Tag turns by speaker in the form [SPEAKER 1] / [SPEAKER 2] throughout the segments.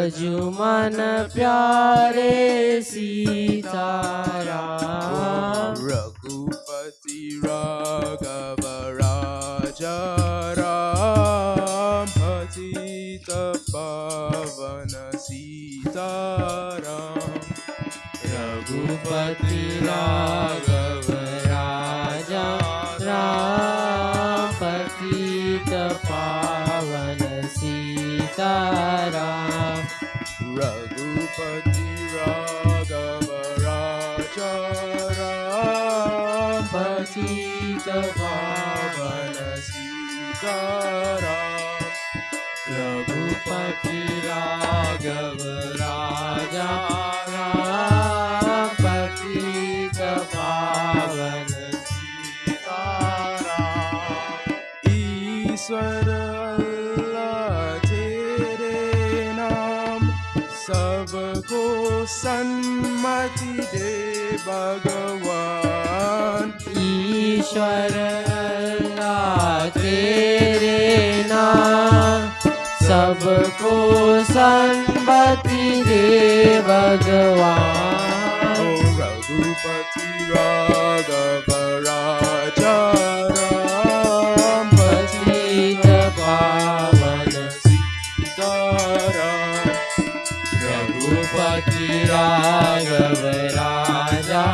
[SPEAKER 1] भजु मन प्यारे सीताराम।
[SPEAKER 2] रघुपति राघव राजा राम, पतित पावन सीताराम।
[SPEAKER 1] रघुपति राघव राजा राम, पतित पावन सीताराम।
[SPEAKER 2] रघुपति राघव राजा राम, पतित पावन सीताराम।
[SPEAKER 1] रघुपति राघव राजा राम, पतित पावन सीताराम।
[SPEAKER 2] ईश्वर अल्लाह तेरे नाम, सबको सन्मति दे भगवान।
[SPEAKER 1] ईश्वर अल्लाह तेरे नाम, सबको सन्मति दे भगवान।
[SPEAKER 2] रघुपति राघव राजा राम, पतित पावन सीताराम।
[SPEAKER 1] रघुपति राघव राजा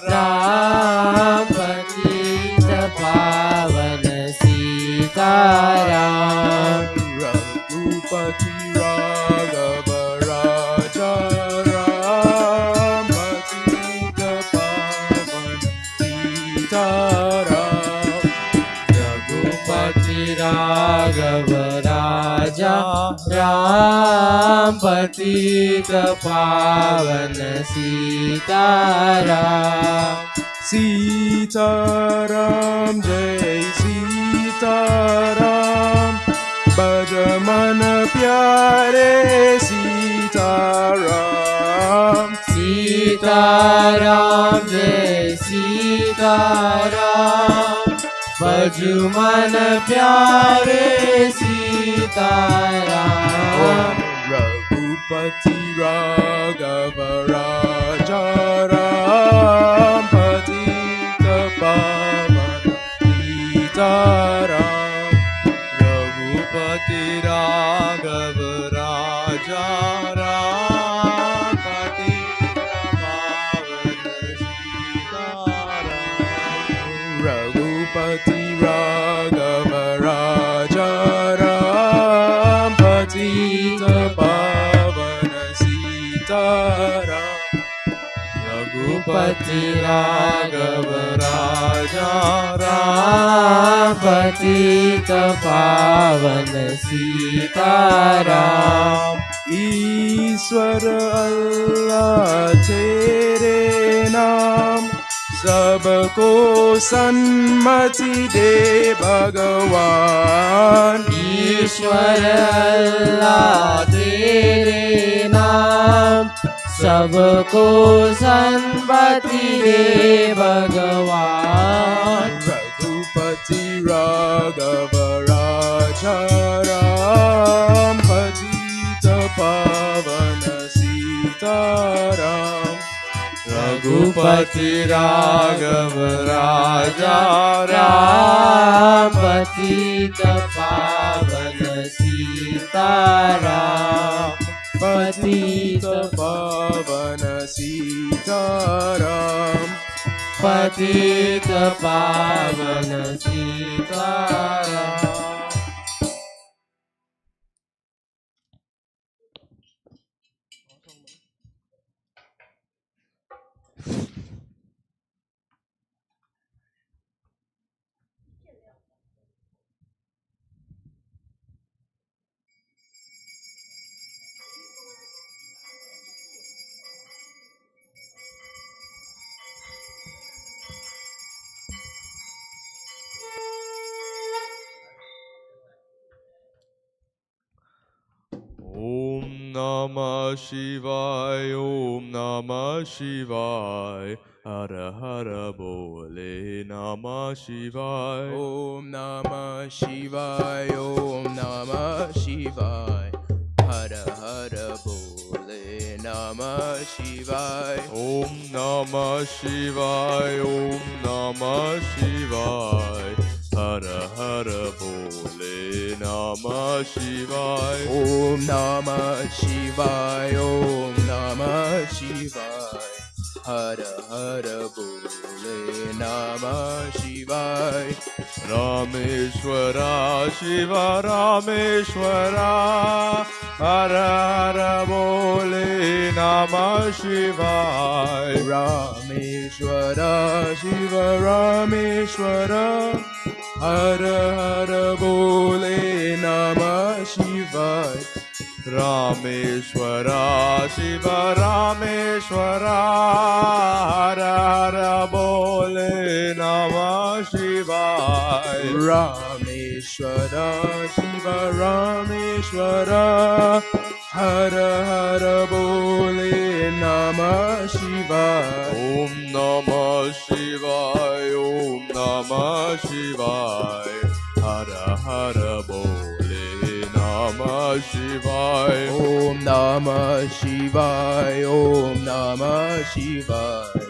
[SPEAKER 1] राम, पतित पावन सीताराम।
[SPEAKER 2] रघुपति राघव राजा राम, पतित पावन सीताराम।
[SPEAKER 1] रघुपति राघव राजा राम, पतित पावन सीताराम।
[SPEAKER 2] सीताराम जय सीताराम, भज मन प्यारे सीताराम।
[SPEAKER 1] सीताराम जय सीताराम, भजु मन प्यारे सीताराम।
[SPEAKER 2] रघुपति राघव राजा राम, पतित पावन सीताराम। रघुपति राघव राजा राम, पतित पावन सीताराम। रघुपति राघव राजा राम, पतित पावन सीताराम।
[SPEAKER 1] रघुपति राघव राजा राम, पतित पावन सीताराम।
[SPEAKER 2] ईश्वर अल्लाह तेरे नाम, सबको सन्मति दे भगवान।
[SPEAKER 1] ईश्वर अल्लाह तेरे नाम, सबको सन्मति दे भगवान।
[SPEAKER 2] रघुपति राघव राजा राम, पतित पावन सीताराम।
[SPEAKER 1] रघुपति राघव राजा राम, पतित पावन सीताराम।
[SPEAKER 2] पतित पावन सीताराम।
[SPEAKER 1] पतित पावन Sitaram.
[SPEAKER 2] Om Namah Shivaya, Om Namah Shivaya, Hara Hara Bole Namah Shivaya. Om Namah Shivaya, Om Namah Shivaya, Hara Hara Bole.
[SPEAKER 3] Namah Shivaya.
[SPEAKER 2] Om Namah Shivaya. Om Namah Shivaya. Hara Hara Bole Namah Shivaya.
[SPEAKER 3] Om Namah Shivaya. Om Namah Shivaya. Hara Hara Bole Namah Shivaya.
[SPEAKER 2] Rameshwara Shiva Rameshwara. Hara Hara Bole Namah Shivaya.
[SPEAKER 3] Rameshwara Shiva Rameshwara. Hara Hara Bole Namah Shivaya.
[SPEAKER 2] Rameshwara Shiva Rameshwara. Hara Hara Bole Namah Shivaya.
[SPEAKER 3] Rameshwara Shiva Rameshwara. Hara Hara Bole Namah Shivaya.
[SPEAKER 2] Om Namah Shivaya. Om Namah Shivaya. Hara Hara Bole Namah Shivaya.
[SPEAKER 3] Om Namah Shivaya. Om Namah Shivaya.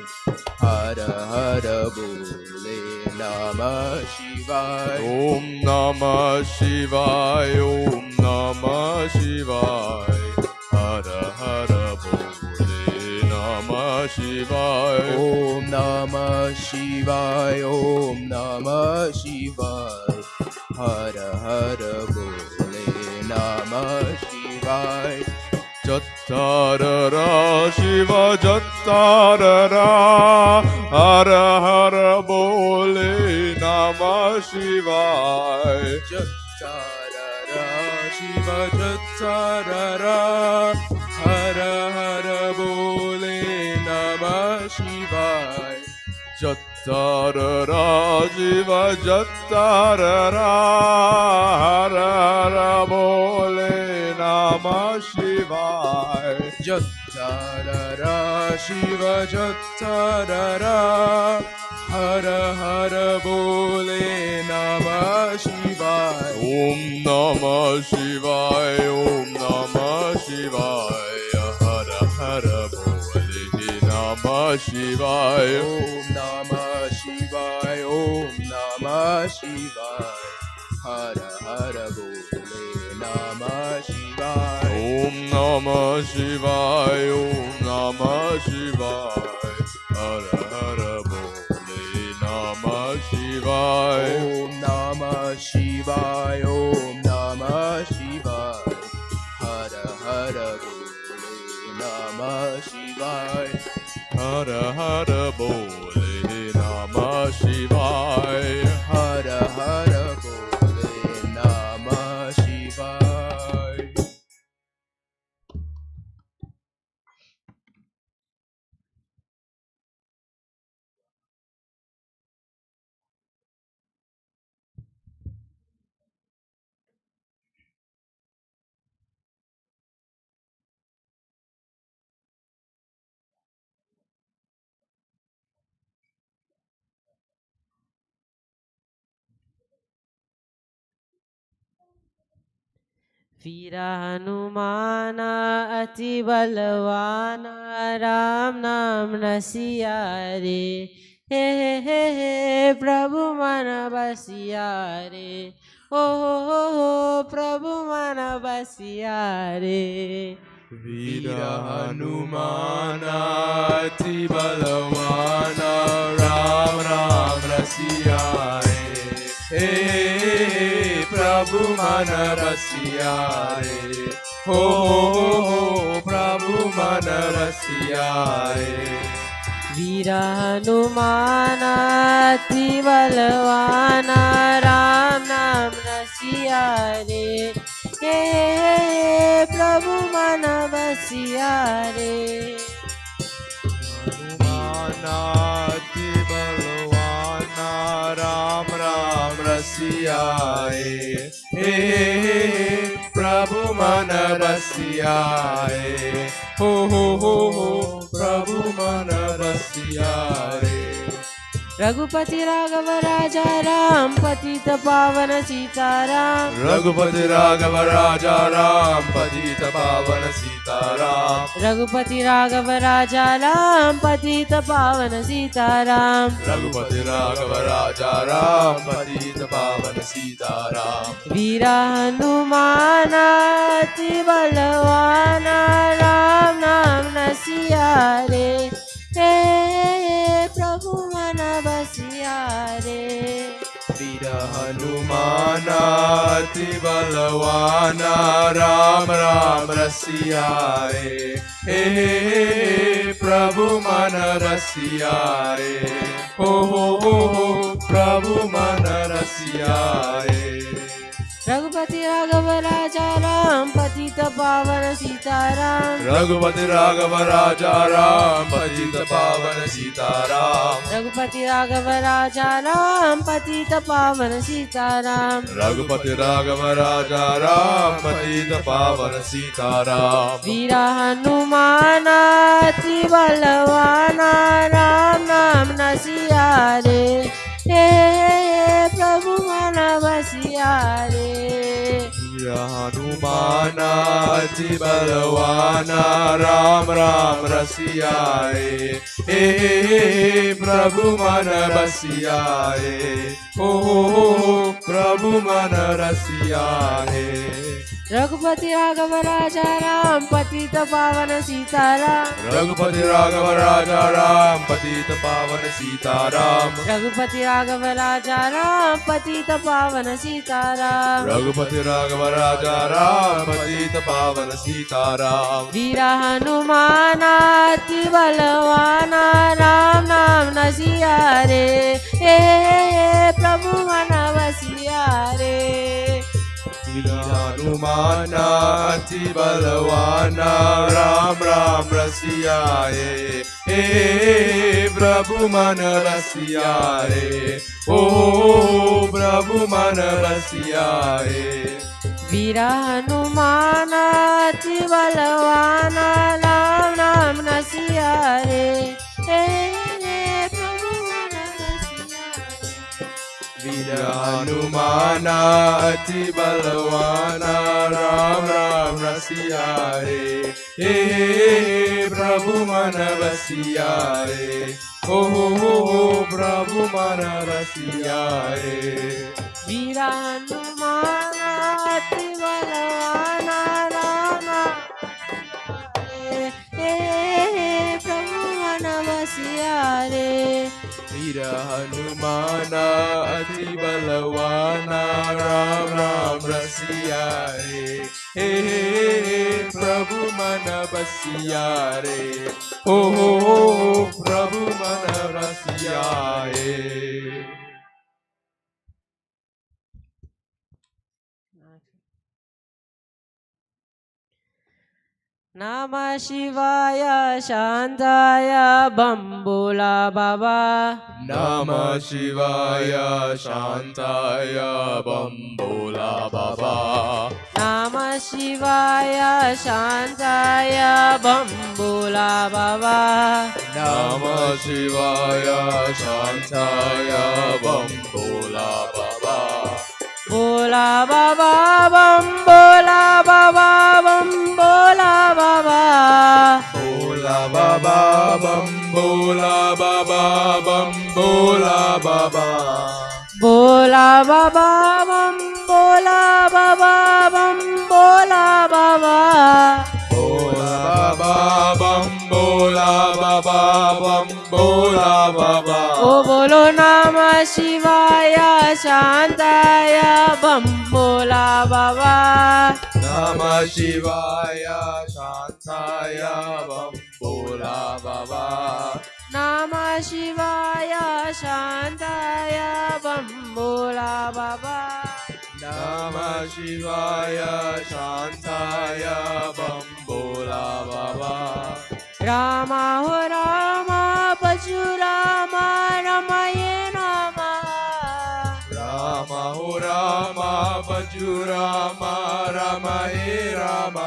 [SPEAKER 3] Hara Hara Bole Namah Shivaya.
[SPEAKER 2] Om Namah Shivaya. Om Namah Shivaya. Hara Hara Bole Namah Shivaya.
[SPEAKER 3] Om Namah Shivaya. Om Namah Shivaya. Hara Hara Bole Namah Shivaya.
[SPEAKER 2] Jattarara Shiva Jattarara. Hara Hara Bole Namah Shivaya.
[SPEAKER 3] Jattarara Shiva Jattarara. Hara Hara Bole Namah Shivaya.
[SPEAKER 2] Jattarara Shiva Jattarara. Hara Hara Bole Namah Shivaya.
[SPEAKER 3] Jattarara Shiva Jattarara. Hara Hara Bole Namah Shivaya.
[SPEAKER 2] Om Namah Shivaya. Om Namah Shivaya. Hara Hara Bole Namah Shivaya.
[SPEAKER 3] Om Namah Shivaya. Om Namah Shivaya. Hara Hara Bole Namah Shivaya.
[SPEAKER 2] Om Namah Shivaya. Om Namah Shivaya. Hara Hara Bole Namah Shivaya.
[SPEAKER 3] Om Namah Shivaya. Om Namah Shivaya. Hara Hara Bole Namah Shivaya.
[SPEAKER 2] Hara Hara Bole Namah Shivaya.
[SPEAKER 3] Hara Hara Bole Namah Shivaya.
[SPEAKER 1] वीरा हनुमाना अति बलवाना राम नाम रसिया रे हे प्रभु मन बसिया रे हो प्रभु मन बसिया रे
[SPEAKER 2] वीर हनुमान अति बलवान राम राम रसिया रे हे प्रभु मन रसिया रे हो प्रभु मन रसिया रे
[SPEAKER 1] वीर हनुमान अति बलवाना राम नाम रसिया रे हे प्रभु मन बसिया रे
[SPEAKER 2] हनुमान अति बलवान राम राम रसिया रे हे प्रभु मन रसिया रे हो प्रभु मन रसिया रे
[SPEAKER 1] रघुपति राघव राजा राम पतित पावन सीताराम
[SPEAKER 2] रघुपति राघव राजा राम पतित पावन सीताराम
[SPEAKER 1] रघुपति राघव राजा राम पतित पावन सीताराम
[SPEAKER 2] रघुपति राघव राजा राम पतित पावन सीताराम
[SPEAKER 1] वीर हनुमान अति बलवान राम नाम न सिया रे हे प्रभु मन बसिया रे
[SPEAKER 2] वीर हनुमान अति बलवान राम राम रसियाए हे प्रभु मन रसियाए हो प्रभु मन रसियाए
[SPEAKER 1] रघुपति राघव राजा राम पतित पावन सीताराम
[SPEAKER 2] रघुपति राघव राजा राम पतित पावन सीताराम
[SPEAKER 1] रघुपति राघव राजा राम पतित पावन सीताराम
[SPEAKER 2] रघुपति राघव राजा राम पतित पावन सीताराम
[SPEAKER 1] वीर हनुमान अति बलवान राम नाम न सिया रे हे प्रभु मन बसिया रे
[SPEAKER 2] हनुमान अति बलवान राम राम रसियाए हे प्रभु मन बसियाए ओ प्रभु मन रसियाए
[SPEAKER 1] रघुपति राघव राजा राम पतित पावन सीताराम
[SPEAKER 2] रघुपति राघव राजा राम पतित पावन सीताराम
[SPEAKER 1] रघुपति राघव राजा राम पतित पावन सीताराम
[SPEAKER 2] रघुपति राघव राजा राम पतित पावन सीताराम
[SPEAKER 1] वीर हनुमान अति बलवान राम नाम न सिया रे हे प्रभु मन बसिया रे
[SPEAKER 2] हनुमान अति बलवान राम राम रसियाए हे प्रभु मन रसियाए ओ प्रभु मन रसियाए
[SPEAKER 1] वीर हनुमान अति बलवान राम नाम न सिया रे हे प्रभु मन बसिया
[SPEAKER 2] वीर हनुमान अति बलवान राम राम रसियाए हे प्रभु मन बसियाए ओ प्रभु मन रसियाए
[SPEAKER 1] वीर हनुमान अति बलवान राम हे प्रभु मन बसिया रे
[SPEAKER 2] वीर हनुमान अति बलवान राम राम रसियाए हे प्रभु मन बसिया रे ओ प्रभु मन रसियाए
[SPEAKER 1] नमः शिवाय शांताय बम बोला बाबा
[SPEAKER 2] नमः शिवाय शांताय बम बोला बाबा
[SPEAKER 1] नमः शिवाय शांताय बम बोला बाबा
[SPEAKER 2] नमः शिवाय शांताय बम बोला बाबा
[SPEAKER 1] बोला बाबा बम बोला बाबा बम बोला बाबा
[SPEAKER 2] बोला बाबा बम बोला बाबा बम बोला बाबा
[SPEAKER 1] बोला बाबा बम बोला बाबा बम बोला बाबा
[SPEAKER 2] बोला बाबा बम बोला बाबा बम बोला बाबा
[SPEAKER 1] ओ बोलो नमः शिवाय शांताय बम बोला बाबा
[SPEAKER 2] नमः शिवाय शांताय बम बोला बाबा
[SPEAKER 1] नमः शिवाय शांताय बम बोला बाबा
[SPEAKER 2] नमः शिवाय शांताय बम बोला बाबा
[SPEAKER 1] राम हो राम परशुराम रमये नमः
[SPEAKER 2] राम हो राम परशुराम राम हे राम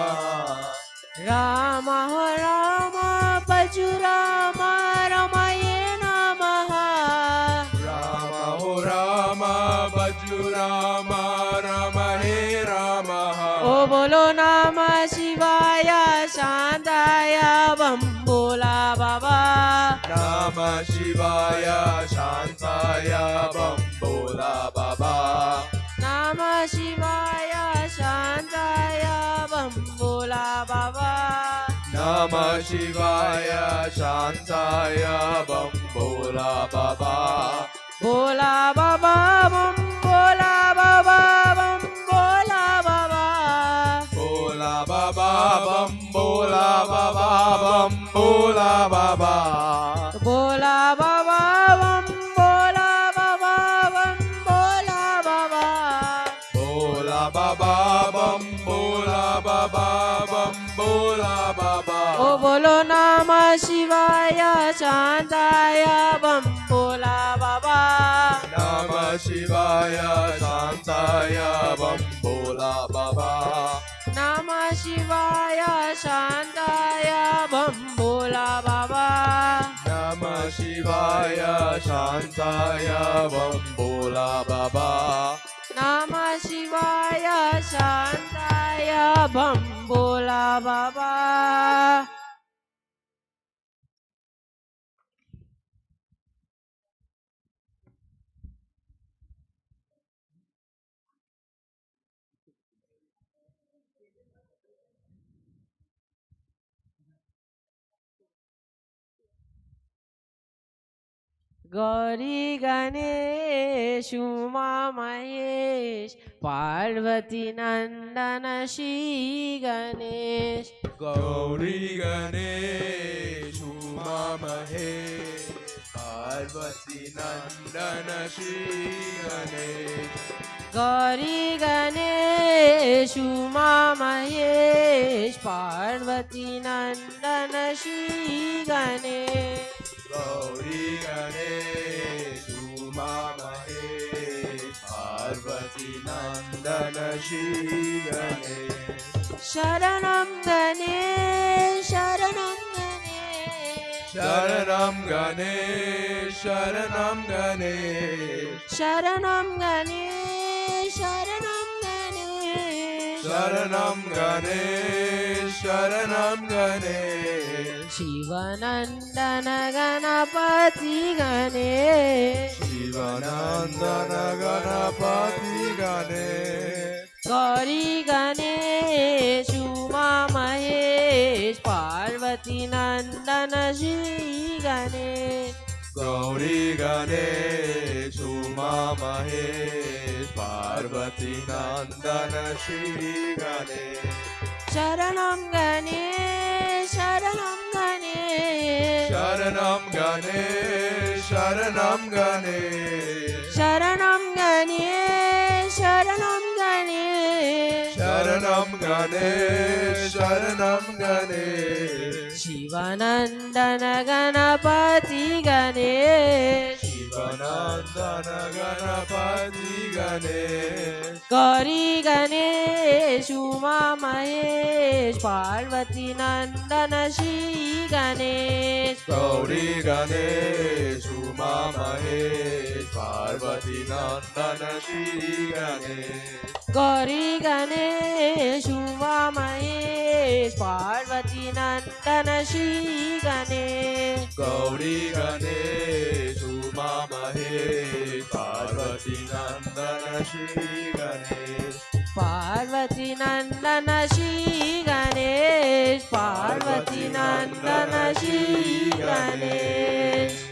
[SPEAKER 1] राम हो राम परशुराम रमये नमः बोलो नमः शिवाय शांताय बम बोला बाबा
[SPEAKER 2] नमः शिवाय शांताय बम बोला बाबा
[SPEAKER 1] नमः शिवाय शांताय बम बोला बाबा
[SPEAKER 2] नमः शिवाय शांताय बम बोला बाबा
[SPEAKER 1] बोला बाबा बम बोला बाबा बम बोला बाबा
[SPEAKER 2] बोला बाबा बम बोला बाबा बम बोला बाबा
[SPEAKER 1] बोला बाबा बम बोला बाबा बम बोला बाबा
[SPEAKER 2] बोला बाबा बम बोला बाबा बम बोला बाबा
[SPEAKER 1] ओ बोलो नमः शिवाय शांताय बम बोला बाबा
[SPEAKER 2] नमः शिवाय शांताय बम बोला बाबा
[SPEAKER 1] नमः शिवाय शांताय बम बोला बाबा
[SPEAKER 2] नमः शिवाय शांताय बम बोला बाबा
[SPEAKER 1] नमः शिवाय शांताय बम बोला बाबा गौरी गणेश उमा महेश पार्वती नंदन श्री गणेश
[SPEAKER 3] गौरी गणेश उमा महेश पार्वती नंदन श्री गणेश
[SPEAKER 1] गौरी गणेश उमा महेश पार्वती नंदन श्री गणेश
[SPEAKER 3] गौरी गणेश उमा महेश पार्वती नंदन श्री गणेश
[SPEAKER 1] शरणं गणेश शरणं गणेश
[SPEAKER 2] शरणं गणेश शरणं गणेश
[SPEAKER 1] शरणं गणेश शरणं गणेश
[SPEAKER 2] शरणं गणेश शरणं गणेश
[SPEAKER 1] शिवनंदन गणपति गणेश
[SPEAKER 2] शिवानंदन गणपति गणेश
[SPEAKER 1] गौरी गणेश उमा महेश पार्वती नंदन श्री गणेश
[SPEAKER 2] गौरी गणेश उमा महेश पार्वती नंदन श्री गणेश
[SPEAKER 1] शरणं गणेश शरणं गणेश
[SPEAKER 2] शरणं गणेश शरणं गणेश
[SPEAKER 1] शरणं गणेश शरणं गणेश
[SPEAKER 2] शरणं गणेश शरणं गणेश
[SPEAKER 1] शिवनंदन गणपति गणेश
[SPEAKER 2] शिवानंदन गणपति गणेश
[SPEAKER 1] गौरी गणेश उमा महेश पार्वती नंदन श्री गणेश
[SPEAKER 2] गौरी गणेश उमा महेश पार्वती नंदन श्री गणेश
[SPEAKER 1] गौरी गणेश उमा महेश पार्वती नंदन श्री गणेश
[SPEAKER 2] गौरी गणेश उमा महेश पार्वती नंदन श्री गणेश
[SPEAKER 1] पार्वती नंदन श्री गणेश पार्वती नंदन Shri Ganesh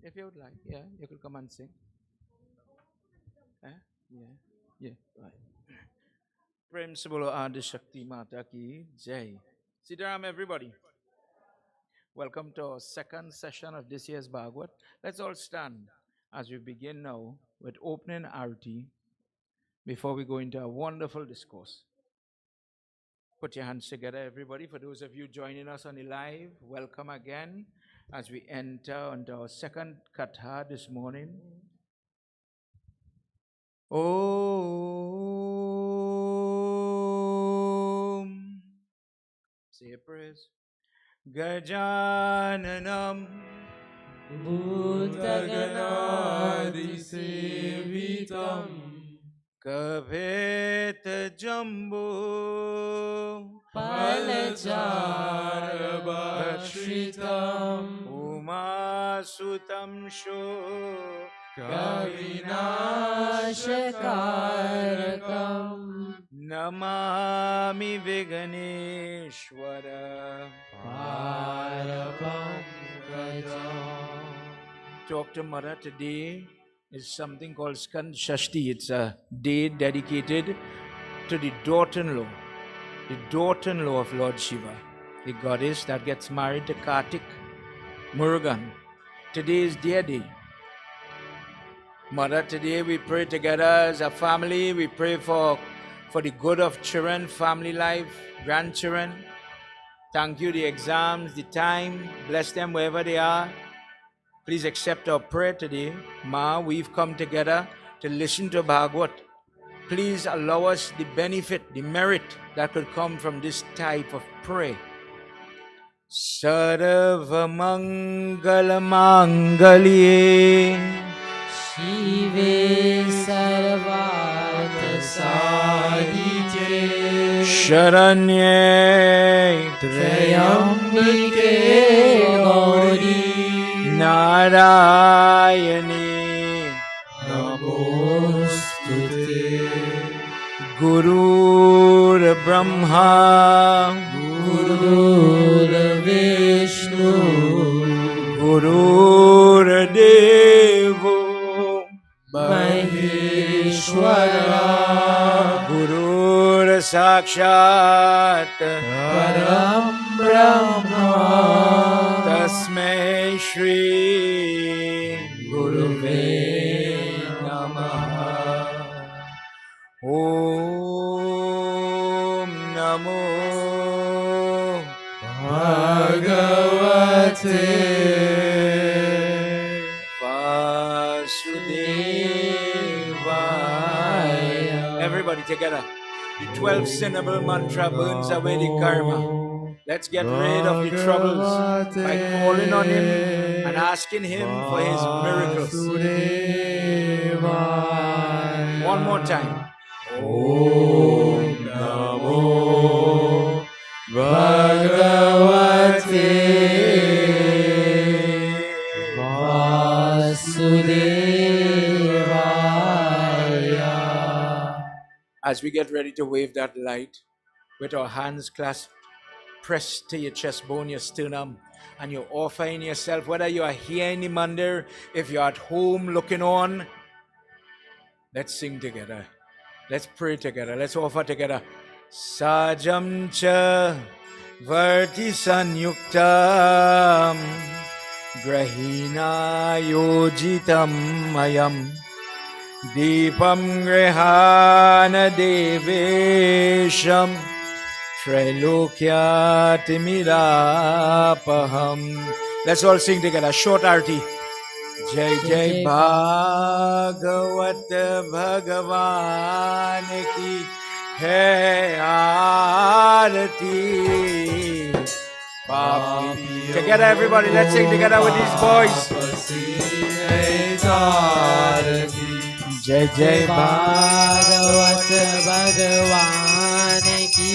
[SPEAKER 4] If you would like, yeah, you could come and sing. Yeah, yeah, right. Prem se bolo Adi Shakti Mata ki Jai. Sitaram, everybody. Welcome to our second session of this year's Bhagwat. Let's all stand as we begin now with opening arati before we go into a wonderful discourse. Put your hands together, everybody. For those of you joining us on the live, welcome again as we enter into our second katha this morning. Om. Say a praise. Gajananam
[SPEAKER 3] Bhutaganadisevitam
[SPEAKER 4] Kaveta Jambo
[SPEAKER 3] Palacharabhashritam
[SPEAKER 4] Umasutam Sho
[SPEAKER 3] Kavinashakarakam
[SPEAKER 4] Namami Viganeshwara
[SPEAKER 3] Parapankajam.
[SPEAKER 4] Talk to Mara today is something called Skand Shashti. It's a day dedicated to the daughter-in-law of Lord Shiva, the goddess that gets married to Kartik Murugan. Today is their day. Mother, today we pray together as a family. We pray for the good of children, family life, grandchildren. Thank you, the exams, the time. Bless them wherever they are. Please accept our prayer today. Ma, we've come together to listen to Bhagwat. Please allow us the benefit, the merit that could come from this type of prayer. Sarva Mangala Mangalye
[SPEAKER 1] Shive Sarvata Sadhike
[SPEAKER 4] Sharanye
[SPEAKER 1] Trayambike Gauri
[SPEAKER 4] Narayani
[SPEAKER 3] Namostute
[SPEAKER 4] Gurur Brahma
[SPEAKER 1] Gurur Vishnu
[SPEAKER 4] Gurur Devo
[SPEAKER 3] Maheshwara
[SPEAKER 4] Gurur Sakshat
[SPEAKER 3] Param Brahma
[SPEAKER 4] Tasmai Shri Guruve Namaha Om Namo
[SPEAKER 3] Bhagavate
[SPEAKER 4] Vasudevaya. Everybody together. The 12 syllable mantra burns away the karma. Let's get rid of the troubles by calling on Him and asking Him for His miracles.
[SPEAKER 3] Vasudevaya.
[SPEAKER 4] One more time.
[SPEAKER 3] Om Namo Bhagavate Vasudevaya.
[SPEAKER 4] As we get ready to wave that light, with our hands clasped, pressed to your chest bone, your sternum, and you're offering yourself, whether you are here in the mandir, if you're at home looking on, let's sing together. Let's pray together. Let's offer together. Sajam cha varti sanyuktam grahina yojitam mayam Deepam grihana devesham Trailokyati mirapaham. Let's all sing together. Short arti. Jai Jai Bhagwat Bhagavan ki hai aarati. Together everybody, let's sing together with these boys. Jai Jai
[SPEAKER 1] Bhagwat Bhagavan ki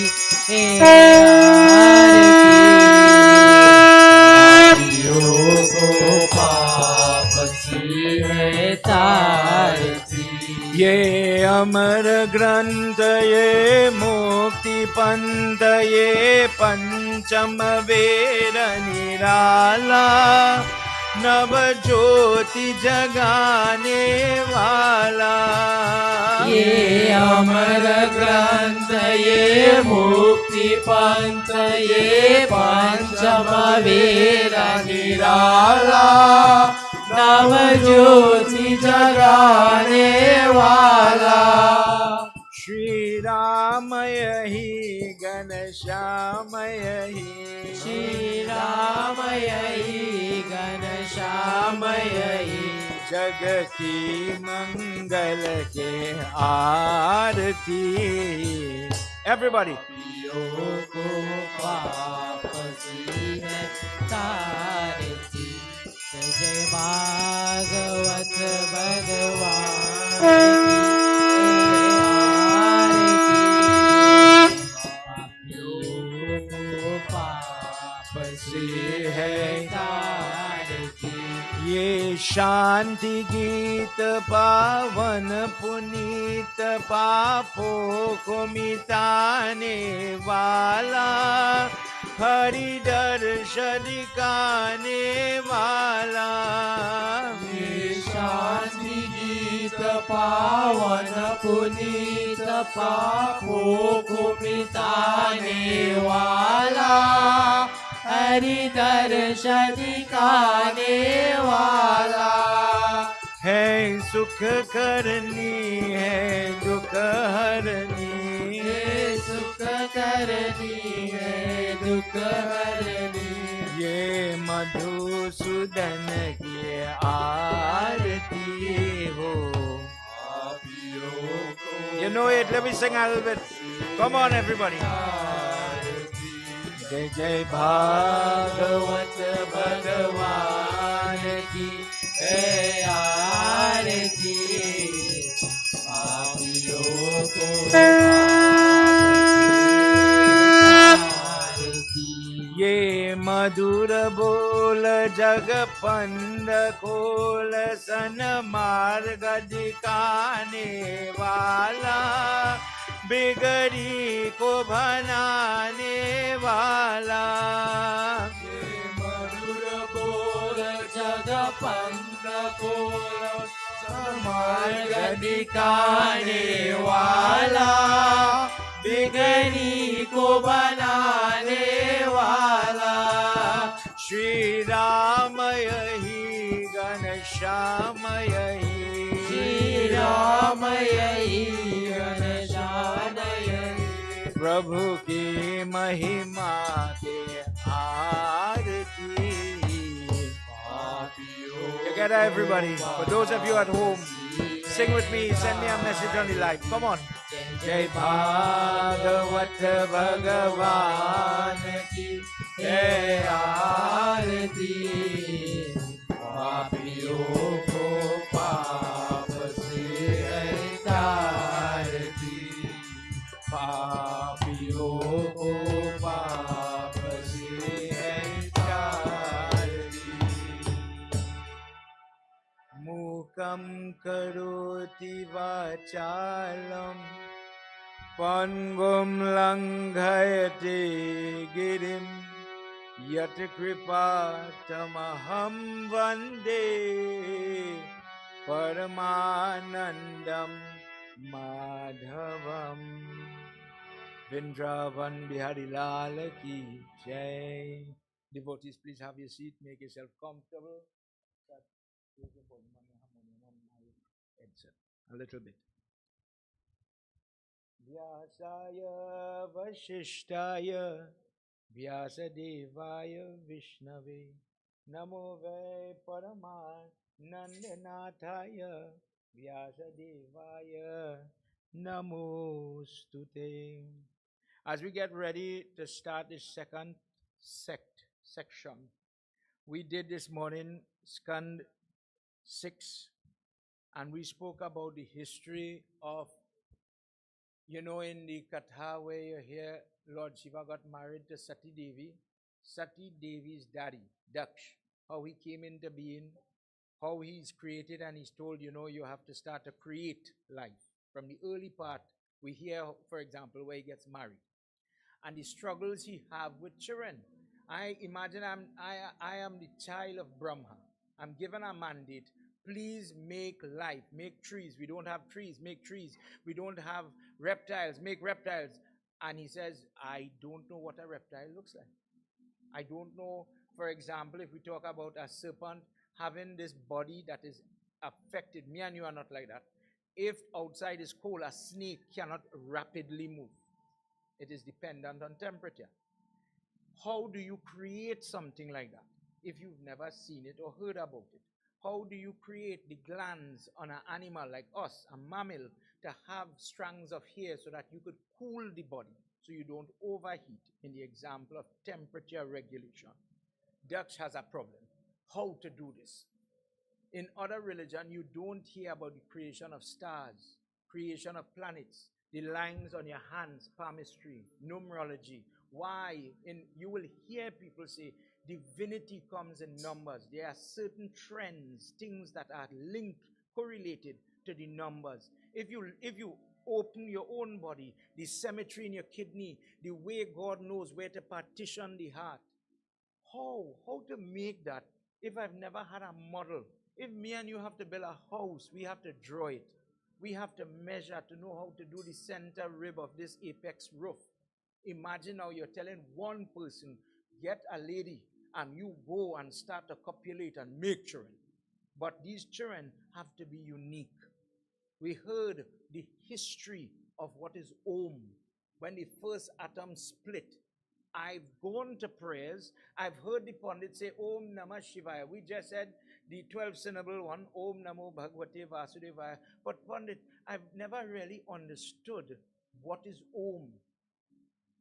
[SPEAKER 4] Ye Amar Granth Ye Mukti Pantha Ye Panchama Veda Nirala नव ज्योति जगाने वाला,
[SPEAKER 3] ये अमर ग्रंथ ये मुक्ति पंथ ये पंचम वेद निराला, नव ज्योति जगाने वाला।
[SPEAKER 4] श्री राम यही घनश्याम यही,
[SPEAKER 3] श्री राम यही घनश्याम यही,
[SPEAKER 4] जग की मंगल के आरती। Everybody.
[SPEAKER 3] पियो को पाप से तारती, जय भागवत भगवान की आरती। पियो को पाप से है तारती,
[SPEAKER 4] ये शांति गीत पावन पुनीत पापों को मिटाने वाला, हरि दर्श दिखाने वाला।
[SPEAKER 3] ये शांति गीत पावन पुनीत पापों को मिटाने वाला, हरि दर्श दिखाने वाला।
[SPEAKER 4] है सुख करनी है दुख हरनी,
[SPEAKER 3] ये सुख करनी है दुख हरनी,
[SPEAKER 4] ये मधुसूदन की आरती हो। You know it, let me sing a little bit. Come on everybody. जय जय भागवत भगवान की
[SPEAKER 3] है आरती, पापियों को आरती।
[SPEAKER 4] ये मधुर बोल जग पंड खोल सन मार्ग दिखाने वाला, बिगड़ी को बनाने वाला।
[SPEAKER 3] ये मधुर बोल जग पंथ खोल मार्ग दिखाने वाला, बिगड़ी को बनाने वाला।
[SPEAKER 4] श्री राम यही घनश्याम यही,
[SPEAKER 3] श्री राम यही घनश्याम यही,
[SPEAKER 4] प्रभु की महिमा के आरती। Together everybody, for those of you at home, sing with me, send me a message on the live. Come on. जय भागवत भगवान की
[SPEAKER 3] है आरती, पापियों को पाप से है तारती, पापियों को पाप से है तारती।
[SPEAKER 4] मूकं करोति वाचालं पङ्गुं लङ्घयते गिरिं यत्कृपातमहं वन्दे परमानन्दं माधवम्। Vrindavan Bihari Lal ki jai. Devotees, please have your seat. Make yourself comfortable. A little bit. Vyasaya Vashishtaya Vyasadevaya Vishnave Namo Vai Paramanandanathaya Vyasadevaya Namostute. As we get ready to start this second section, we did this morning Skand 6, and we spoke about the history of, in the Katha where you hear Lord Shiva got married to Sati Devi's daddy, Daksh, how he came into being, how he's created, and he's told, you have to start to create life. From the early part, we hear, for example, where he gets married, and the struggles he have with children. I imagine I am the child of Brahma. I'm given a mandate. Please make life, make trees. We don't have trees, make trees. We don't have reptiles, make reptiles. And he says, I don't know what a reptile looks like. I don't know, for example, if we talk about a serpent having this body that is affected. Me and you are not like that. If outside is cold, a snake cannot rapidly move. It is dependent on temperature. How do you create something like that if you've never seen it or heard about it? How do you create the glands on an animal like us, a mammal, to have strands of hair so that you could cool the body so you don't overheat, in the example of temperature regulation? Dutch has a problem. How to do this? In other religion, you don't hear about the creation of stars, creation of planets, the lines on your hands, palmistry, numerology. Why? You will hear people say divinity comes in numbers. There are certain trends, things that are linked, correlated to the numbers. If you open your own body, the symmetry in your kidney, the way God knows where to partition the heart, how to make that if I've never had a model? If me and you have to build a house, we have to draw it. We have to measure to know how to do the center rib of this apex roof. Imagine now you're telling one person, get a lady, and you go and start to copulate and make children. But these children have to be unique. We heard the history of what is Om. When the first atom split, I've gone to prayers. I've heard the pundit say Om Namah Shivaya. We just said the 12-syllable one, Om Namo Bhagwate Vasudevaya. But pundit, I've never really understood what is Om.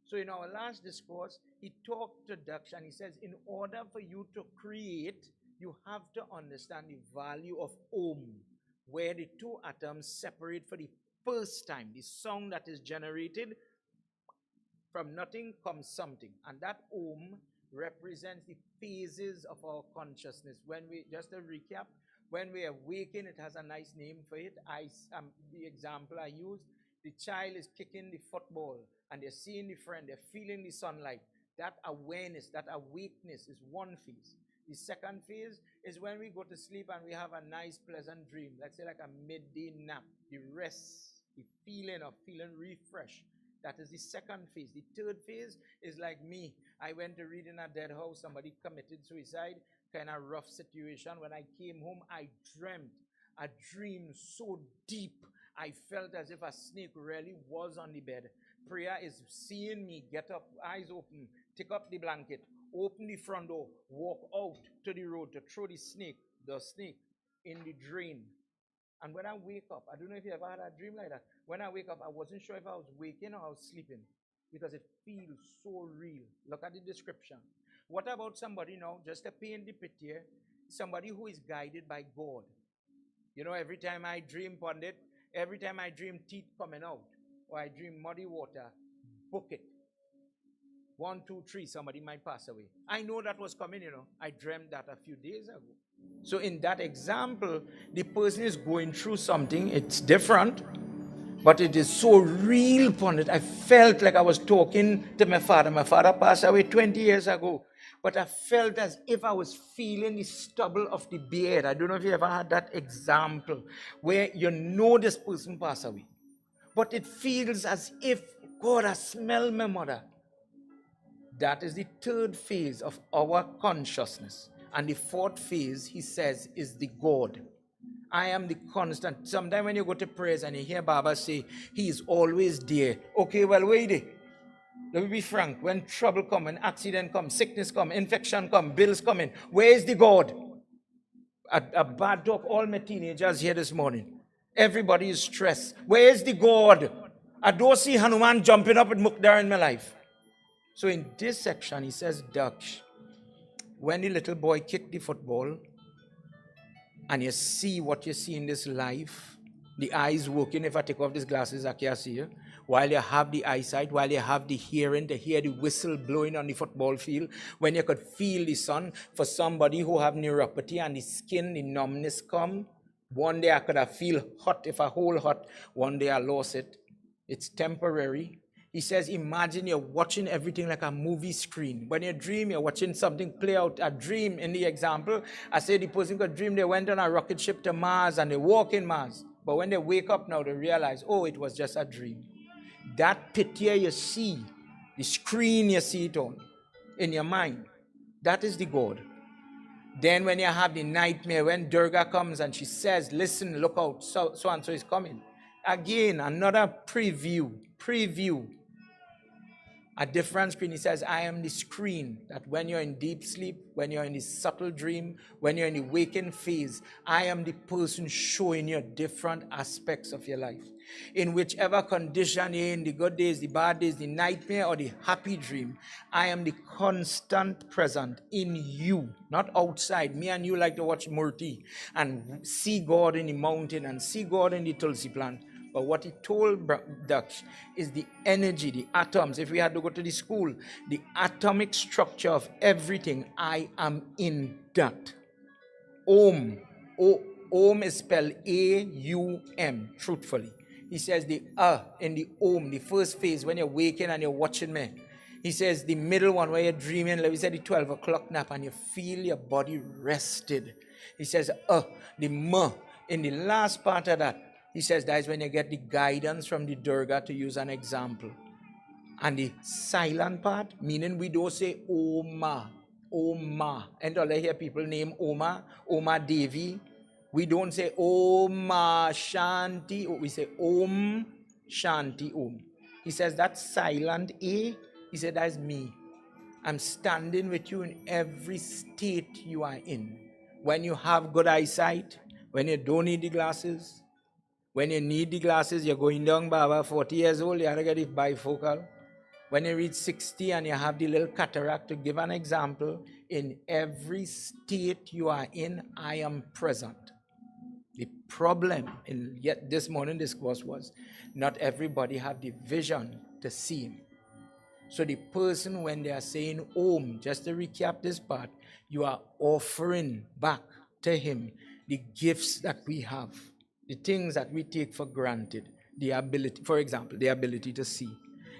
[SPEAKER 4] So in our last discourse, he talked to Daksh and he says, in order for you to create, you have to understand the value of Om, where the two atoms separate for the first time. The sound that is generated, from nothing comes something. And that Om represents the phases of our consciousness. Just a recap, when we awaken, it has a nice name for it. The example I use, the child is kicking the football and they're seeing the friend, they're feeling the sunlight. That awareness, that awakeness is one phase. The second phase is when we go to sleep and we have a nice, pleasant dream. Let's say like a midday nap. The rest, the feeling of feeling refreshed. That is the second phase. The third phase is like me. I went to read in a dead house. Somebody committed suicide. Kind of rough situation. When I came home, I dreamt a dream so deep. I felt as if a snake really was on the bed. Prayer is seeing me get up, eyes open, take up the blanket, open the front door, walk out to the road to throw the snake in the drain. And when I wake up, I don't know if you ever had a dream like that. When I wake up, I wasn't sure if I was waking or I was sleeping because it feels so real. Look at the description. What about somebody now, just to paint the picture, somebody who is guided by God? You know, every time I dream, Pandit, every time I dream teeth coming out, or I dream muddy water, book it. 1, 2, 3, somebody might pass away. I know that was coming, you know. I dreamt that a few days ago. So in that example, the person is going through something. It's different, but it is so real upon it. I felt like I was talking to my father. My father passed away 20 years ago. But I felt as if I was feeling the stubble of the beard. I don't know if you ever had that example where you know this person passed away. But it feels as if, God, I smell my mother. That is the third phase of our consciousness. And the fourth phase, he says, is the God. I am the constant. Sometimes when you go to prayers and you hear Baba say, he is always there. Okay, well, wait there. Let me be frank. When trouble comes, when accident comes, sickness comes, infection comes, bills come in, where is the God? A bad talk, all my teenagers here this morning. Everybody is stressed. Where is the God? I don't see Hanuman jumping up at Mukdar in my life. So in this section, he says, Daksh, when the little boy kicked the football, and you see what you see in this life, the eyes working, if I take off these glasses, I can't see you. While you have the eyesight, while you have the hearing, to hear the whistle blowing on the football field, when you could feel the sun, for somebody who have neuropathy and the skin, the numbness come, one day I could have feel hot if I hold hot, one day I lost it. It's temporary. He says, imagine you're watching everything like a movie screen. When you dream, you're watching something play out. A dream, in the example, I said the person could dream they went on a rocket ship to Mars and they walk in Mars. But when they wake up now, they realize, oh, it was just a dream. That picture you see, the screen you see it on, in your mind, that is the God. Then when you have the nightmare, when Durga comes and she says, listen, look out, so and so is coming. Again, another preview. A different screen. He says, I am the screen that when you're in deep sleep, when you're in the subtle dream, when you're in the waking phase, I am the person showing you different aspects of your life. In whichever condition you're in, the good days, the bad days, the nightmare or the happy dream, I am the constant present in you, not outside. Me and you like to watch Murti and see God in the mountain and see God in the Tulsi plant. But what he told Dutch is the energy, the atoms. If we had to go to the school, the atomic structure of everything, I am in that. Om. Om is spelled A-U-M, truthfully. He says the in the Om, the first phase, when you're waking and you're watching me. He says the middle one where you're dreaming, like we said, the 12 o'clock nap, and you feel your body rested. He says the M, in the last part of that, he says that is when you get the guidance from the Durga, to use an example. And the silent part, meaning we don't say Oma, Oma. And all I hear people name Oma, Oma Devi. We don't say Oma Shanti, we say Om Shanti Om. He says that silent A, he said that is me. I'm standing with you in every state you are in. When you have good eyesight, when you don't need the glasses, when you need the glasses, you're going down, Baba, 40 years old, you have to get it bifocal. When you reach 60 and you have the little cataract, to give an example, in every state you are in, I am present. The problem in yet this morning discourse was not everybody have the vision to see him. So the person, when they are saying Om, just to recap this part, you are offering back to him the gifts that we have. The things that we take for granted, the ability, for example, the ability to see,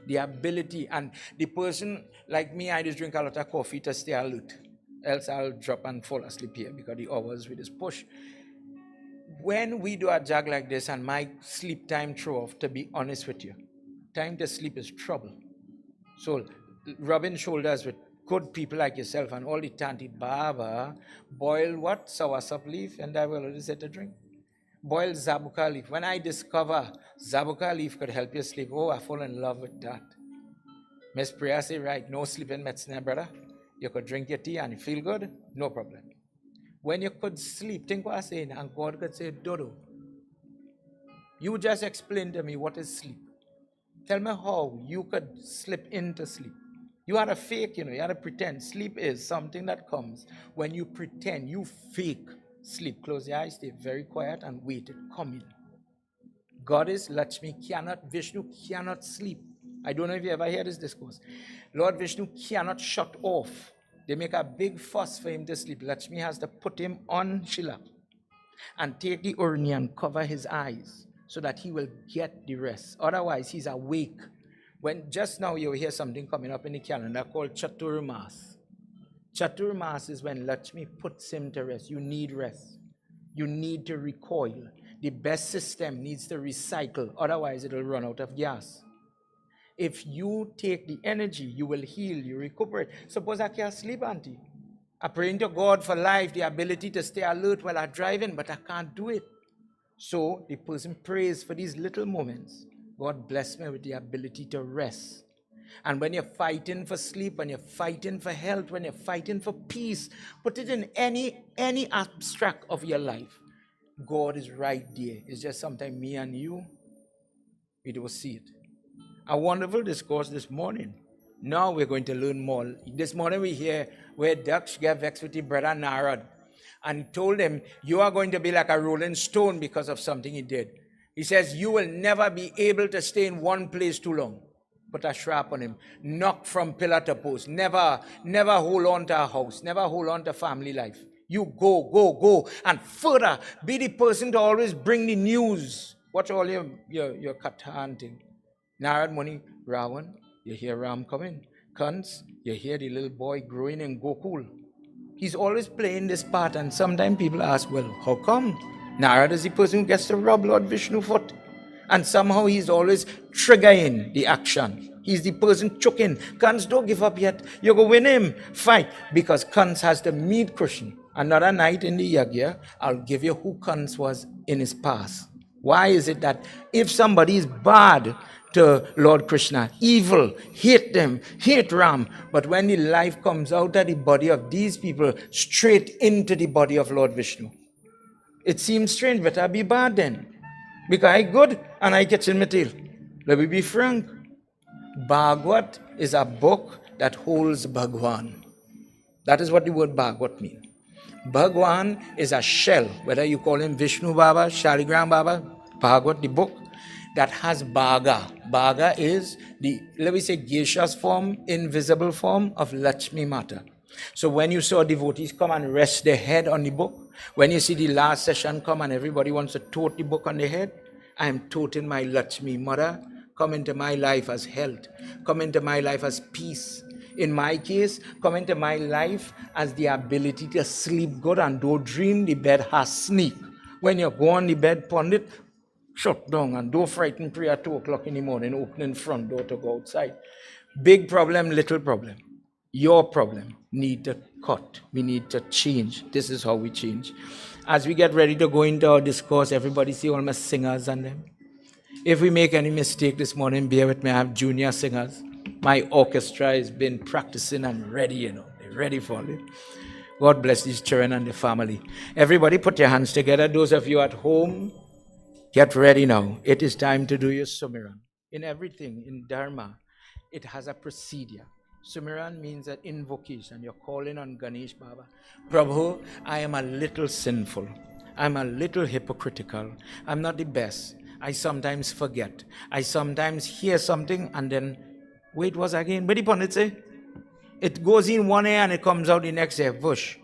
[SPEAKER 4] the ability, and the person, like me, I just drink a lot of coffee to stay alert, else I'll drop and fall asleep here because the hours with this push. When we do a jog like this and my sleep time throw off, to be honest with you, time to sleep is trouble. So rubbing shoulders with good people like yourself and all the Tanti Baba, boil what? Soursop leaf, and I will already set a drink. Boil zabuka leaf. When I discover zabuka leaf could help you sleep, oh, I fall in love with that. Miss Priya say, right, no sleeping medicine, brother. You could drink your tea and you feel good, no problem. When you could sleep, think what I'm saying, and God could say, Dodo, you just explain to me what is sleep. Tell me how you could slip into sleep. You are a fake, you had to pretend. Sleep is something that comes when you pretend, you fake sleep. Close your eyes, stay very quiet and wait it coming. Goddess Lakshmi Vishnu cannot sleep. I don't know if you ever hear this discourse. Lord Vishnu cannot shut off. They make a big fuss for him to sleep. Lakshmi has to put him on Shila and take the urni and cover his eyes so that he will get the rest. Otherwise, he's awake. When just now you hear something coming up in the calendar called Chaturmas. Chaturmas is when Lakshmi puts him to rest. You need rest. You need to recoil. The best system needs to recycle. Otherwise, it will run out of gas. If you take the energy, you will heal, you recuperate. Suppose I can't sleep, auntie. I'm praying to God for life, the ability to stay alert while I'm driving, but I can't do it. So the person prays for these little moments. God bless me with the ability to rest. And when you're fighting for sleep, when you're fighting for health, when you're fighting for peace, put it in any abstract of your life. God is right there. It's just sometimes me and you, we don't see it. A wonderful discourse this morning. Now we're going to learn more. This morning we hear where Daksh got vexed with his brother Narad and told him, you are going to be like a rolling stone because of something he did. He says, you will never be able to stay in one place too long. Put a strap on him. Knock from pillar to post. Never hold on to a house. Never hold on to family life. You go. And further, be the person to always bring the news. Watch all your cat hunting. Narad Muni, Ravan, you hear Ram coming. Kans, you hear the little boy growing in Gokul. He's always playing this part, and sometimes people ask, well, how come? Narad is the person who gets to rub Lord Vishnu foot. And somehow he's always triggering the action. He's the person choking. Kans, don't give up yet. You're going to win him. Fight. Because Kans has to meet Krishna. Another night in the Yagna, I'll give you who Kans was in his past. Why is it that if somebody is bad to Lord Krishna, evil, hate them, hate Ram, but when the life comes out of the body of these people, straight into the body of Lord Vishnu, it seems strange, but I be bad then. Because I good and I catch in my tail. Let me be frank. Bhagwat is a book that holds Bhagwan. That is what the word Bhagwat means. Bhagwan is a shell, whether you call him Vishnu Baba, Shaligram Baba, Bhagwat, the book, that has Bhaga. Bhaga is the, let me say, Gesha's form, invisible form of Lakshmi Mata. So when you saw devotees come and rest their head on the book, when you see the last session come and everybody wants to tote the book on their head, I am toting my Lakshmi Mother. Come into my life as health. Come into my life as peace. In my case, come into my life as the ability to sleep good and don't dream the bed has sneak. When you go on the bed, Pandit, shut down and don't frighten prayer at 2 o'clock in the morning, opening front door to go outside. Big problem, little problem. Your problem need to cut. We need to change. This is how we change. As we get ready to go into our discourse, everybody see all my singers and them. If we make any mistake this morning, bear with me, I have junior singers. My orchestra has been practicing and ready, they're ready for it. God bless these children and the family. Everybody put your hands together. Those of you at home, get ready now. It is time to do your Sumiran. In everything, in Dharma, it has a procedure. Sumiran means an invocation. You're calling on Ganesh Baba. Prabhu, I am a little sinful. I'm a little hypocritical. I'm not the best. I sometimes forget. I sometimes hear something and then, wait, what's again? What did Pandit say? It goes in one ear and it comes out the next ear. Vush.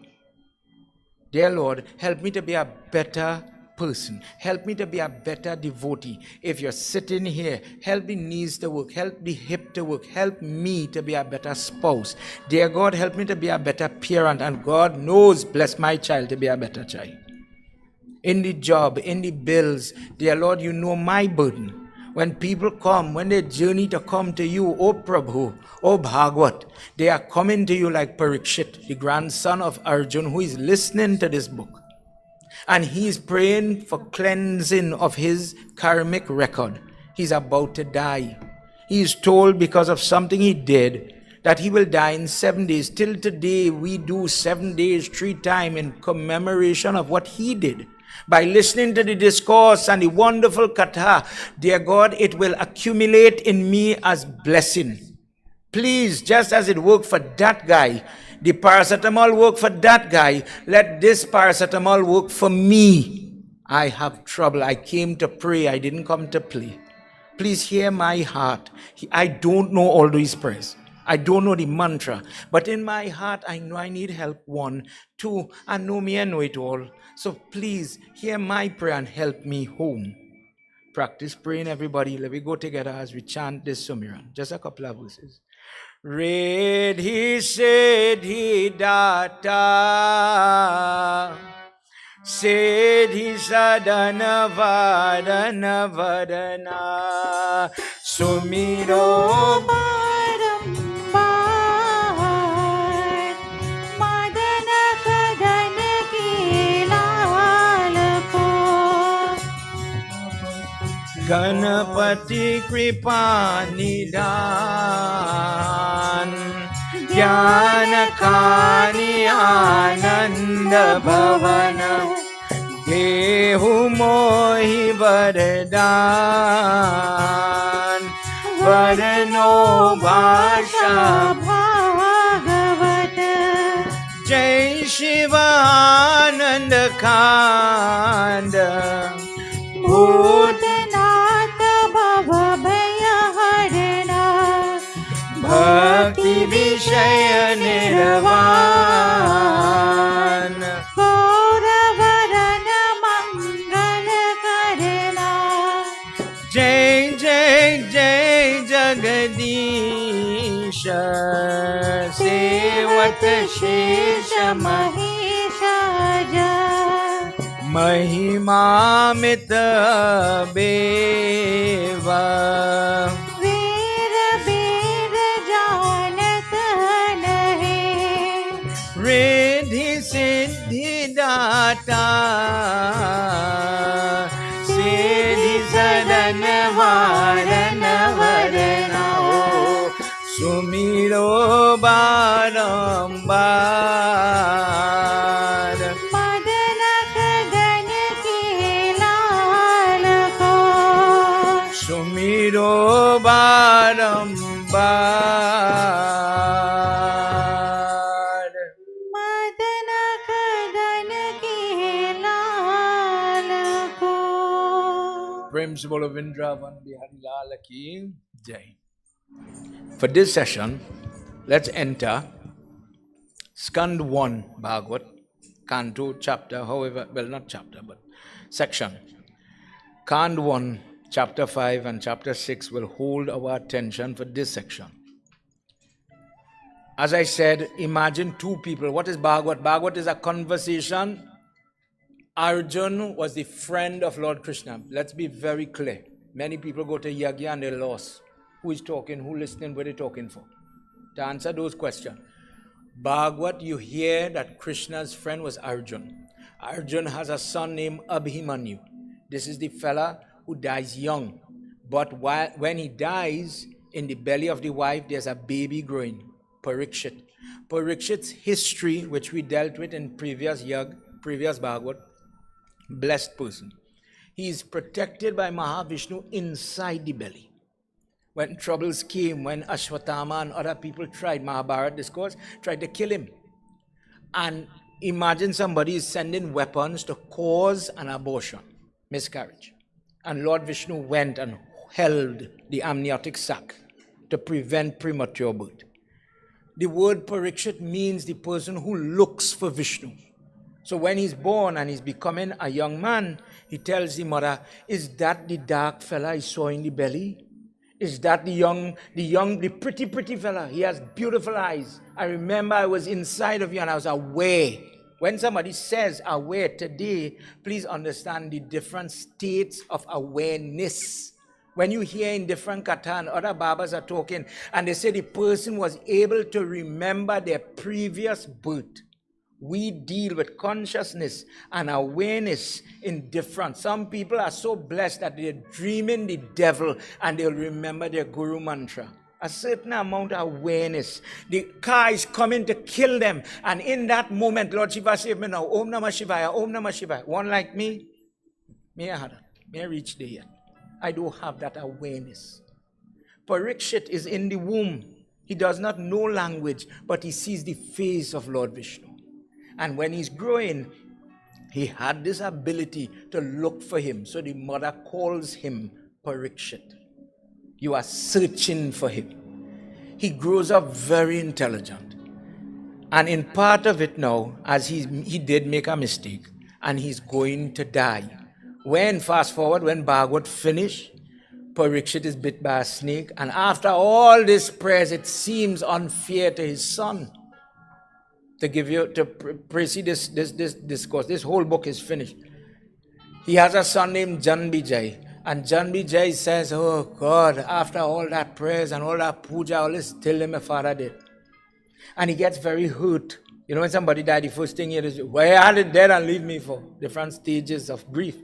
[SPEAKER 4] Dear Lord, help me to be a better person. Help me to be a better devotee. If you're sitting here, help the knees to work. Help the hip to work. Help me to be a better spouse. Dear God, help me to be a better parent. And God knows, bless my child to be a better child. In the job, in the bills, dear Lord, you know my burden. When people come, when they journey to come to you, O Prabhu, O Bhagwat, they are coming to you like Parikshit, the grandson of Arjun, who is listening to this book. And he is praying for cleansing of his karmic record. He's about to die. He is told because of something he did that he will die in 7 days. Till today, we do 7 days, 3 times in commemoration of what he did. By listening to the discourse and the wonderful katha, dear God, it will accumulate in me as blessing. Please, just as it worked for that guy, the paracetamol worked for that guy, let this paracetamol work for me. I have trouble. I came to pray. I didn't come to play. Please hear my heart. I don't know all these prayers. I don't know the mantra. But in my heart, I know I need help. 1, 2, I know me, I know it all. So please hear my prayer and help me home. Practice praying, everybody. Let me go together as we chant this Sumiran. Just a couple of verses. Redhi Siddhi Data Siddhi Sadana Vadana Vadana Sumiro
[SPEAKER 5] Barambar Madana Kadana Kilal ko
[SPEAKER 4] Ganapati Kripa Nidan Jnana Kani Ananda Bhavana Dehu Mohi Varadan Varano Bhasha
[SPEAKER 5] Bhagavata
[SPEAKER 4] Jai Shivananda Kanda
[SPEAKER 5] Bhutanata Bhava Bhaya Harana
[SPEAKER 4] Bhakti Vishaya Nirvan
[SPEAKER 5] Gauravarana Mangala Karana
[SPEAKER 4] Jai Jai Jai Revata शेष
[SPEAKER 5] महेशाज
[SPEAKER 4] महिमामित बेव
[SPEAKER 5] वीर वीर जानत नहे
[SPEAKER 4] रिद्धि सिद्धि दाता सिद्धि सदन वारन वरना हो सुमिरो बारंबार
[SPEAKER 5] मदन कदन के लाल को
[SPEAKER 4] सुमिरो बारंबार
[SPEAKER 5] मदन कदन के लाल को
[SPEAKER 4] प्रेम से बोलो वृंदावन बिहारी लाल की जय. For this session, let's enter Skand 1 Bhagwat, Canto, chapter, however, well, not chapter, but section. Kand 1, chapter 5 and chapter 6 will hold our attention for this section. As I said, imagine two people. What is Bhagwat? Bhagwat is a conversation. Arjun was the friend of Lord Krishna. Let's be very clear. Many people go to Yagna and they're lost. Who is talking? Who listening? What are they talking for? To answer those questions. Bhagwat, you hear that Krishna's friend was Arjun. Arjun has a son named Abhimanyu. This is the fella who dies young. But when he dies, in the belly of the wife, there's a baby growing, Parikshit. Parikshit's history, which we dealt with in previous Bhagwat, blessed person. He is protected by Mahavishnu inside the belly. When troubles came, when Ashwatthama and other people tried, Mahabharata discourse, tried to kill him. And imagine somebody is sending weapons to cause an abortion, miscarriage. And Lord Vishnu went and held the amniotic sac to prevent premature birth. The word Parikshit means the person who looks for Vishnu. So when he's born and he's becoming a young man, he tells the mother, is that the dark fella I saw in the belly? Is that the pretty fella? He has beautiful eyes. I remember I was inside of you and I was aware. When somebody says aware today, please understand the different states of awareness. When you hear in different kata and other babas are talking and they say the person was able to remember their previous birth. We deal with consciousness and awareness in different. Some people are so blessed that they're dreaming the devil and they'll remember their guru mantra. A certain amount of awareness. The car is coming to kill them. And in that moment, Lord Shiva save me now. Om Namah Shivaya, Om Namah Shivaya. One like me, may I have that? May I reach there yet? I don't have that awareness. Parikshit is in the womb. He does not know language, but he sees the face of Lord Vishnu. And when he's growing, he had this ability to look for him. So the mother calls him Parikshit. You are searching for him. He grows up very intelligent. And in part of it now, as he did make a mistake, and he's going to die. Fast forward, when Bhagwat finished, Parikshit is bit by a snake. And after all this prayers, it seems unfair to his son. To precede this discourse. This whole book is finished. He has a son named Janbijay. And Janbijay says, oh God, after all that prayers and all that puja, all this, tell him my father did. And he gets very hurt. You know, when somebody died, the first thing he is, why are they dead and leave me for? Different stages of grief.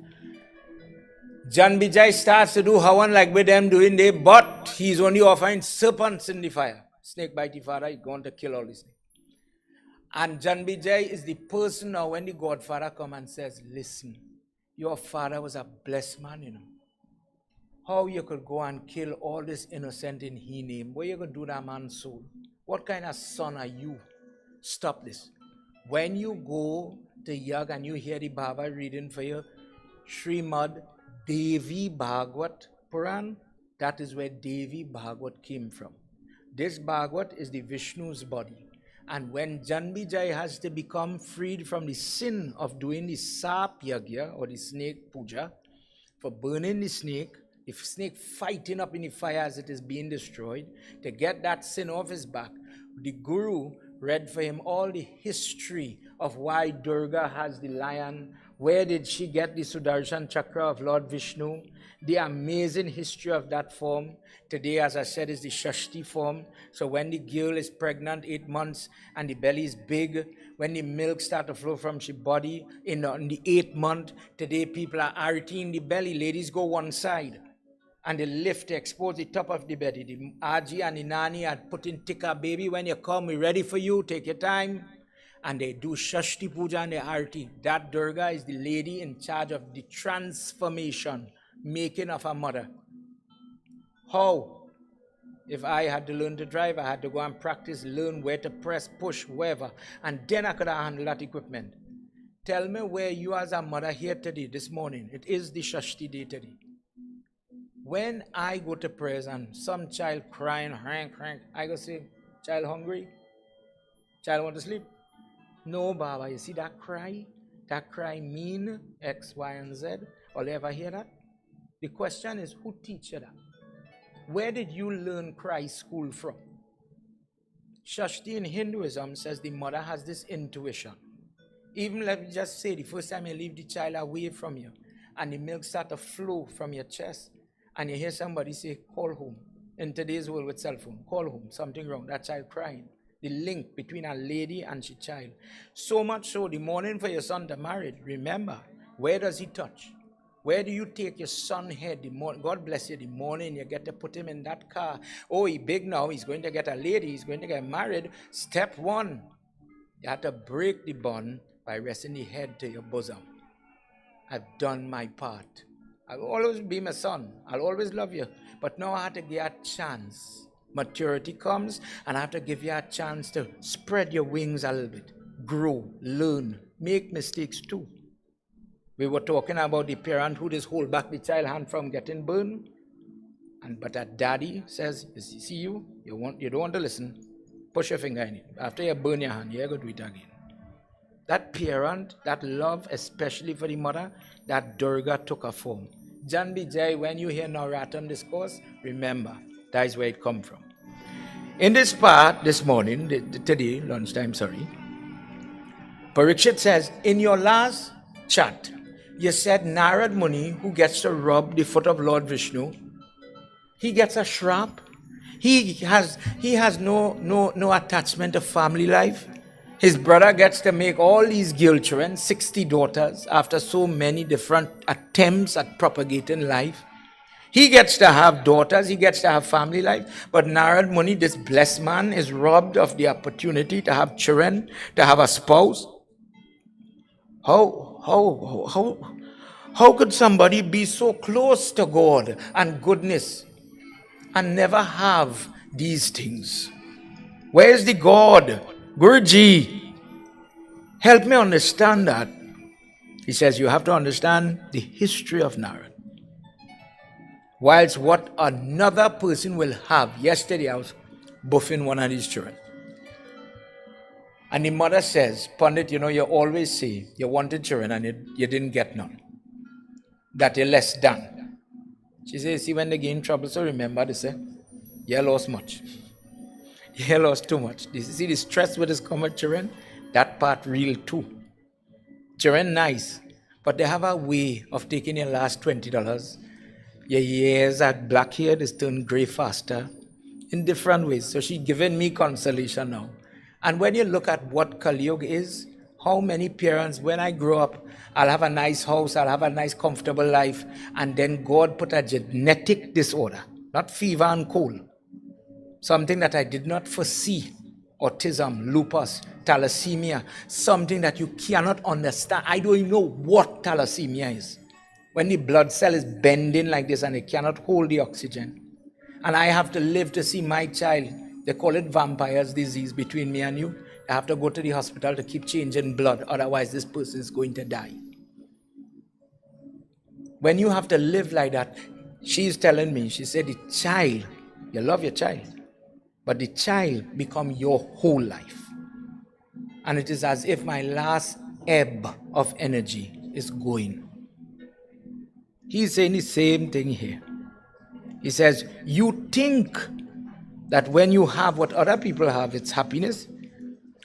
[SPEAKER 4] Janbijay starts to do havan like with them doing there, but he's only offering serpents in the fire. Snake bite the father, he's going to kill all these things. And Janbijay is the person now when the Godfather comes and says, listen, your father was a blessed man, you know. How you could go and kill all this innocent in his name? What you could do that man's soul? What kind of son are you? Stop this. When you go to Yag and you hear the Baba reading for you, Srimad Devi Bhagwat Puran, that is where Devi Bhagwat came from. This Bhagwat is the Vishnu's body. And when Janbijay has to become freed from the sin of doing the sap yagya or the snake puja, for burning the snake fighting up in the fire as it is being destroyed, to get that sin off his back, the guru read for him all the history of why Durga has the lion, where did she get the Sudarshan Chakra of Lord Vishnu, the amazing history of that form. Today, as I said, is the Shashti form. So when the girl is pregnant, 8 months, and the belly is big, when the milk starts to flow from her body in the 8th month, today people are arting the belly. Ladies go one side, and they lift, they expose the top of the belly. The Aji and the Nani are putting tikka, baby, when you come, we're ready for you, take your time. And they do Shashti Puja and the Arti. That Durga is the lady in charge of the transformation, making of a mother. How? If I had to learn to drive, I had to go and practice, learn where to press, push, wherever. And then I could have handled that equipment. Tell me where you as a mother here today, this morning. It is the Shashti day today. When I go to prayers and some child crying, crank, I go say, child hungry? Child want to sleep? No, Baba, you see that cry? That cry mean X, Y, and Z. Or you ever hear that? The question is, who teach you that? Where did you learn cry school from? Shashti in Hinduism says the mother has this intuition. Even let me just say, the first time you leave the child away from you, and the milk starts to flow from your chest, and you hear somebody say, call home. In today's world with cell phone, call home, something wrong, that child crying. The link between a lady and her child. So much so, the morning for your son to marry, remember, where does he touch? Where do you take your son head? The morning, God bless you, the morning you get to put him in that car. Oh, he's big now, he's going to get a lady, he's going to get married. Step one, you have to break the bond by resting the head to your bosom. I've done my part. I'll always be my son. I'll always love you. But now I have to give you a chance. Maturity comes, and I have to give you a chance to spread your wings a little bit. Grow, learn, make mistakes too. We were talking about the parent who just hold back the child hand from getting burned. But that daddy says, see you don't want to listen. Push your finger in it. After you burn your hand, you're going to do it again. That parent, that love, especially for the mother, that Durga took a form. Jan Vijay, when you hear Navratram discourse, remember, that is where it comes from. In this part, this morning, today, lunchtime, Parikshit says, in your last chat, you said Narad Muni, who gets to rub the foot of Lord Vishnu, he gets a shrap. He has no attachment to family life. His brother gets to make all these girl children, 60 daughters, after so many different attempts at propagating life. He gets to have daughters, he gets to have family life, but Narad Muni, this blessed man, is robbed of the opportunity to have children, to have a spouse. How could somebody be so close to God and goodness and never have these things? Where is the God? Guruji, help me understand that. He says you have to understand the history of Narad. Whilst what another person will have. Yesterday I was buffing one of these children. And the mother says, Pandit, you always say you wanted children and you didn't get none. That you're less than. She says, see, when they get in trouble, so remember, they say, you lost much. You lost too much. You see the stress with this common children? That part real too. Children nice, but they have a way of taking your last $20. Your ears are black here, they turn gray faster in different ways. So she's giving me consolation now. And when you look at what Kali Yuga is, how many parents, when I grow up, I'll have a nice house, I'll have a nice comfortable life, and then God put a genetic disorder, not fever and cold, something that I did not foresee, autism, lupus, thalassemia, something that you cannot understand. I don't even know what thalassemia is. When the blood cell is bending like this and it cannot hold the oxygen. And I have to live to see my child. They call it vampire's disease between me and you. I have to go to the hospital to keep changing blood. Otherwise, this person is going to die. When you have to live like that, she's telling me, she said, the child, you love your child, but the child become your whole life. And it is as if my last ebb of energy is going. He's saying the same thing here. He says, you think that when you have what other people have, it's happiness.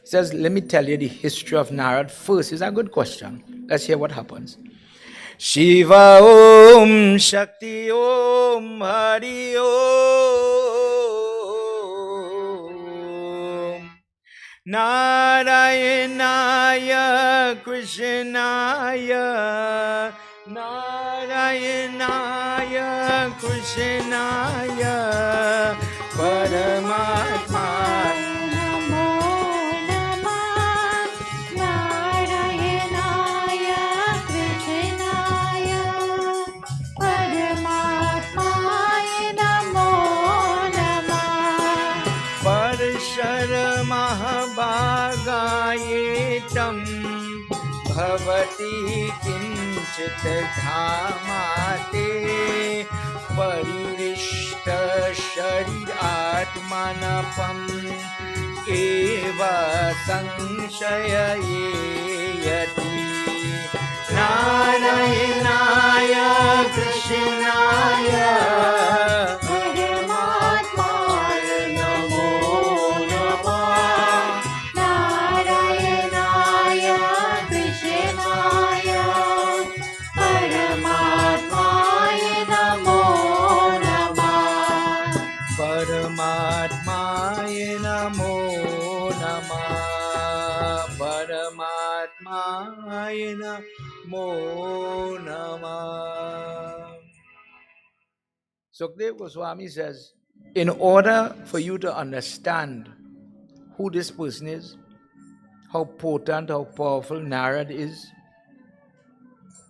[SPEAKER 4] Says, let me tell you the history of Narad first. It's a good question. Let's hear what happens. Shiva Om Shakti Om Hari Om Narayanaya Krishnaya Narayanaya Krishnaya Paramatma
[SPEAKER 5] नमो नमः नारायणाय कृष्णाय परमात्माय नमो नमः
[SPEAKER 4] परशर महाभागायेतं भवति किञ्चित् धामाते परिरिष्ट शरीरात्मनपम् एव संशययेयति नारायणाय कृष्णाय
[SPEAKER 5] परमात्माय नमो नमः नारायणाय कृष्णाय परमात्माय नमो नमः
[SPEAKER 4] परमात्माय नमो नमः परमात्माय नमो नमः. Sukdev Goswami says, in order for you to understand who this person is, how potent, how powerful Narad is,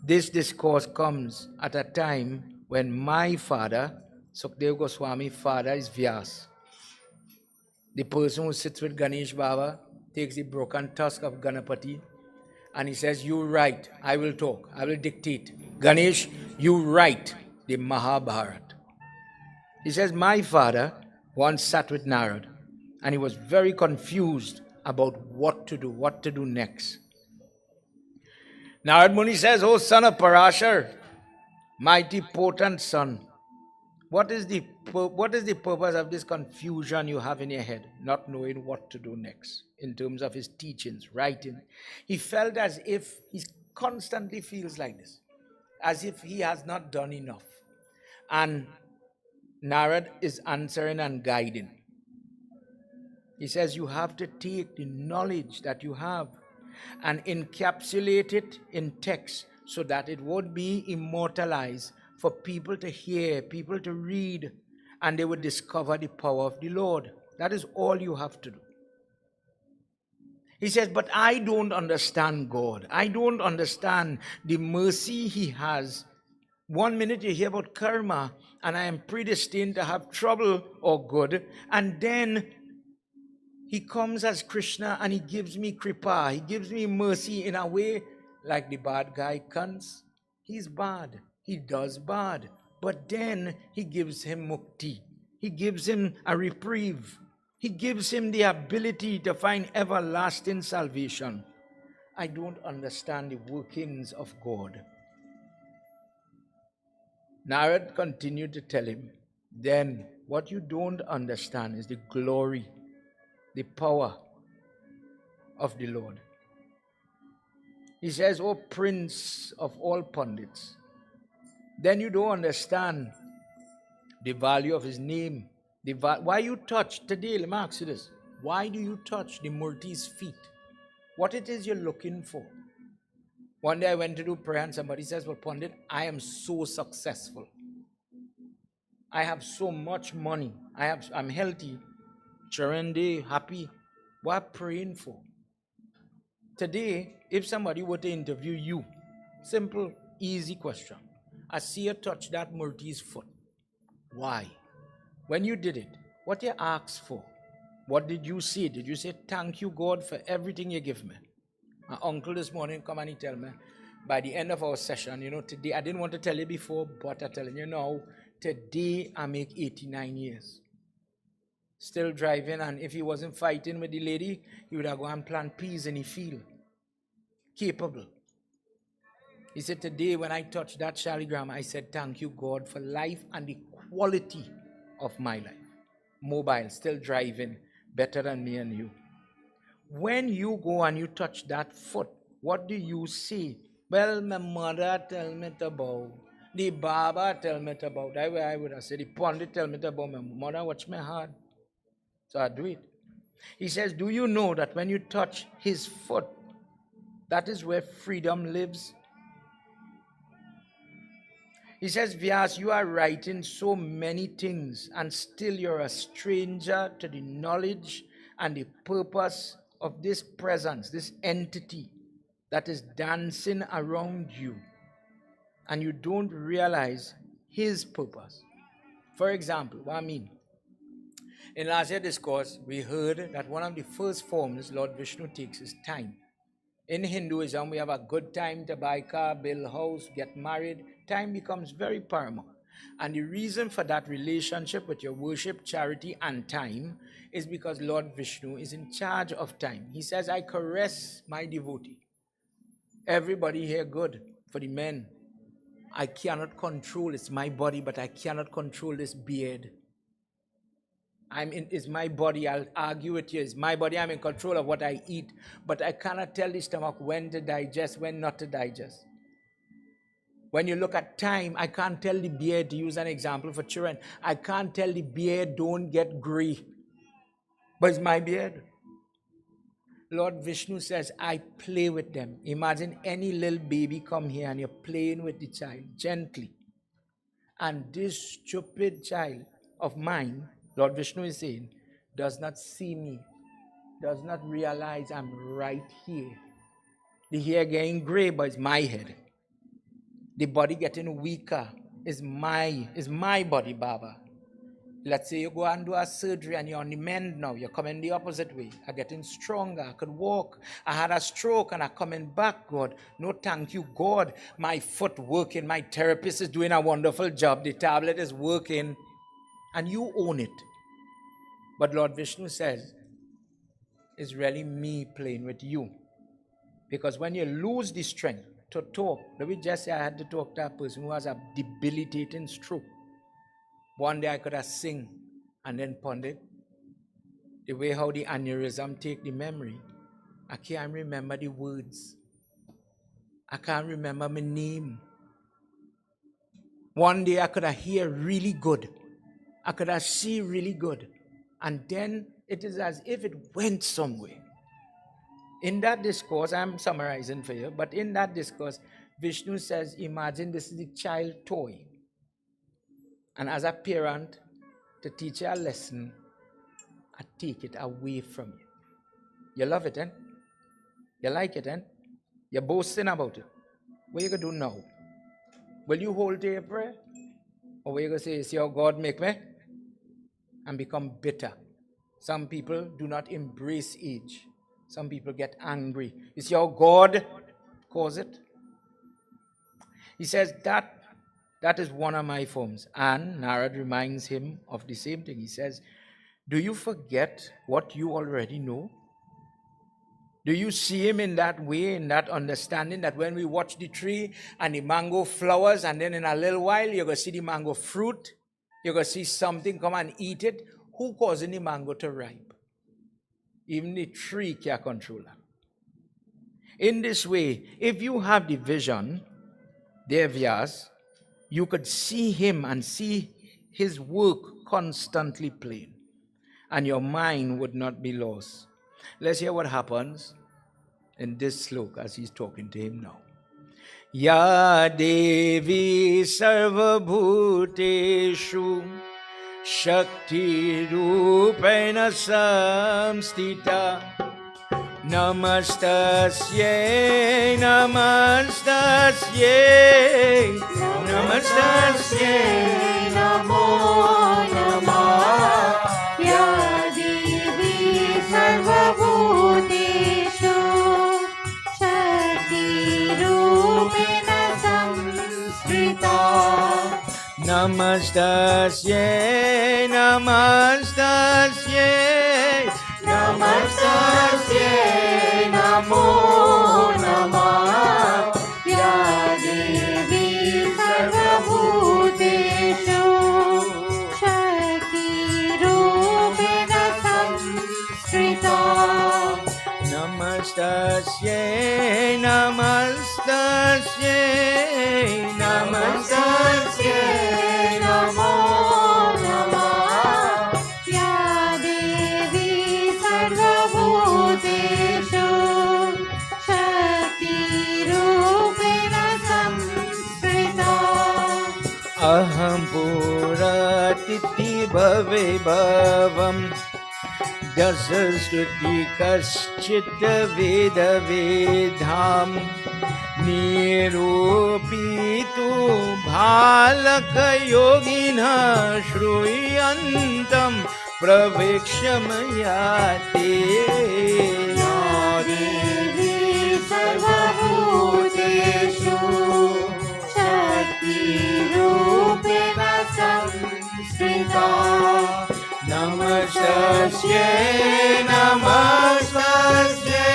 [SPEAKER 4] this discourse comes at a time when my father, Sukdev Goswami's father, is Vyas. The person who sits with Ganesh Baba takes the broken tusk of Ganapati and he says, you write, I will talk, I will dictate. Ganesh, you write the Mahabharata. He says, my father once sat with Narad and he was very confused about what to do next. Narad Muni says, oh son of Parashar, mighty potent son, what is the purpose of this confusion you have in your head, not knowing what to do next in terms of his teachings, writing? He felt as if he constantly feels like this, as if he has not done enough. And Narad is answering and guiding. He says, you have to take the knowledge that you have and encapsulate it in text so that it would be immortalized for people to hear, people to read, and they would discover the power of the Lord. That is all you have to do. He says, but I don't understand God. I don't understand the mercy he has. One minute you hear about karma, and I am predestined to have trouble or good, and then he comes as Krishna and he gives me kripa, he gives me mercy in a way like the bad guy comes. He's bad, he does bad, but then he gives him mukti. He gives him a reprieve. He gives him the ability to find everlasting salvation. I don't understand the workings of God. Narad continued to tell him, then what you don't understand is the glory, the power of the Lord. He says, oh prince of all pundits, then you don't understand the value of his name. Why you touch, today, let me ask you this, why do you touch the Murti's feet? What it is you're looking for? One day I went to do prayer and somebody says, well, Pandit, I am so successful. I have so much money. I'm healthy, Charende, happy. What am I praying for? Today, if somebody were to interview you, simple, easy question. I see you touch that Murti's foot. Why? When you did it, what you asked for? What did you say? Did you say, thank you, God, for everything you give me? My uncle this morning come and he tell me, by the end of our session, today, I didn't want to tell you before, but I'm telling you now, today I make 89 years. Still driving, and if he wasn't fighting with the lady, he would have gone and plant peas in the field. Capable. He said, today when I touched that shaligram, I said, thank you, God, for life and the quality of my life. Mobile, still driving, better than me and you. When you go and you touch that foot, what do you see? Well, my mother tell me to bow. The Baba tell me to bow. That way I would have said, the Pandit tell me to bow. My mother watch my heart. So I do it. He says, do you know that when you touch his foot, that is where freedom lives? He says, Vyas, you are writing so many things and still you're a stranger to the knowledge and the purpose of this presence, this entity that is dancing around you. And you don't realize his purpose. For example, what I mean? In last year's discourse, we heard that one of the first forms Lord Vishnu takes is time. In Hinduism, we have a good time to buy a car, build a house, get married. Time becomes very paramount. And the reason for that relationship with your worship, charity, and time is because Lord Vishnu is in charge of time. He says, I caress my devotee. Everybody here good. For the men, I cannot control, it's my body, but I cannot control this beard. It's my body, I'll argue with you, it's my body, I'm in control of what I eat, but I cannot tell the stomach when to digest, when not to digest. When you look at time, I can't tell the beard, to use an example for children, I can't tell the beard don't get gray, but it's my beard. Lord Vishnu says, I play with them. Imagine any little baby come here and you're playing with the child gently. And this stupid child of mine, Lord Vishnu is saying, does not see me, does not realize I'm right here. The hair getting gray, but it's my head. The body getting weaker is my body, Baba. Let's say you go and do a surgery and you're on the mend now. You're coming the opposite way. I'm getting stronger. I could walk. I had a stroke and I'm coming back, God. No, thank you, God. My foot working. My therapist is doing a wonderful job. The tablet is working. And you own it. But Lord Vishnu says, it's really me playing with you. Because when you lose the strength to talk, let me just say I had to talk to a person who has a debilitating stroke. One day I could have sing and then ponder the way how the aneurysm take the memory. I can't remember the words. I can't remember my name. One day I could have hear really good. I could have see really good. And then it is as if it went somewhere. In that discourse, I'm summarizing for you, but in that discourse, Vishnu says, imagine this is a child toy. And as a parent, to teach you a lesson, I take it away from you. You love it, eh? You like it, eh? You're boasting about it. What are you going to do now? Will you hold to your prayer? Or will you going to say, see how God make me? And become bitter. Some people do not embrace age. Some people get angry. You see how God caused it? He says that is one of my forms. And Narad reminds him of the same thing. He says, do you forget what you already know? Do you see him in that way, in that understanding that when we watch the tree and the mango flowers and then in a little while you're going to see the mango fruit, you're going to see something come and eat it. Who causing the mango to ripe? Even the tree can't control that. In this way, if you have the vision, dear Vyas, you could see him and see his work constantly plain, and your mind would not be lost. Let's hear what happens in this sloka as he's talking to him now. Ya Devi Sarva Bhuteshu Shakti Rupena Samstita Namastasye Namastasye Namastasye
[SPEAKER 5] Namo Namah Ya Devi Sarvabhuteshu Shakti Rupena Samskrita
[SPEAKER 4] Namastasye Namastasye
[SPEAKER 5] Namastasye Namo Namah Ya Devi Sarvabhuteshu Shakti Rupena Samskrita
[SPEAKER 4] Namastasye, namastasye, namastasye,
[SPEAKER 5] नमो नमः या देवी सर्वभूतेषु शक्तिरूपेण संस्थिता
[SPEAKER 4] aham puratiti bhave bhavam dasastruti kaschita veda vedham nirupitu bhalaka yogina shruyantam pravikshamayate
[SPEAKER 5] या देवी सर्वभूतेषु शक्तिरूपेण संस्थिता
[SPEAKER 4] Namastasye, namastasye,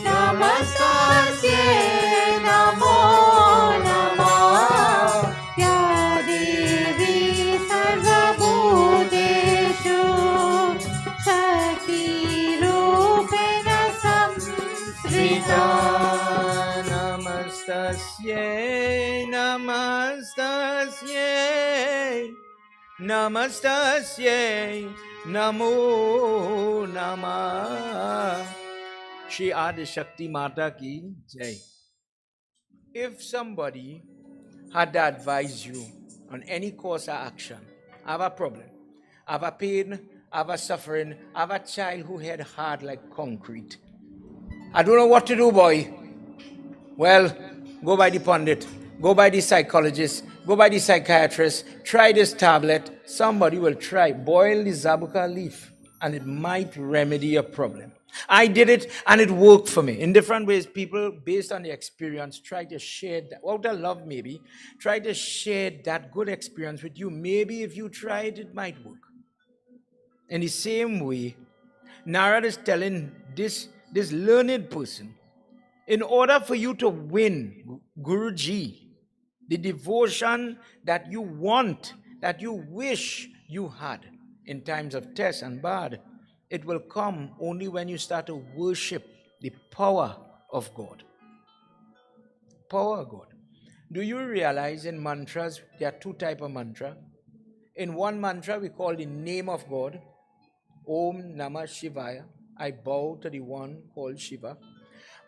[SPEAKER 5] नमस्तास्ये नमो नमः या देवी सर्वभूतेषु शक्तिरूपेण संस्थिता
[SPEAKER 4] Namastasye, namastasye, namastasye, namo namah. Shri Adi Shakti Mata ki Jai. If somebody had to advise you on any course of action, I have a problem, I have a pain, I have a suffering, I have a child who had hard like concrete. I don't know what to do, boy. Well, go by the pundit, go by the psychologist, go by the psychiatrist, try this tablet. Somebody will try. Boil the zabuka leaf and it might remedy your problem. I did it and it worked for me. In different ways, people, based on the experience, try to share that, out of love maybe, try to share that good experience with you. Maybe if you try it, it might work. In the same way, Narad is telling this learned person, in order for you to win Guruji, the devotion that you want, that you wish you had in times of test and bad, it will come only when you start to worship the power of God. Power of God. Do you realize in mantras, there are two types of mantra? In one mantra, we call the name of God, Om Namah Shivaya. I bow to the one called Shiva.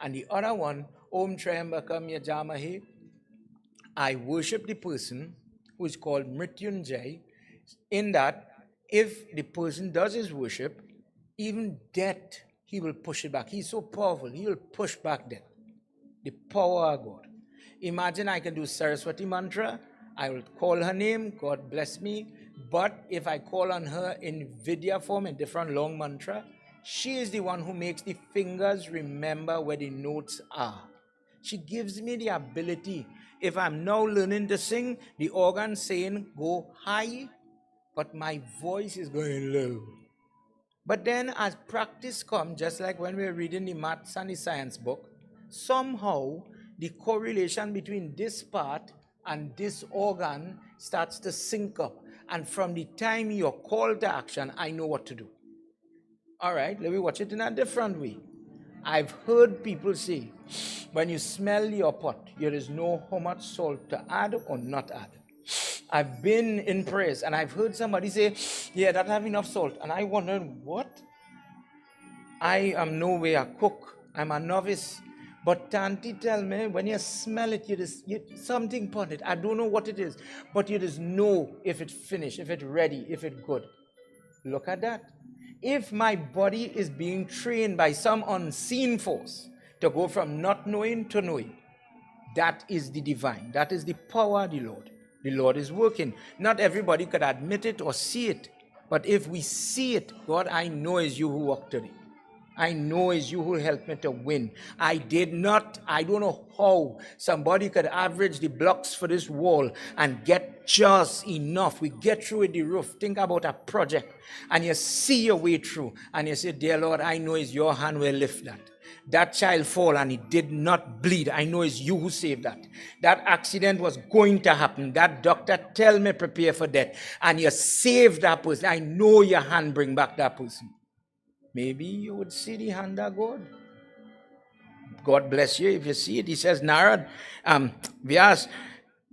[SPEAKER 4] And the other one, Om Trayambakam Yajamahe. I worship the person who is called Mrityunjay, in that if the person does his worship, even death, he will push it back. He's so powerful, he will push back death. The power of God. Imagine I can do Saraswati mantra, I will call her name, God bless me. But if I call on her in Vidya form, in different long mantra, she is the one who makes the fingers remember where the notes are. She gives me the ability. If I'm now learning to sing, the organ saying go high, but my voice is going low. But then as practice comes, just like when we're reading the maths and the science book, somehow the correlation between this part and this organ starts to sync up. And from the time you're called to action, I know what to do. All right, let me watch it in a different way. I've heard people say, when you smell your pot, there is no how much salt to add or not add. I've been in prayers and I've heard somebody say, yeah, that have enough salt. And I wondered, what? I am no way a cook. I'm a novice. But Tanti tell me, when you smell it, something put it. I don't know what it is. But you just know if it's finished, if it's ready, if it's good. Look at that. If my body is being trained by some unseen force to go from not knowing to knowing, that is the divine. That is the power of the Lord. The Lord is working. Not everybody could admit it or see it. But if we see it, God, I know it's you who walked today. I know it's you who helped me to win. I don't know how somebody could average the blocks for this wall and get just enough. We get through with the roof. Think about a project and you see your way through and you say, dear Lord, I know it's your hand will lift that. That child fall and it did not bleed. I know it's you who saved that. That accident was going to happen. That doctor tell me prepare for death. And you saved that person. I know your hand bring back that person. Maybe you would see the hand of God. God bless you if you see it. He says, Narad, Vyas,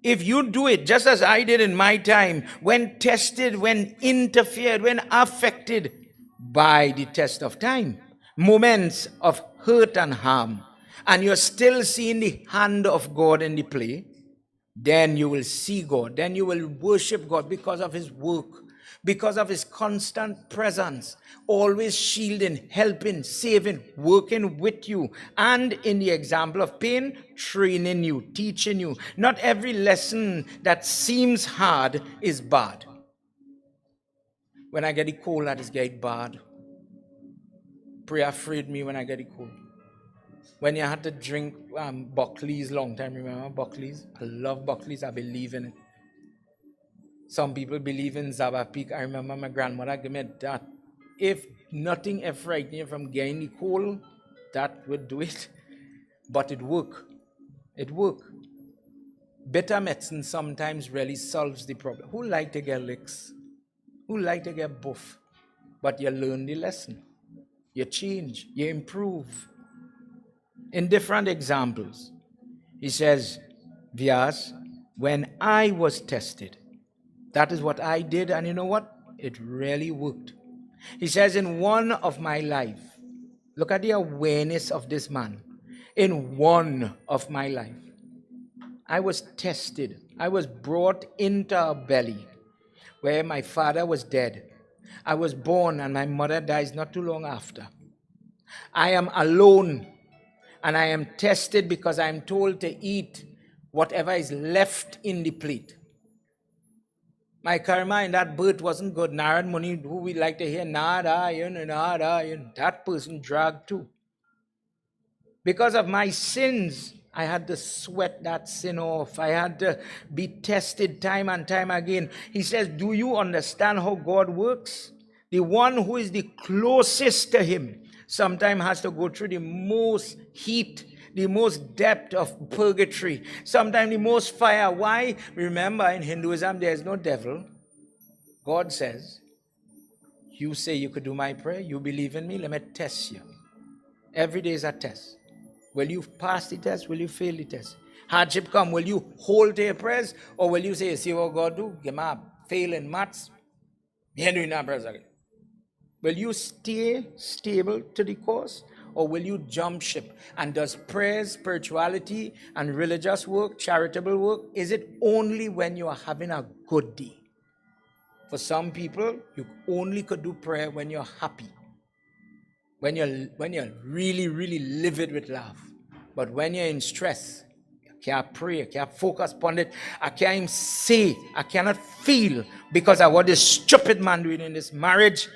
[SPEAKER 4] if you do it just as I did in my time, when tested, when interfered, when affected by the test of time, moments of hurt and harm, and you're still seeing the hand of God in the play, then you will see God. Then you will worship God because of his work, because of his constant presence, always shielding, helping, saving, working with you, and in the example of pain, training you, teaching you. Not every lesson that seems hard is bad. When I get the cold, that is get bad. Pray afraid me when I get the cold. When you had to drink Buckley's long time, remember Buckley's? I love Buckley's, I believe in it. Some people believe in Zaba Peak. I remember my grandmother gave me that. If nothing ever frightened you from getting the cold, that would do it. But it worked. It worked. Better medicine sometimes really solves the problem. Who like to get licks? Who like to get buff? But you learn the lesson. You change. You improve. In different examples, he says, Vyas, when I was tested, that is what I did, and you know what? It really worked. He says, in one of my life, look at the awareness of this man. In one of my life, I was tested. I was brought into a belly where my father was dead. I was born and my mother dies not too long after. I am alone and I am tested because I am told to eat whatever is left in the plate. My karma in that birth wasn't good. Narad Muni, who we like to hear, Narayan, that person dragged too. Because of my sins, I had to sweat that sin off. I had to be tested time and time again. He says, do you understand how God works? The one who is the closest to him sometimes has to go through the most heat, the most depth of purgatory, sometimes the most fire. Why? Remember, in Hinduism, there is no devil. God says, you say you could do my prayer, you believe in me, let me test you. Every day is a test. Will you pass the test? Will you fail the test? Hardship come, will you hold to your prayers? Or will you say, see what God do? Give me a fail in maths. You doing that prayers again. Will you stay stable to the course? Or will you jump ship? And does prayers, spirituality, and religious work, charitable work, is it only when you are having a good day? For some people, you only could do prayer when you're happy. When you're really, really livid with love. But when you're in stress, you can't pray, you can't focus upon it. I can't even say, I cannot feel because of what this stupid man doing in this marriage.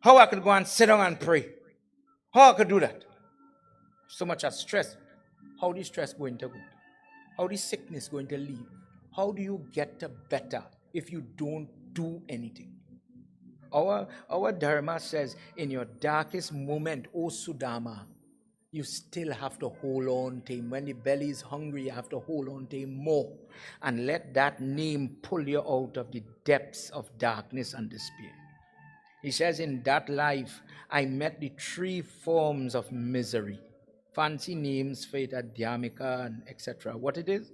[SPEAKER 4] How I could go and sit down and pray? How I could do that? So much of stress. How the stress going to go? How the sickness going to leave? How do you get to better if you don't do anything? Our Dharma says, in your darkest moment, O Sudama, you still have to hold on to him. When the belly is hungry, you have to hold on to him more. And let that name pull you out of the depths of darkness and despair. He says, in that life, I met the 3 forms of misery. Fancy names for it, Adhyamika and etc. What it is?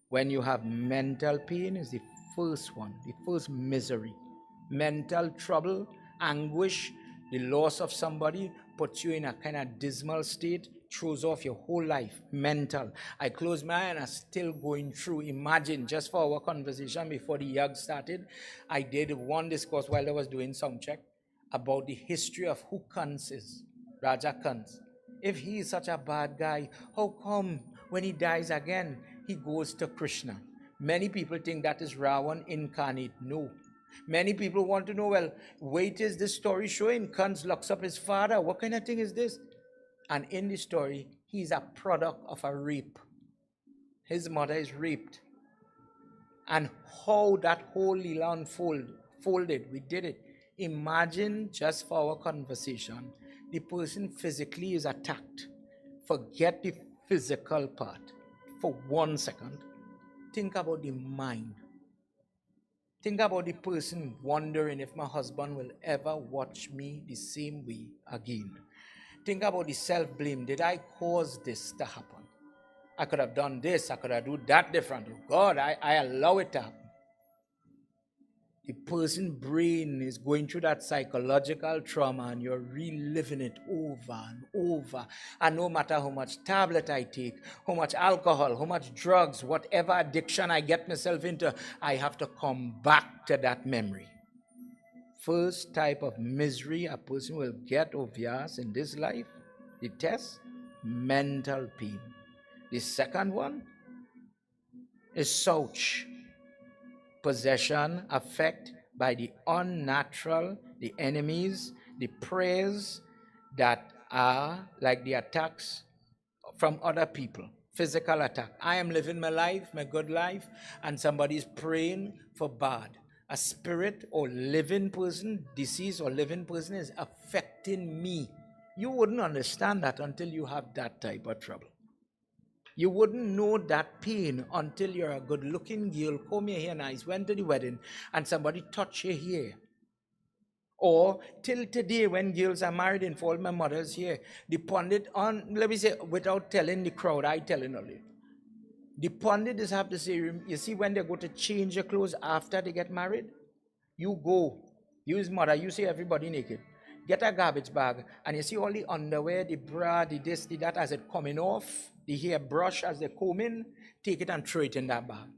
[SPEAKER 4] When you have mental pain is the first one, the first misery. Mental trouble, anguish, the loss of somebody puts you in a kind of dismal state, throws off your whole life. Mental. I close my eye and I'm still going through. Imagine, just for our conversation before the Yag started, I did one discourse while I was doing sound check about the history of who Kans is, Raja Kans. If he is such a bad guy, how come when he dies again, he goes to Krishna? Many people think that is Ravan incarnate. No. Many people want to know, well, wait, is this story showing? Kans locks up his father. What kind of thing is this? And in the story, he's a product of a rape. His mother is raped. And how that whole Leela unfolded, we did it. Imagine, just for our conversation, the person physically is attacked. Forget the physical part for 1 second. Think about the mind. Think about the person wondering if my husband will ever watch me the same way again. Think about the self-blame. Did I cause this to happen? I could have done this. I could have done that differently. God, I allow it to happen. The person's brain is going through that psychological trauma and you're reliving it over and over. And no matter how much tablet I take, how much alcohol, how much drugs, whatever addiction I get myself into, I have to come back to that memory. First type of misery a person will get obvious in this life, the test, mental pain. The second one is souch. Possession, affect by the unnatural, the enemies, the prayers that are like the attacks from other people, physical attack. I am living my life, my good life, and somebody's praying for bad. A spirit or living person, deceased or living person is affecting me. You wouldn't understand that until you have that type of trouble. You wouldn't know that pain until you're a good-looking girl, comb your hair nice, went to the wedding, and somebody touched your hair. Or till today, when girls are married in fall, my mother's here, the pundit on, let me say, without telling the crowd, I telling only. The pundit is have to say, you see, when they go to change your clothes after they get married, you go, you his mother, you see everybody naked. Get a garbage bag, and you see all the underwear, the bra, the this, the that, as it coming off, the hair brush as they comb in, take it and throw it in that bag.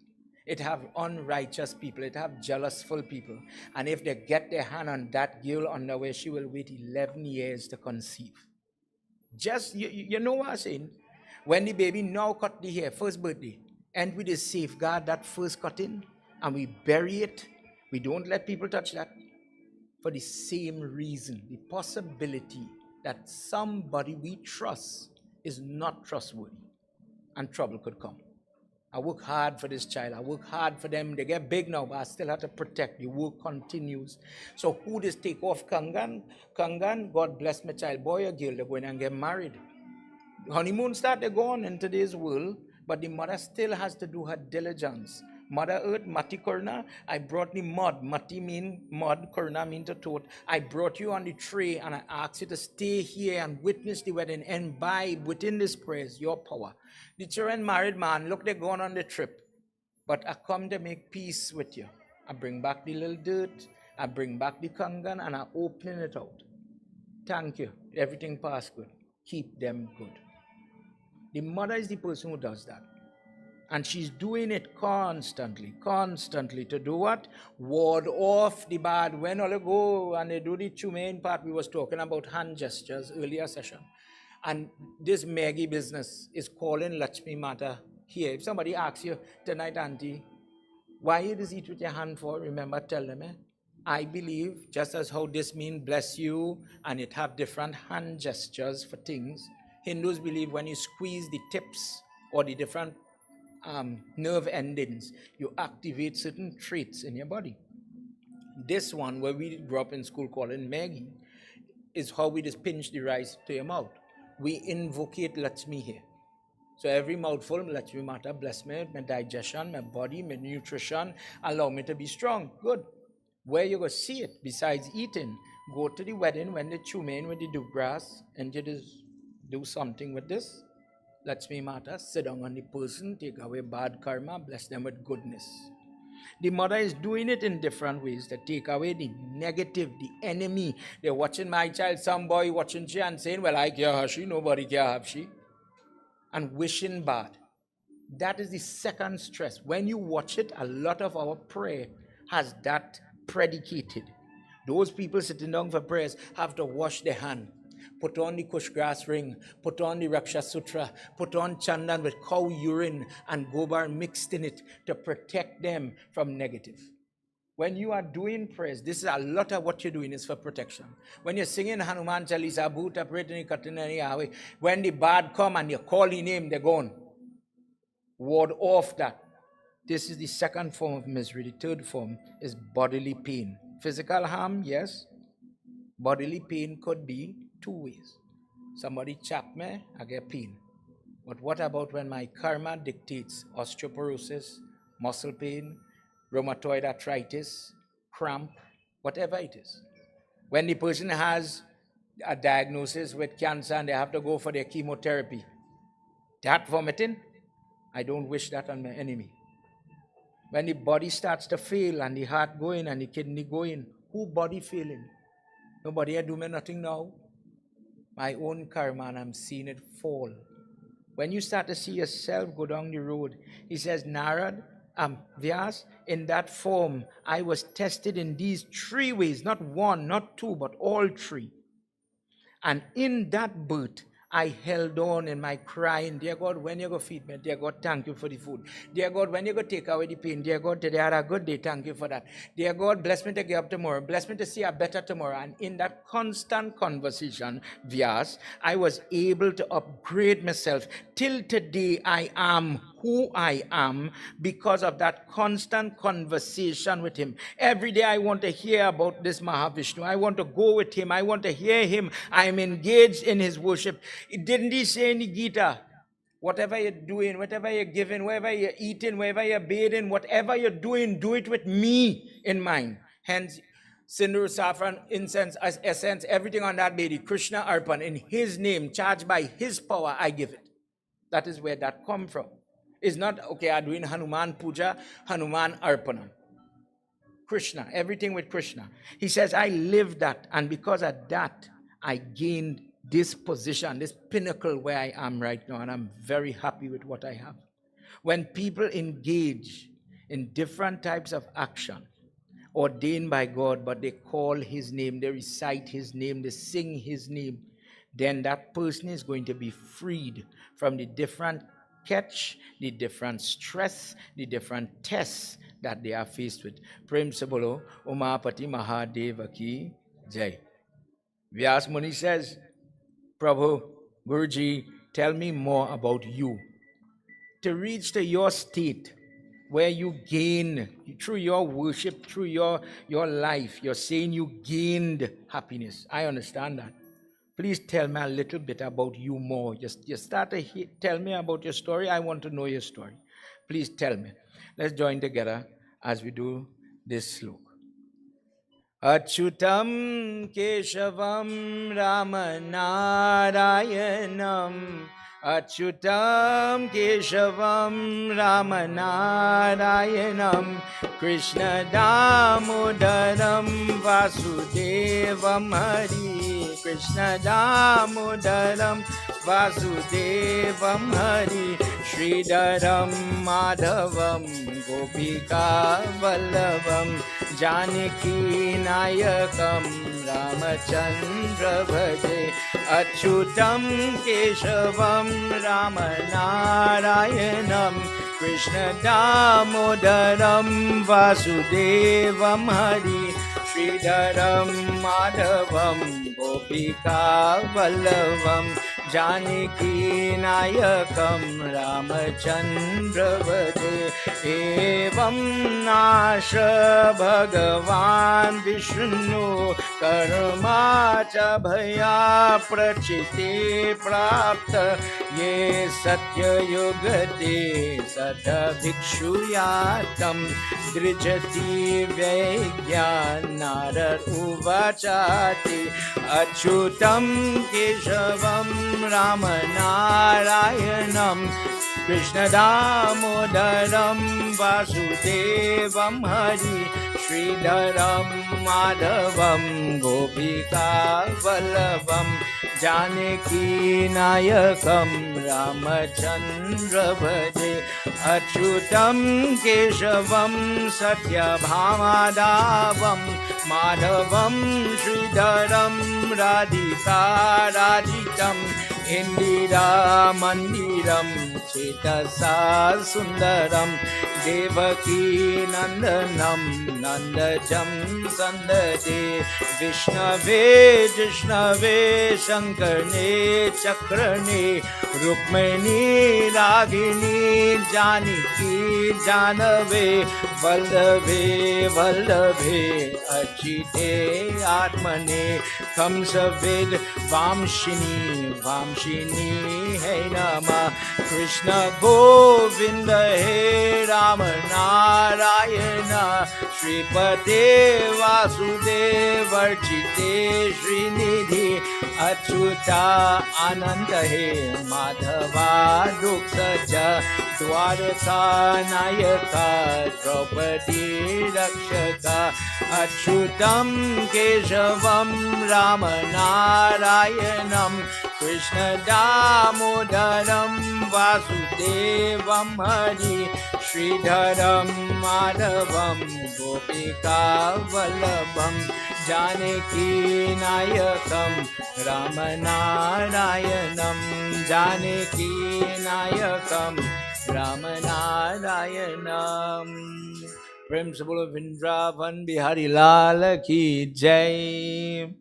[SPEAKER 4] It have unrighteous people, it have jealousful people. And if they get their hand on that girl underwear, she will wait 11 years to conceive. Just, you know what I'm saying? When the baby now cut the hair, first birthday, and we just safeguard that first cutting, and we bury it, we don't let people touch that. For the same reason, the possibility that somebody we trust is not trustworthy and trouble could come. I work hard for this child. I work hard for them. They get big now, but I still have to protect. The work continues. So who does take off Kangan? Kangan, God bless my child, boy or girl, they're going and get married. Honeymoon start, they're gone in today's world, but the mother still has to do her diligence. Mother Earth, Mati Kurna, I brought the mud. Mati mean mud, Kurna mean to tote. I brought you on the tray and I asked you to stay here and witness the wedding and imbibe within this praise your power. The children married man, look, they're going on the trip. But I come to make peace with you. I bring back the little dirt, I bring back the kangan and I open it out. Thank you. Everything passed good. Keep them good. The mother is the person who does that. And she's doing it constantly to do what? Ward off the bad. When all they go and they do the two main part, we was talking about hand gestures earlier session. And this Maggie business is calling Lakshmi Mata here. If somebody asks you tonight, auntie, why you just eat with your hand for? Remember, tell them, I believe, just as how this means bless you, and it have different hand gestures for things. Hindus believe when you squeeze the tips or the different nerve endings, you activate certain traits in your body. This one, where we grew up in school calling Maggie, is how we just pinch the rice to your mouth. We invocate Lakshmi here. So every mouthful, Lakshmi Mata, bless me, my digestion, my body, my nutrition, allow me to be strong. Good. Where you go see it, besides eating, go to the wedding when they chew in with the grass and you just do something with this. Lakshmi Mata, sit down on the person, take away bad karma, bless them with goodness. The mother is doing it in different ways to take away the negative, the enemy. They're watching my child, some boy watching she and saying, well, I care have she, nobody care have she. And wishing bad. That is the second stress. When you watch it, a lot of our prayer has that predicated. Those people sitting down for prayers have to wash their hand. Put on the kush grass ring, put on the Raksha Sutra, put on chandan with cow urine and gobar mixed in it to protect them from negative. When you are doing prayers, this is a lot of what you're doing is for protection. When you're singing Hanuman Chalisa, Bhuta Pritani Katinani Yahweh, when the bad come and you call the name, they're gone. Ward off that. This is the second form of misery. The third form is bodily pain. Physical harm, yes. Bodily pain could be two ways. Somebody chap me, I get pain. But what about when my karma dictates osteoporosis, muscle pain, rheumatoid arthritis, cramp, whatever it is? When the person has a diagnosis with cancer and they have to go for their chemotherapy. That vomiting, I don't wish that on my enemy. When the body starts to fail and the heart going and the kidney going, who body failing? Nobody do me nothing now. My own karma, and I'm seeing it fall. When you start to see yourself go down the road, he says, Narad, Vyas, in that form, I was tested in these 3 ways, not 1, not 2, but all 3. And in that birth, I held on in my crying, dear God, when you go feed me, dear God, thank you for the food. Dear God, when you go take away the pain, dear God, today I had a good day, thank you for that. Dear God, bless me to get up tomorrow, bless me to see a better tomorrow. And in that constant conversation, Vyas, I was able to upgrade myself. Till today, I am who I am because of that constant conversation with him. Every day I want to hear about this Mahavishnu. I want to go with him. I want to hear him. I'm engaged in his worship. Didn't he say in the Gita, whatever you're doing, whatever you're giving, wherever you're eating, wherever you're bathing, whatever you're doing, do it with me in mind. Hence, sindoor, saffron, incense, essence, everything on that baby, Krishna Arpan, in his name, charged by his power, I give it. That is where that comes from. It's not, okay, I'm doing Hanuman Puja, Hanuman Arpanam. Krishna, everything with Krishna. He says, I live that, and because of that, I gained this position, this pinnacle where I am right now, and I'm very happy with what I have. When people engage in different types of action, ordained by God, but they call his name, they recite his name, they sing his name, then that person is going to be freed from the different catch, the different stress, the different tests that they are faced with. Prem se bolo, Umapati Mahadeva ki jai. Vyas Muni says, Prabhu, Guruji, tell me more about you. To reach to your state where you gain, through your worship, through your life, you're saying you gained happiness. I understand that. Please tell me a little bit about you more. Just start to tell me about your story. I want to know your story. Please tell me. Let's join together as we do this sloka. Achyutam Keshavam Ramanarayanam. Achyutam Keshavam Ramanarayanam. Krishna Damodaram Vasudevam Hari. Krishna Damodaram Vasudevam Hari. Sridharam Madhavam Gopika Vallabham. Janaki Nayakam Ramachandra Bhaje. Achyutam Keshavam Ramanarayanam. Krishna Damodaram Vasudevam Hari. Sridharam Madhavam Gopika Vallabham. Janaki Nayakam Ramachandra Bhaje. Evam Nasha Bhagavan Vishnu Karma cha bhaya prachite prapta. Ye satya yugate satha bhikshuyatam. Drijati Vyagyanarar uvachati. Achyutam Keshavam Ramanarayanam. Krishna Damodaram Vasudevam Hari. Sridharam Madhavam Gopika Vallabham. Janaki Nayakam Ramachandra Bhaje. Achyutam Keshavam Satyabhamadavam. Madhavam Sridharam Radhika Radhitam. Indira Mandiram Chetasa Sundaram. Devaki Nandanam Nandajam Sandade. Vishnave Jishnave Shankarne Chakrane. Rukmani Ragini Janiki Janave. Vallabhe Vallabhe Achite Atmane. Kamsavid Vamshini Vamshini Hey Nama. Krishna Govinda Hey Rama Narayana. Shripate Vasudeva Archite Srinidhi. Achyuta Ananta He Madhava Duksaja Dwaraka Nayaka Draupadi Rakshaka Achyutam Keshavam Ramanarayanam Krishna Damodaram Vasudevam Hari Sridharam Madhavam Gopika Vallabham Janaki Nayakam Ramanarayanam Janaki Nayakam Ramanarayanam. Principle of Vrindavan Bihari Lal Ki Jai.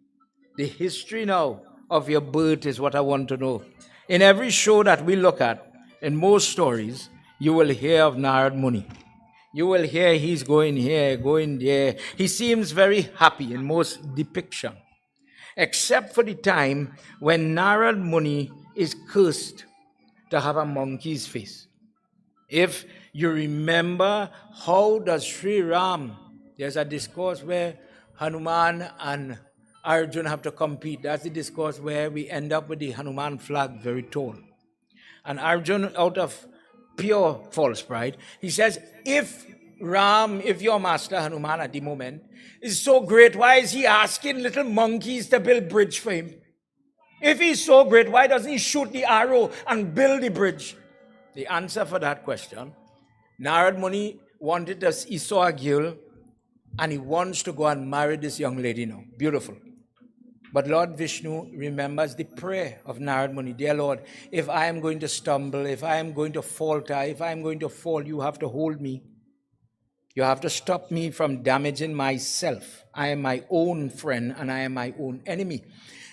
[SPEAKER 4] The history now of your birth is what I want to know. In every show that we look at, in most stories, you will hear of Narad Muni. You will hear he's going here, going there. He seems very happy in most depiction, except for the time when Narad Muni is cursed to have a monkey's face. If you remember, how does Sri Ram, there's a discourse where Hanuman and Arjuna have to compete. That's the discourse where we end up with the Hanuman flag very tall. And Arjuna, out of pure false pride, he says, if your master Hanuman at the moment is so great, why is he asking little monkeys to build bridge for him? If he's so great, why doesn't he shoot the arrow and build the bridge? The answer for that question, Narad Muni he saw a girl and he wants to go and marry this young lady now. Beautiful. But Lord Vishnu remembers the prayer of Narad Muni. Dear Lord, if I am going to stumble, if I am going to falter, if I am going to fall, you have to hold me. You have to stop me from damaging myself. I am my own friend and I am my own enemy.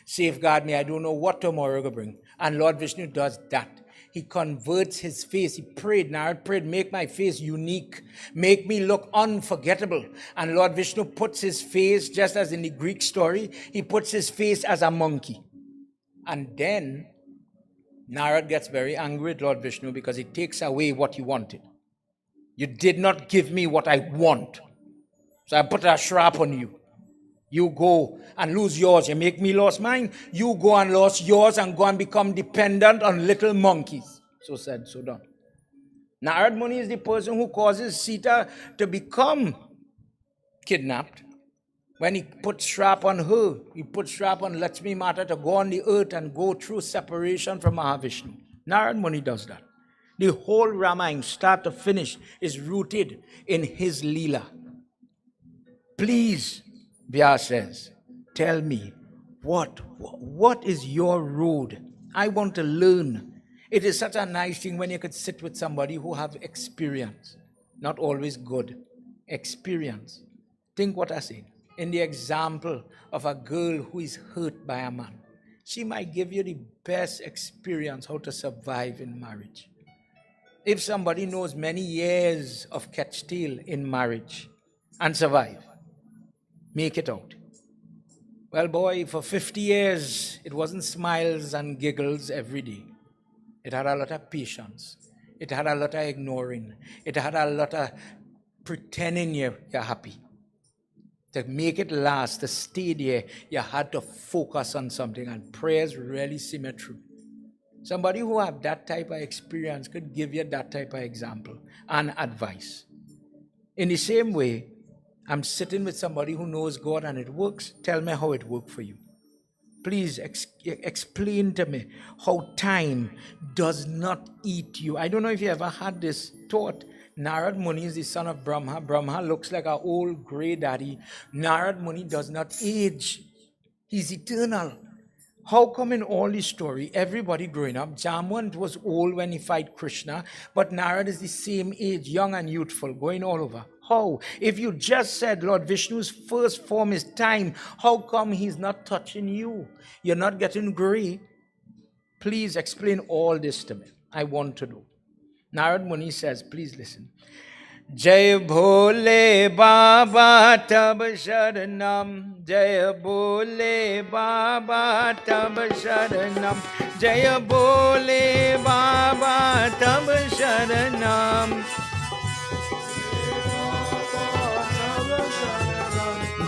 [SPEAKER 4] Safeguard me. I don't know what tomorrow will bring. And Lord Vishnu does that. He converts his face. He prayed, Narad prayed, make my face unique. Make me look unforgettable. And Lord Vishnu puts his face, just as in the Greek story, he puts his face as a monkey. And then Narad gets very angry with Lord Vishnu because he takes away what he wanted. You did not give me what I want. So I put a shrap on you. You go and lose yours. You make me lose mine. You go and lose yours and go and become dependent on little monkeys. So said, so done. Narad Muni is the person who causes Sita to become kidnapped. When he puts shrap on her, he puts shrap on Lakshmi Mata to go on the earth and go through separation from Mahavishnu. Narad Muni does that. The whole Ramayana, start to finish, is rooted in his Leela. Please, Vyas says, tell me, what is your road? I want to learn. It is such a nice thing when you could sit with somebody who have experience. Not always good. Experience. Think what I say. In the example of a girl who is hurt by a man, she might give you the best experience how to survive in marriage. If somebody knows many years of catch tail in marriage and survive, make it out. Well, boy, for 50 years, it wasn't smiles and giggles every day. It had a lot of patience. It had a lot of ignoring. It had a lot of pretending you're happy. To make it last, to stay there, you had to focus on something, and prayers really see me through. Somebody who have that type of experience could give you that type of example and advice. In the same way, I'm sitting with somebody who knows God and it works. Tell me how it worked for you. Please explain to me how time does not eat you. I don't know if you ever had this thought. Narad Muni is the son of Brahma. Brahma looks like an old grey daddy. Narad Muni does not age. He's eternal. How come in all this story, everybody growing up, Jamwant was old when he fight Krsna, but Narad is the same age, young and youthful, going all over? How? If you just said Lord Vishnu's first form is time, how come he's not touching you? You're not getting grey? Please explain all this to me. I want to know. Narad Muni says, please listen. Jai Bhole Baba Tab Sharanam, Jai Bhole Baba Tab Sharanam, Jai Bhole Baba Tab Sharanam.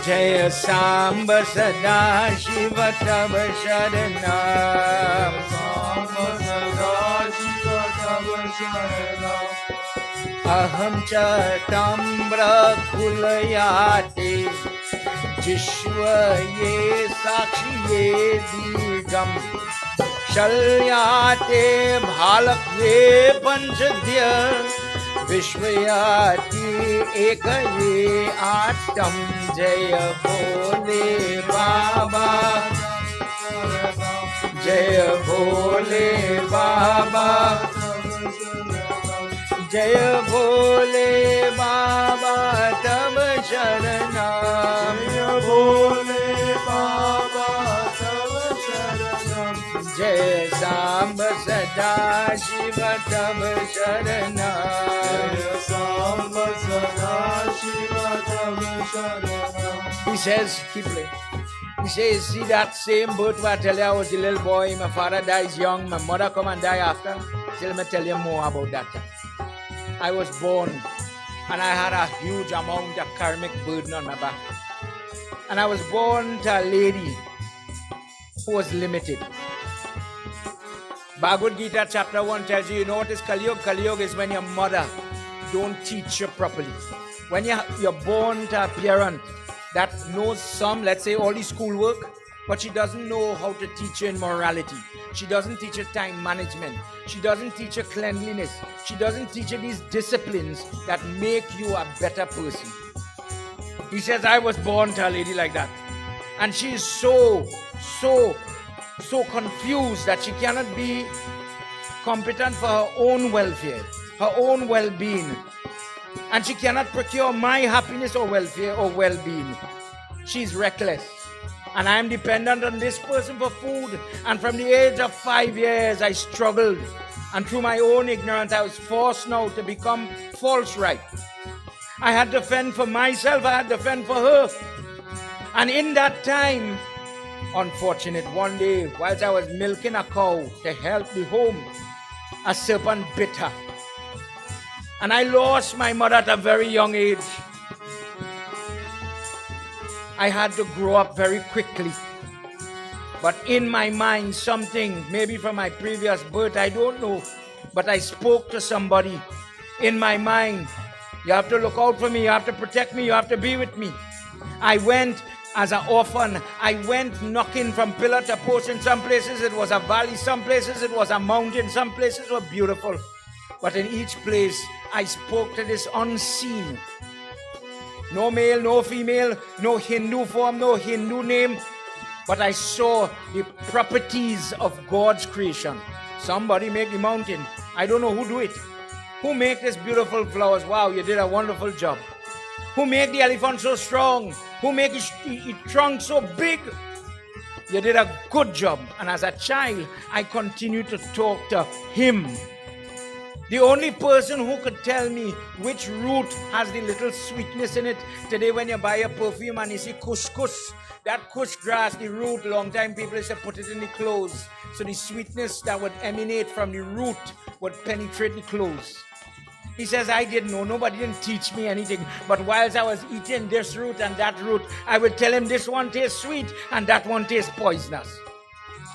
[SPEAKER 4] जय सांब सदा शिव तब शरणम
[SPEAKER 3] सांब सदा शिव तव शरणम
[SPEAKER 4] अहम च ताम्र कुलयाते जिष्व ये साक्षी ये दीगम शल्याते भालक ये पंचद्य विश्वयाति एक ये आटम जय भोले बाबा जय भोले बाबा जय भोले बाबा तब शरणम
[SPEAKER 3] जय भोले बाबा तव शरणम
[SPEAKER 4] जय सांब सदा शिव तब शरणम
[SPEAKER 3] जय सांब सदा शिव तव शरणम.
[SPEAKER 4] He says, keep playing. He says, see that same birth where I tell you I was a little boy, my father dies young, my mother come and die after. Still, let me tell you more about that. I was born and I had a huge amount of karmic burden on my back. And I was born to a lady who was limited. Bhagwat Gita chapter 1 tells you, you know what is Kali Yuga? Kali Yuga is when your mother don't teach you properly. When you're born to a parent that knows some, let's say all the schoolwork, but she doesn't know how to teach you in morality. She doesn't teach you time management. She doesn't teach you cleanliness. She doesn't teach you these disciplines that make you a better person. He says, I was born to a lady like that. And she is so confused that she cannot be competent for her own welfare, her own well-being. And she cannot procure my happiness or welfare or well-being. She's reckless. And I am dependent on this person for food. And from the age of 5 years, I struggled. And through my own ignorance, I was forced now to become false right. I had to fend for myself. I had to fend for her. And in that time, unfortunate, one day, whilst I was milking a cow to help the home, a serpent bit her. And I lost my mother at a very young age. I had to grow up very quickly. But in my mind, something, maybe from my previous birth, I don't know, but I spoke to somebody in my mind. You have to look out for me, you have to protect me, you have to be with me. I went as an orphan. I went knocking from pillar to post. In some places it was a valley, some places it was a mountain, some places were beautiful. But in each place, I spoke to this unseen. No male, no female, no Hindu form, no Hindu name. But I saw the properties of God's creation. Somebody make the mountain. I don't know who do it. Who make these beautiful flowers? Wow, you did a wonderful job. Who make the elephant so strong? Who make its trunk so big? You did a good job. And as a child, I continued to talk to him. The only person who could tell me which root has the little sweetness in it. Today when you buy a perfume and you see kush kush, that kush grass, the root, long time people used to put it in the clothes. So the sweetness that would emanate from the root would penetrate the clothes. He says, I didn't know, nobody didn't teach me anything. But whilst I was eating this root and that root, I would tell him this one tastes sweet and that one tastes poisonous.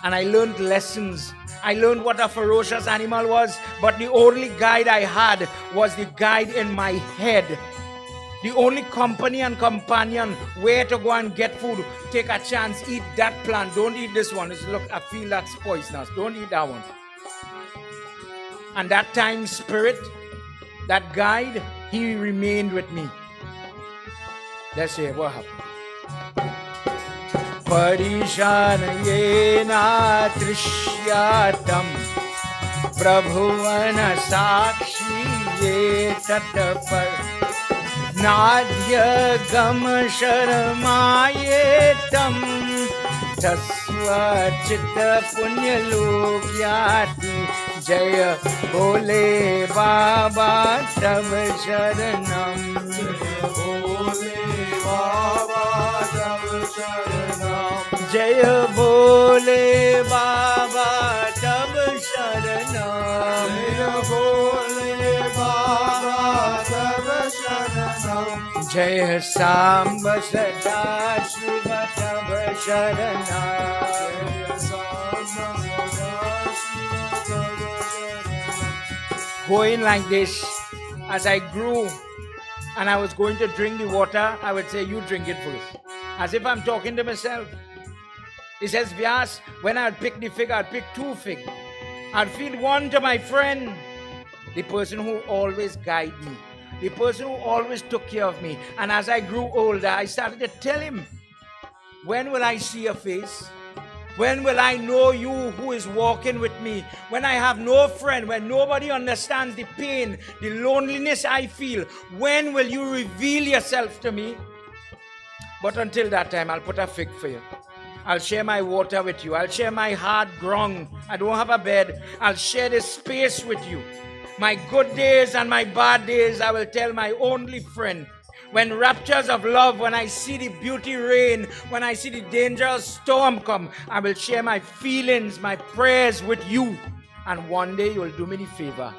[SPEAKER 4] And I learned lessons. I learned what a ferocious animal was, but the only guide I had was the guide in my head. The only company and companion where to go and get food. Take a chance, eat that plant. Don't eat this one. It's, look, I feel that's poisonous. Don't eat that one. And that time spirit, that guide, he remained with me. Let's see what happened. Parishanayena trishyatam prabhuvana sakshi ye tatapar nadhya gam sharmayetam tasva chitta punya lokyati jaya bole baba tav sharanam
[SPEAKER 3] जय भोले बाबा तव शरणम
[SPEAKER 4] जय भोले बाबा तब शरणम
[SPEAKER 3] जय भोले बाबा तव शरणम
[SPEAKER 4] Jaya Samba Sada Shiva Tava Going like this, as I grew and I was going to drink the water, I would say, you drink it first. As if I'm talking to myself. He says, Vyas, when I'd pick the fig, I'd pick 2 fig. I'd feed one to my friend, the person who always guided me, the person who always took care of me. And as I grew older, I started to tell him, when will I see your face? When will I know you who is walking with me? When I have no friend, when nobody understands the pain, the loneliness I feel, when will you reveal yourself to me? But until that time, I'll put a fig for you. I'll share my water with you. I'll share my hard ground. I don't have a bed. I'll share this space with you. My good days and my bad days, I will tell my only friend. When raptures of love, when I see the beauty rain, when I see the dangerous storm come, I will share my feelings, my prayers with you. And one day you'll do me the favor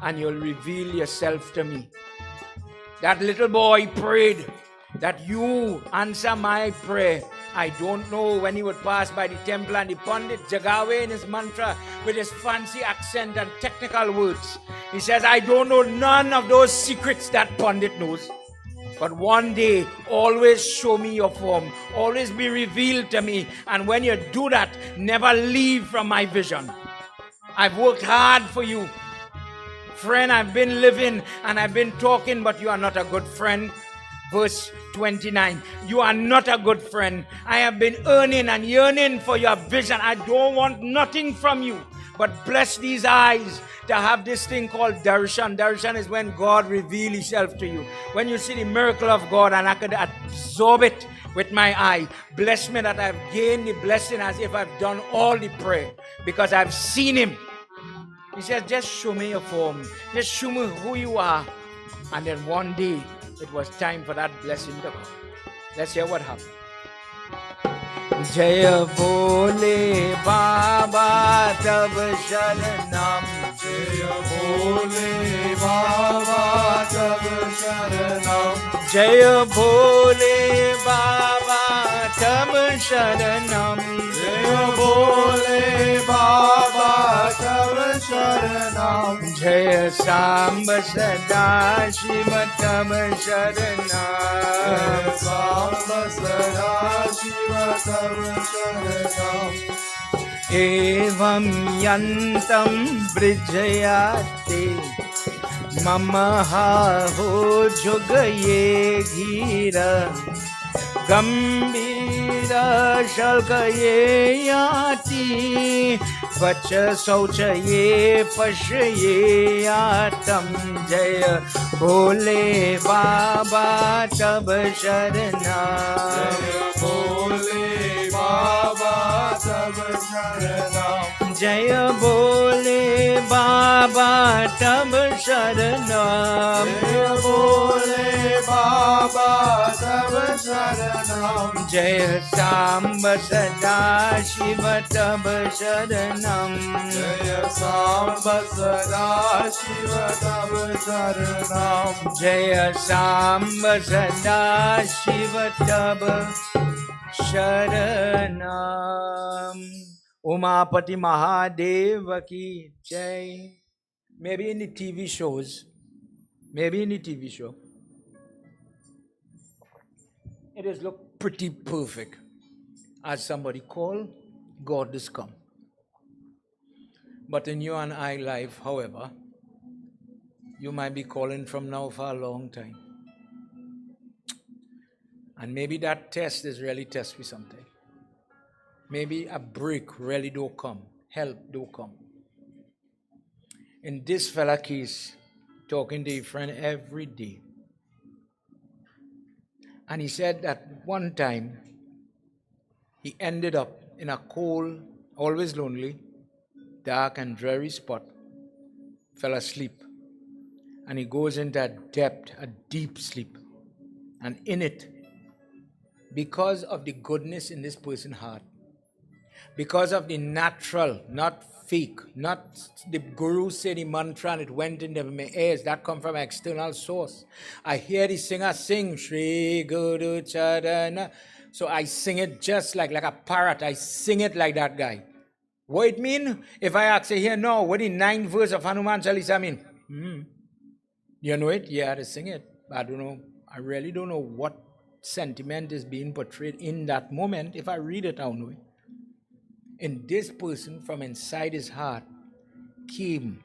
[SPEAKER 4] and you'll reveal yourself to me. That little boy prayed that you answer my prayer. I don't know when he would pass by the temple and the Pandit Jagawe in his mantra with his fancy accent and technical words. He says, I don't know none of those secrets that Pandit knows. But one day, always show me your form. Always be revealed to me. And when you do that, never leave from my vision. I've worked hard for you. Friend, I've been living and I've been talking, but you are not a good friend. Verse 29, you are not a good friend. I have been earning and yearning for your vision. I don't want nothing from you, but bless these eyes to have this thing called darshan. Darshan is when God reveals himself to you. When you see the miracle of God and I could absorb it with my eye. Bless me that I've gained the blessing as if I've done all the prayer because I've seen him. He says, just show me your form. Just show me who you are. And then one day, it was time for that blessing to come. Let's hear what happened. Jaya Bole Baba Tab Sharanam.
[SPEAKER 3] Jaya Bole Baba Tab Sharanam.
[SPEAKER 4] Jaya Bole Baba Tab Sharanam.
[SPEAKER 3] Jaya Bole Baba Tab Sharanam.
[SPEAKER 4] Jaya Samba Sada Shiva Tab Sharanam.
[SPEAKER 3] Jaya Samba Sada Shiva Tab Sharanam.
[SPEAKER 4] Evam yantam brijayate mamaha ho jugaye ghira gambira shalkaye yati vacha sauchaye pashye yatam. Jaya Bole Baba Tab Sharanam.
[SPEAKER 3] Jaya Bole Baba Tab Sharanam.
[SPEAKER 4] Jaya Bole Baba Tab Sharanam.
[SPEAKER 3] Jaya Bole Baba Tab Sharanam.
[SPEAKER 4] Jaya Samba Sada Shiva Tab Sharanam.
[SPEAKER 3] Jaya Samba Sada Shiva Tab Sharanam.
[SPEAKER 4] Jaya Samba Sada Shiva Tab Sharanam. Umapati Mahadeva ki Jai. Maybe in the TV shows, it has looked pretty perfect. As somebody called, God has come. But in you and I life, however, you might be calling from now for a long time. And maybe that test is really test for something. Maybe a break really don't come. Help don't come. In this fella case, talking to a friend every day. And he said that one time, he ended up in a cold, always lonely, dark and dreary spot, fell asleep. And he goes into a depth, a deep sleep. And in it, because of the goodness in this person's heart, because of the natural, not fake. Not the guru said the mantra and it went into my ears. That come from an external source. I hear the singer sing Shri Guru Charana. So I sing it just like a parrot. I sing it like that guy. What it mean? If I ask you here now, what the 9th verse of Hanuman Chalisa mean? You know it? Yeah, I sing it. I don't know. I really don't know what sentiment is being portrayed in that moment. If I read it, I'll know it. And this person from inside his heart came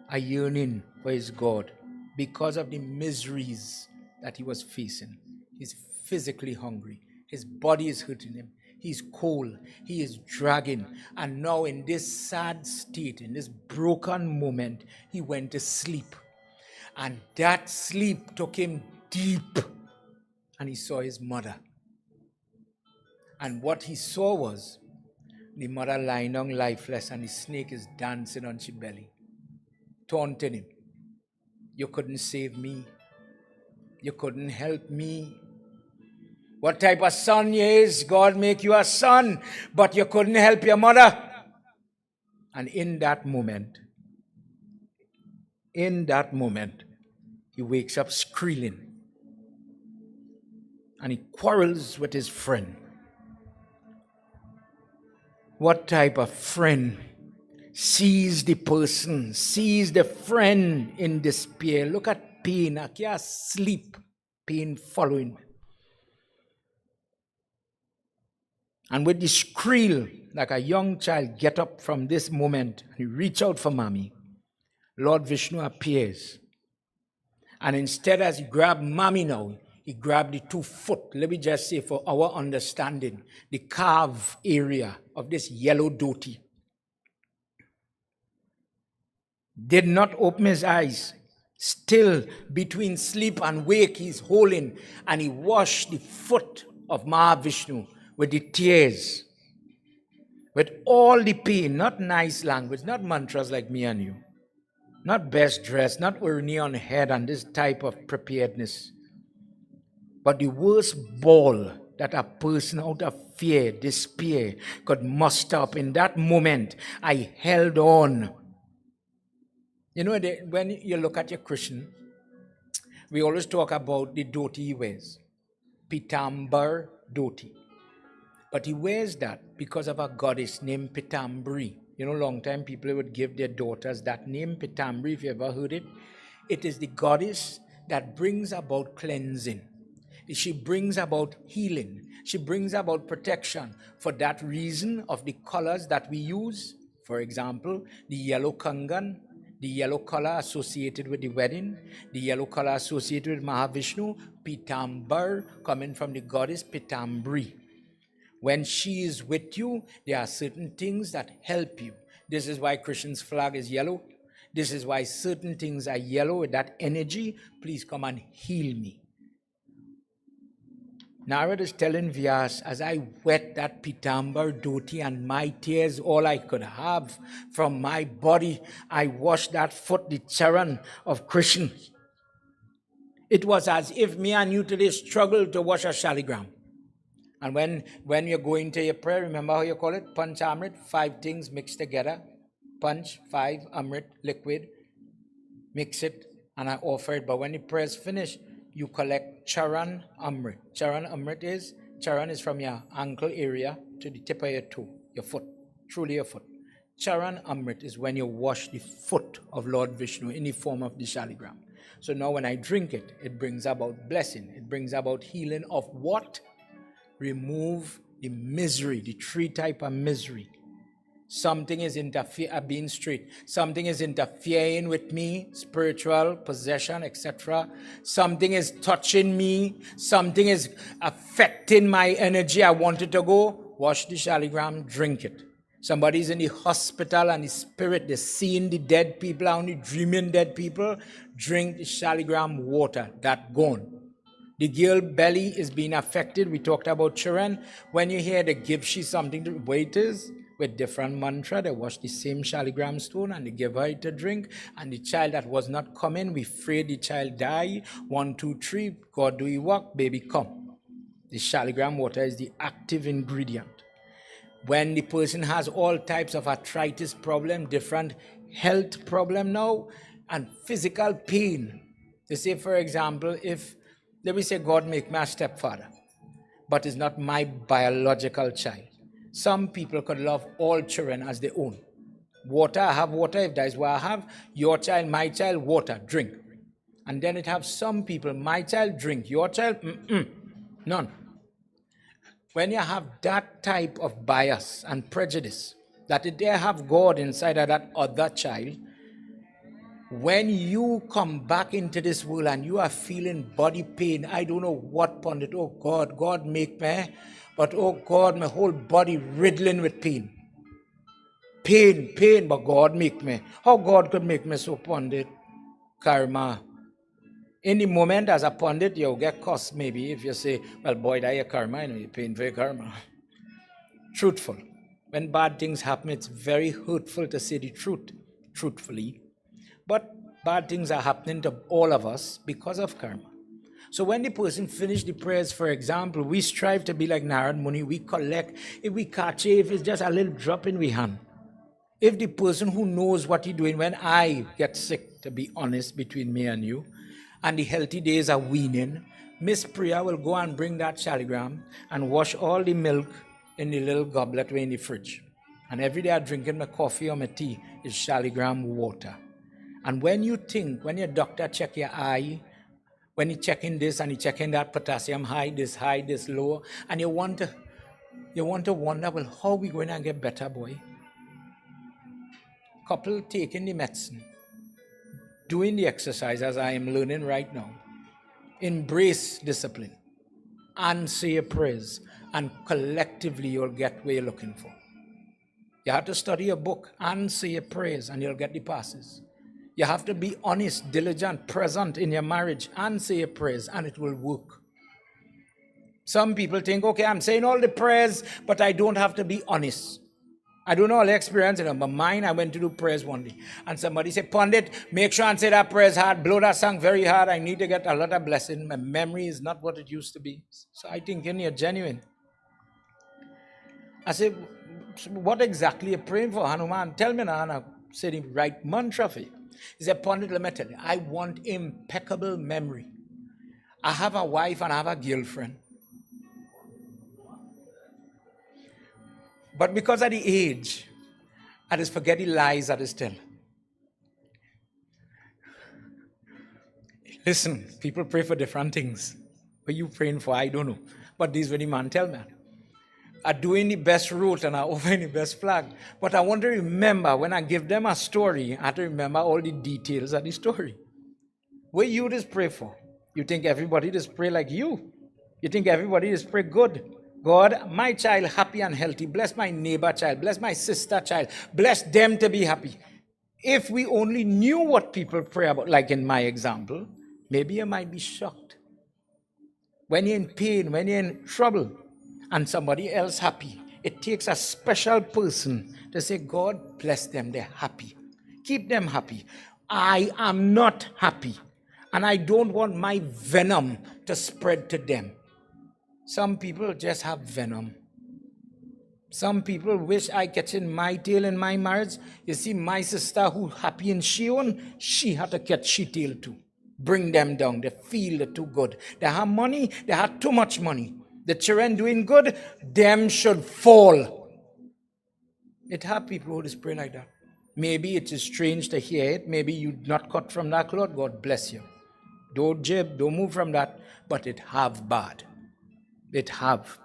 [SPEAKER 4] a yearning for his God because of the miseries that he was facing. He's physically hungry. His body is hurting him. He's cold. He is dragging. And now in this sad state, in this broken moment, he went to sleep. And that sleep took him deep. And he saw his mother. And what he saw was the mother lying down lifeless and the snake is dancing on her belly, taunting him. You couldn't save me. You couldn't help me. What type of son you is? God make you a son, but you couldn't help your mother. And in that moment, he wakes up squealing. And he quarrels with his friend. What type of friend sees the person, sees the friend in despair? Look at pain. I can't sleep. Pain following. And with the squeal, like a young child, get up from this moment and he reach out for mommy. Lord Vishnu appears. And instead as he grab mommy now, he grabbed the 2 foot, let me just say for our understanding, the calf area of this yellow dhoti. Did not open his eyes. Still between sleep and wake he's holding, and he washed the foot of Mahavishnu with the tears. With all the pain, not nice language, not mantras like me and you. Not best dressed, not urni on head and this type of preparedness. But the worst ball that a person out of fear, despair could muster up in that moment, I held on. You know, when you look at your Christian, we always talk about the dhoti he wears. Pitambar dhoti. But he wears that because of a goddess named Pitambri. You know, long time people would give their daughters that name, Pitambri, if you ever heard it. It is the goddess that brings about cleansing. She brings about healing. She brings about protection. For that reason of the colors that we use, for example, the yellow kangan, the yellow color associated with the wedding, the yellow color associated with Mahavishnu, Pitambar, coming from the goddess Pitambri. When she is with you, there are certain things that help you. This is why Christian's flag is yellow. This is why certain things are yellow with that energy. Please come and heal me. Narad is telling Vyas, as I wet that Pitambar dhoti and my tears, all I could have from my body, I washed that foot, the charan of Krishna. It was as if me and you today struggled to wash a shaligram. And when you're going to your prayer, remember how you call it? Panch Amrit, 5 things mixed together. Punch, 5, Amrit, liquid. Mix it, and I offer it. But when the prayer is finished, you collect Charan Amrit. Charan is from your ankle area to the tip of your toe, your foot, truly your foot. Charan Amrit is when you wash the foot of Lord Vishnu in the form of the shaligram. So now when I drink it, it brings about blessing. It brings about healing of what? Remove the misery, the 3 types of misery. Something is being straight. Something is interfering with me, spiritual, possession, etc. Something is touching me. Something is affecting my energy. I want it to go. Wash the shaligram, drink it. Somebody's in the hospital and the spirit, they're seeing the dead people, only dreaming dead people. Drink the shaligram water. That gone. The girl belly is being affected. We talked about children. When you hear they give she something to waiters with different mantra, they wash the same shaligram stone and they give her to drink. And the child that was not coming, we afraid the child die. 1, 2, 3, God do you work, baby come. The shaligram water is the active ingredient. When the person has all types of arthritis problem, different health problem now, and physical pain. They say, for example, if, let me say, God make me a stepfather, but it's not my biological child. Some people could love all children as their own. Water, I have water, if that is what I have. Your child, my child, water, drink. And then it have some people, my child, drink. Your child, none. When you have that type of bias and prejudice, that they have God inside of that other child, when you come back into this world and you are feeling body pain, I don't know what pundit, oh God, God make me, but oh God, my whole body riddling with pain. Pain, but God make me. How God could make me so pundit? Karma. In the moment as a pundit, you'll get cussed maybe if you say, well, boy, that your karma, I know you're paying for your karma. Truthful. When bad things happen, it's very hurtful to say the truth, truthfully. But bad things are happening to all of us because of karma. So when the person finishes the prayers, for example, we strive to be like Narad Muni. We collect. If we catch it, if it's just a little drop in we hand. If the person who knows what he's doing, when I get sick, to be honest, between me and you, and the healthy days are weaning, Miss Priya will go and bring that shaligram and wash all the milk in the little goblet way in the fridge. And every day I'm drinking my coffee or my tea is shaligram water. And when you think, when your doctor check your eye, when he checking this and he checking that potassium high, this low, and you want to wonder, well, how are we going to get better, boy? Couple taking the medicine, doing the exercise as I am learning right now, embrace discipline, and say your prayers, and collectively you'll get where you're looking for. You have to study a book and say your prayers, and you'll get the passes. You have to be honest, diligent, present in your marriage, and say your prayers, and it will work. Some people think, okay, I'm saying all the prayers, but I don't have to be honest. I don't know all the experience in it, but mine, I went to do prayers one day. And somebody said, Pandit, make sure and say that prayers hard, blow that song very hard. I need to get a lot of blessing. My memory is not what it used to be. So I think you're genuine. I said, what exactly are you praying for, Hanuman? Tell me now, and I said the right mantra for you. He said, Pandit, let me tell you, I want impeccable memory. I have a wife and I have a girlfriend. But because of the age, I just forget the lies I just tell. Listen, people pray for different things. What are you praying for? I don't know. But this is what the man tell me. I'm doing the best route and I'm over the best flag. But I want to remember, when I give them a story, I have to remember all the details of the story. What you just pray for? You think everybody just pray like you? You think everybody just pray good? God, my child happy and healthy. Bless my neighbor child. Bless my sister child. Bless them to be happy. If we only knew what people pray about, like in my example, maybe you might be shocked. When you're in pain, when you're in trouble, and somebody else happy, it takes a special person to say, God bless them, they're happy. Keep them happy. I am not happy, and I don't want my venom to spread to them. Some people just have venom. Some people wish I catch in my tail in my marriage. You see, my sister who happy in she own, she had to catch she tail too. Bring them down. They feel they're too good. They have money. They have too much money. The children doing good, them should fall. It have people who just pray like that. Maybe it is strange to hear it. Maybe you not cut from that cloth. God bless you. Don't jib, don't move from that. But it have bad. It have.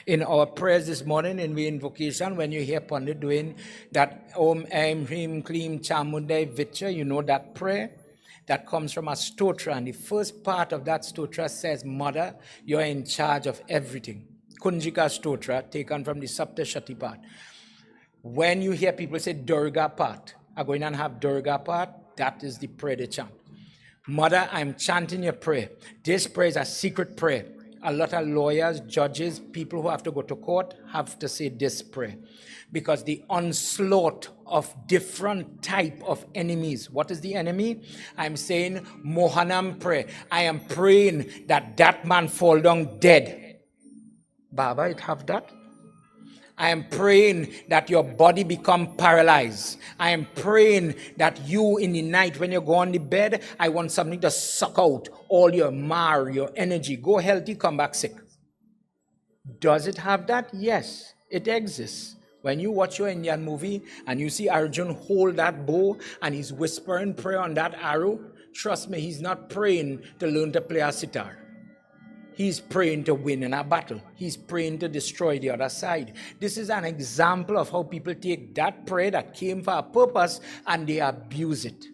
[SPEAKER 4] In our prayers this morning, in the invocation, when you hear Pandit doing that Om Aim Hrim Klim Chamundai Vitcha, you know that prayer that comes from a stotra, and the first part of that stotra says, Mother, you're in charge of everything. Kunjika stotra, taken from the Saptaha part. When you hear people say Durga part, I'm going to have Durga part, that is the prayer they chant. Mother, I'm chanting your prayer. This prayer is a secret prayer. A lot of lawyers, judges, people who have to go to court have to say this prayer. Because the onslaught of different type of enemies. What is the enemy? I'm saying Mohanam prayer. I am praying that that man fall down dead. Baba, it have that? I am praying that your body become paralyzed. I am praying that you in the night when you go on the bed, I want something to suck out all your your energy. Go healthy, come back sick. Does it have that? Yes, it exists. When you watch your Indian movie and you see Arjun hold that bow and he's whispering prayer on that arrow, trust me, he's not praying to learn to play a sitar. He's praying to win in a battle. He's praying to destroy the other side. This is an example of how people take that prayer that came for a purpose and they abuse it.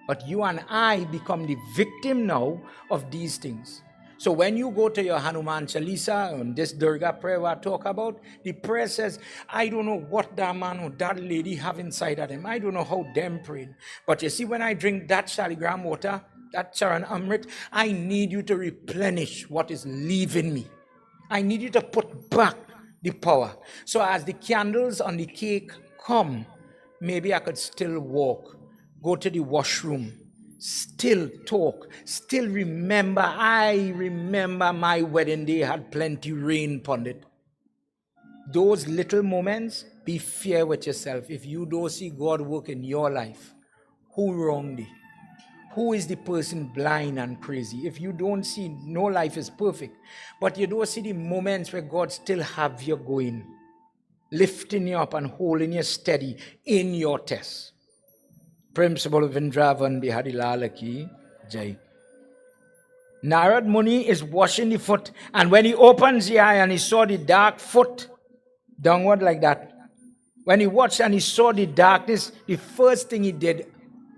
[SPEAKER 4] But you and I become the victim now of these things. So when you go to your Hanuman Chalisa and this Durga prayer I talk about, the prayer says, I don't know what that man or that lady have inside of them. I don't know how them prayed. But you see, when I drink that Shaligram water, that Charan Amrit, I need you to replenish what is leaving me. I need you to put back the power. So as the candles on the cake come, maybe I could still walk, go to the washroom, still talk, still remember. I remember my wedding day had plenty rain upon it. Those little moments, be fair with yourself. If you don't see God work in your life, who wronged thee? Who is the person blind and crazy? If you don't see, no life is perfect, but you don't see the moments where God still have you going, lifting you up and holding you steady in your test. Principle Vindravan Bihari Lalaki Jai. Narad Muni is washing the foot, and when he opens the eye and he saw the dark foot downward like that, when he watched and he saw the darkness, the first thing he did,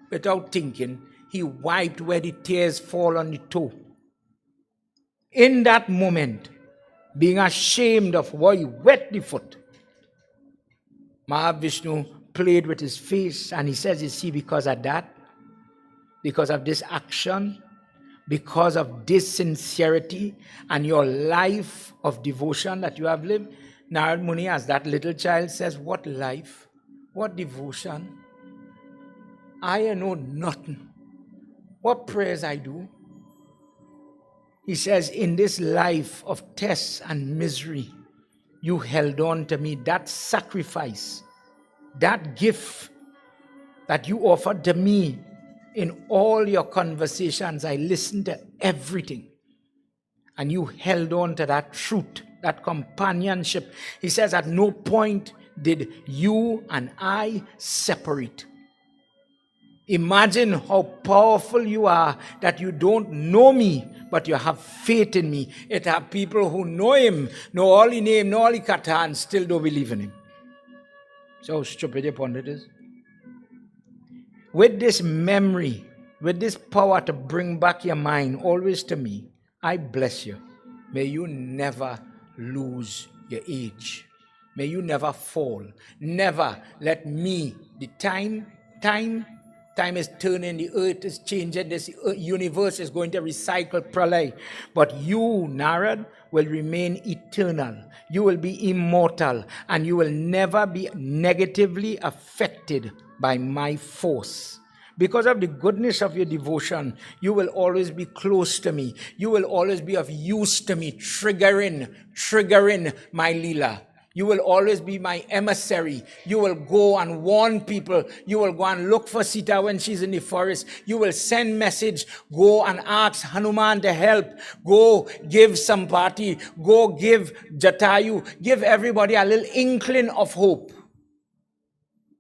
[SPEAKER 4] without thinking, he wiped where the tears fall on the toe. In that moment, being ashamed of why he wet the foot, Mahavishnu played with his face and he says, you see, because of that, because of this action, because of this sincerity and your life of devotion that you have lived, Narad Muni, as that little child says, what life, what devotion? I know nothing. What prayers I do? He says, in this life of tests and misery, you held on to me. That sacrifice, that gift that you offered to me in all your conversations, I listened to everything. And you held on to that truth, that companionship. He says, at no point did you and I separate. Imagine how powerful you are that you don't know me, but you have faith in me. It have people who know him, know all his name, know all his kata, and still don't believe in him. So how stupid a pundit is. With this memory, with this power to bring back your mind always to me, I bless you. May you never lose your age. May you never fall. Never let me, the time is turning, the earth is changing, this universe is going to recycle pralay. But you, Narad, will remain eternal. You will be immortal, and you will never be negatively affected by my force. Because of the goodness of your devotion, you will always be close to me. You will always be of use to me, triggering my lila. You will always be my emissary. You will go and warn people. You will go and look for Sita when she's in the forest. You will send message. Go and ask Hanuman to help. Go give Sampati. Go give Jatayu. Give everybody a little inkling of hope.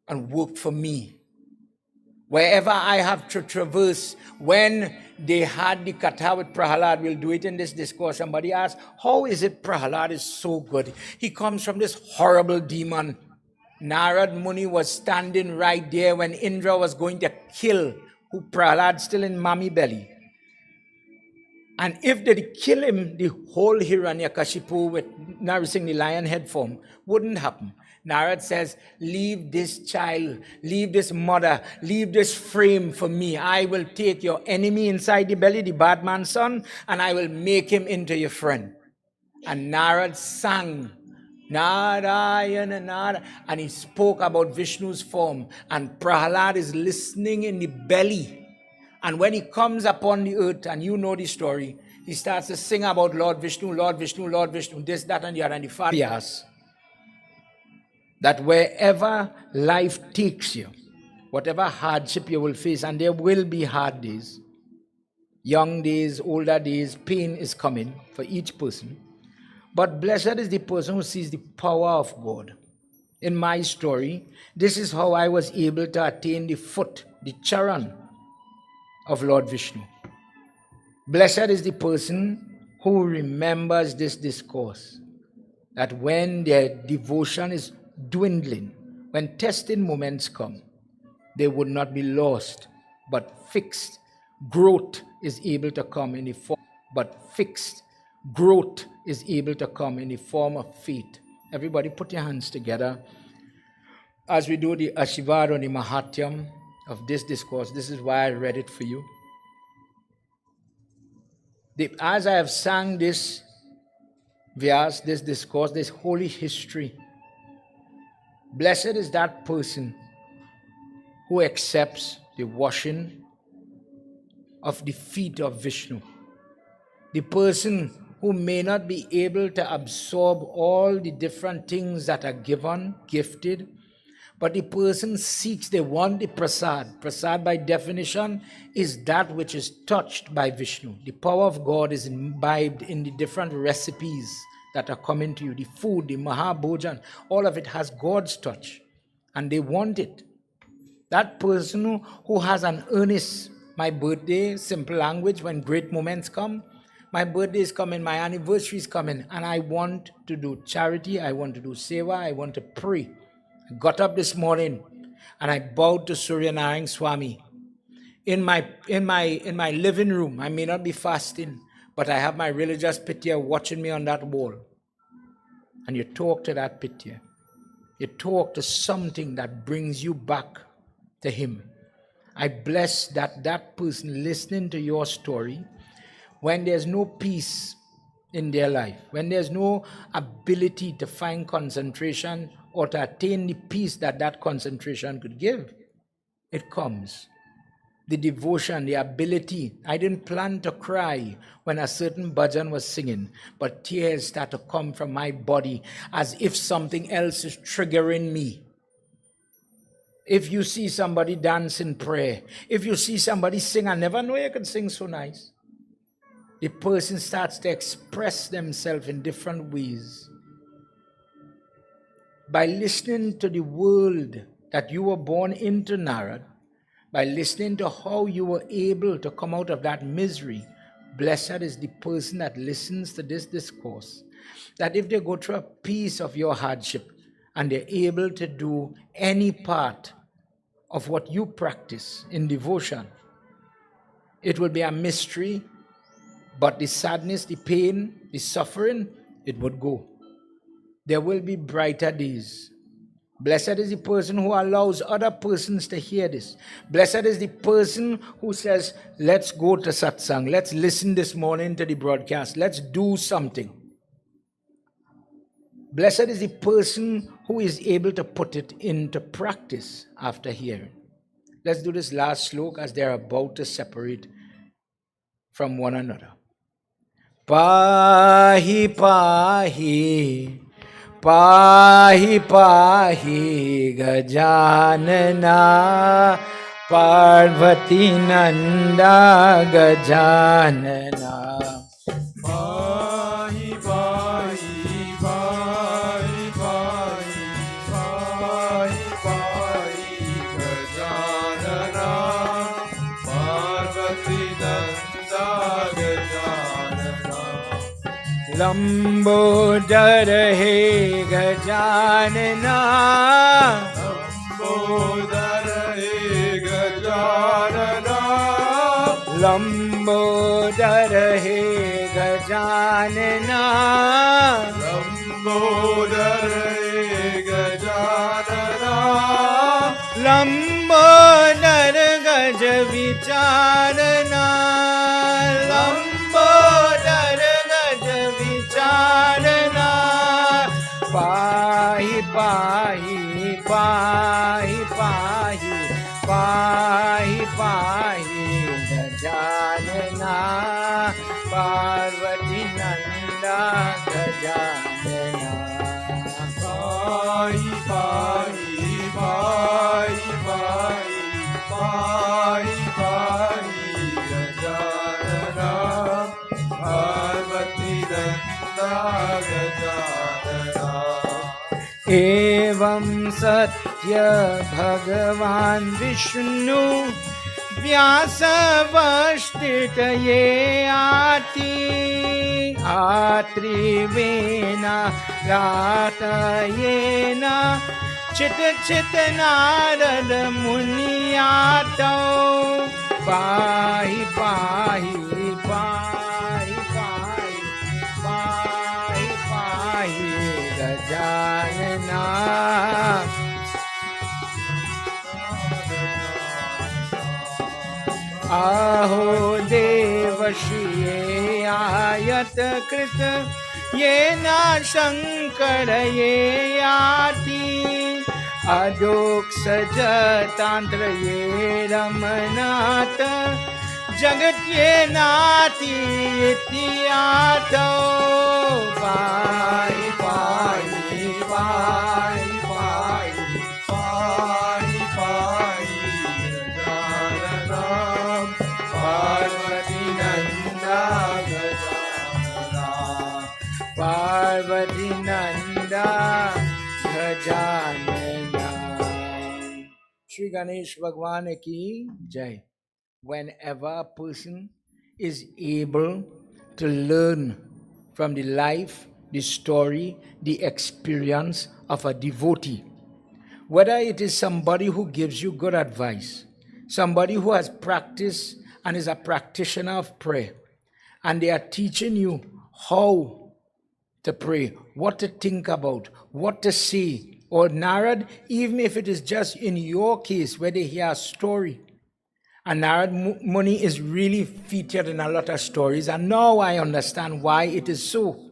[SPEAKER 4] And work for me. Wherever I have to traverse, when they had the kata with Prahalad, we'll do it in this discourse. Somebody asked, how is it Prahalad is so good? He comes from this horrible demon. Narad Muni was standing right there when Indra was going to kill Prahalad still in mommy belly. And if they kill him, the whole Hiranyakashipu with Narsingh the lion head form wouldn't happen. Narad says, leave this child, leave this mother, leave this frame for me. I will take your enemy inside the belly, the bad man's son, and I will make him into your friend. And Narad sang, Narayana, Narayana, and he spoke about Vishnu's form. And Prahalad is listening in the belly. And when he comes upon the earth, and you know the story, he starts to sing about Lord Vishnu, Lord Vishnu, Lord Vishnu, this, that, and the other, and the father. That wherever life takes you, whatever hardship you will face, and there will be hard days, young days, older days, pain is coming for each person. But blessed is the person who sees the power of God. In my story, this is how I was able to attain the foot, the charan of Lord Vishnu. Blessed is the person who remembers this discourse, that when their devotion is dwindling, when testing moments come, they would not be lost, but fixed. Growth is able to come in the form, of faith. Everybody put your hands together as we do the Ashirvad or the Mahatyam of this discourse. This is why I read it for you. As I have sang this Vyas, this discourse, this holy history, blessed is that person who accepts the washing of the feet of Vishnu. The person who may not be able to absorb all the different things that are given, gifted, but the person seeks, they want the prasad. Prasad by definition is that which is touched by Vishnu. The power of God is imbibed in the different recipes that are coming to you. The food, the Mahabhojan, all of it has God's touch. And they want it. That person who has an earnest, my birthday, simple language, when great moments come, my birthday is coming, my anniversary is coming, and I want to do charity, I want to do seva, I want to pray. I got up this morning and I bowed to Surya Narayana Swami. In my living room, I may not be fasting, but I have my religious pitya watching me on that wall. And you talk to that pitya. You talk to something that brings you back to him. I bless that person listening to your story, when there's no peace in their life, when there's no ability to find concentration or to attain the peace that concentration could give, it comes. The devotion, the ability. I didn't plan to cry when a certain bhajan was singing, but tears start to come from my body as if something else is triggering me. If you see somebody dance in prayer, if you see somebody sing, I never know you could sing so nice. The person starts to express themselves in different ways. By listening to the world that you were born into, Narad, by listening to how you were able to come out of that misery, blessed is the person that listens to this discourse. That if they go through a piece of your hardship and they're able to do any part of what you practice in devotion, it will be a mystery, but the sadness, the pain, the suffering, it would go. There will be brighter days. Blessed is the person who allows other persons to hear this. Blessed is the person who says, let's go to satsang, let's listen this morning to the broadcast, let's do something. Blessed is the person who is able to put it into practice after hearing. Let's do this last slok as they're about to separate from one another. Pahi pahi, pahi pahi gajanana, Parvati nanda gajanana.
[SPEAKER 3] Pahi pahi, pahi pahi, pahi pahi gajanana, Parvati nanda gajanana.
[SPEAKER 4] Lambodar हे गजानना,
[SPEAKER 3] लंबोदर हे गजानना,
[SPEAKER 4] लंबोदर हे गजानना,
[SPEAKER 3] लंबोदर हे गजानना,
[SPEAKER 4] लंबोदर गज विचारना, लंबोदर गज विचारना, पाहि पाहि पाहि पाहि पाहि पाहि Gajanana, Parvati Nanda Gajanana.
[SPEAKER 3] Pai, pai, pai, pai, pai, pai, Gajanana, Parvati Nanda Gajanana.
[SPEAKER 4] एवं सत्य भगवान विष्णु व्यासवष्टितये आति आत्रिवेना रातयेन चित चित नारद मुनियातौ पाहि पाहि पाहि पाहि पाहि पाहि गजानना आहो देवशिये आयत कृत येन शंकर ये याति अदोक्षजतांत्र ये रमनाथ जगत ये नाति इत्यातो पाहि पाहि पाहि पाहि
[SPEAKER 3] Pai, pai, Gajanana, Parvati Nanda Gajanana.
[SPEAKER 4] Parvati Nanda Gajanana. Shri Ganesh भगवान की जय। Whenever a person is able to learn from the life, the story, the experience of a devotee, whether it is somebody who gives you good advice, somebody who has practiced and is a practitioner of prayer, and they are teaching you how to pray, what to think about, what to say, or Narad, even if it is just in your case where they hear a story. And Narad Muni is really featured in a lot of stories, and now I understand why it is so.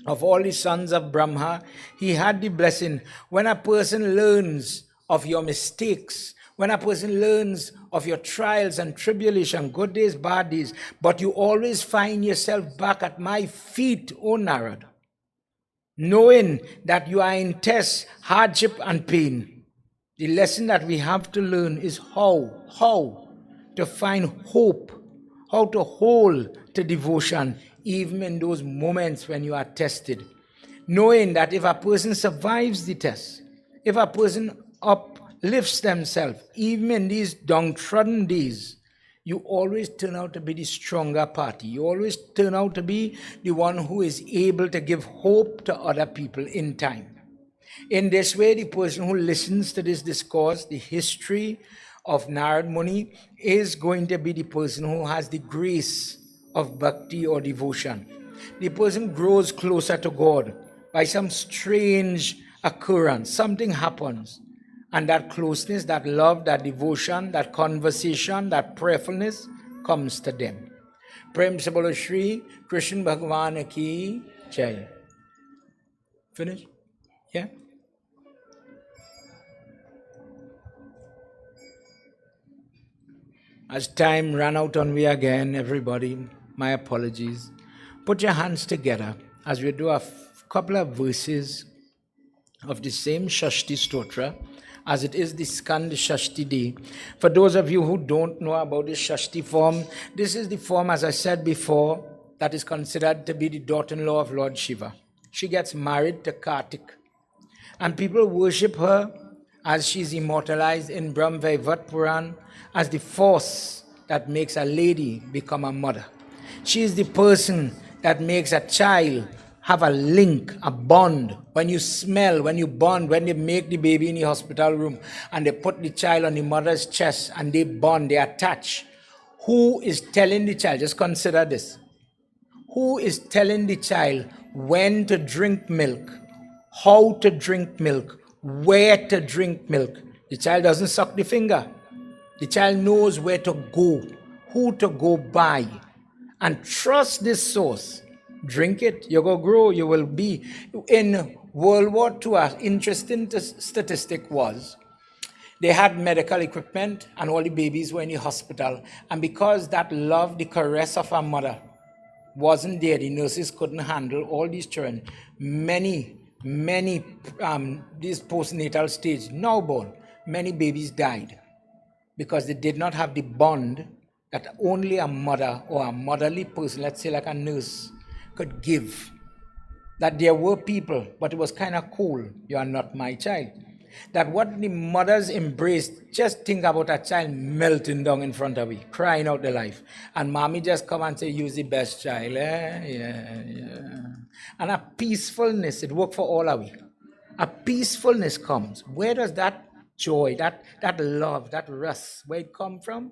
[SPEAKER 4] Of all the sons of Brahma, he had the blessing. When a person learns of your mistakes, when a person learns of your trials and tribulation, good days, bad days, but you always find yourself back at my feet, O Narad, knowing that you are in test, hardship, and pain. The lesson that we have to learn is how to find hope, how to hold to devotion, even in those moments when you are tested. Knowing that if a person survives the test, if a person uplifts themselves, even in these downtrodden days, you always turn out to be the stronger party. You always turn out to be the one who is able to give hope to other people in time. In this way, the person who listens to this discourse, the history of Narad Muni, is going to be the person who has the grace of bhakti or devotion. The person grows closer to God by some strange occurrence. Something happens, and that closeness, that love, that devotion, that conversation, that prayerfulness comes to them. Prem se bolo Shri Krishna Bhagwan ki jai. Finish? Yeah? As time ran out on me again, everybody, my apologies. Put your hands together as we do a couple of verses of the same Shashti Stotra, as it is the Skanda Shashti day. For those of you who don't know about the Shashti form, this is the form, as I said before, that is considered to be the daughter-in-law of Lord Shiva. She gets married to Kartik, and people worship her as she's immortalized in Brahm Vaivat Puran as the force that makes a lady become a mother. She is the person that makes a child have a link, a bond. When you smell, when you bond, when they make the baby in the hospital room and they put the child on the mother's chest and they bond, they attach. Who is telling the child, just consider this, who is telling the child when to drink milk, how to drink milk, where to drink milk? The child doesn't suck the finger. The child knows where to go, who to go by, and trust this source. Drink it, you go grow, you will be. In World War II, an interesting statistic was, they had medical equipment and all the babies were in the hospital. And because that love, the caress of our mother wasn't there, the nurses couldn't handle all these children. Many
[SPEAKER 6] Many, this postnatal stage, now born, many babies died because they did not have the bond that only a mother or a motherly person, let's say like a nurse, could give. That there were people, but it was kind of cool. You are not my child. That what the mothers embraced, just think about a child melting down in front of you, crying out the life. And mommy just come and say, use the best child. Yeah. And a peacefulness, it worked for all of you. A peacefulness comes. Where does that joy, that love, that rust, where it come from?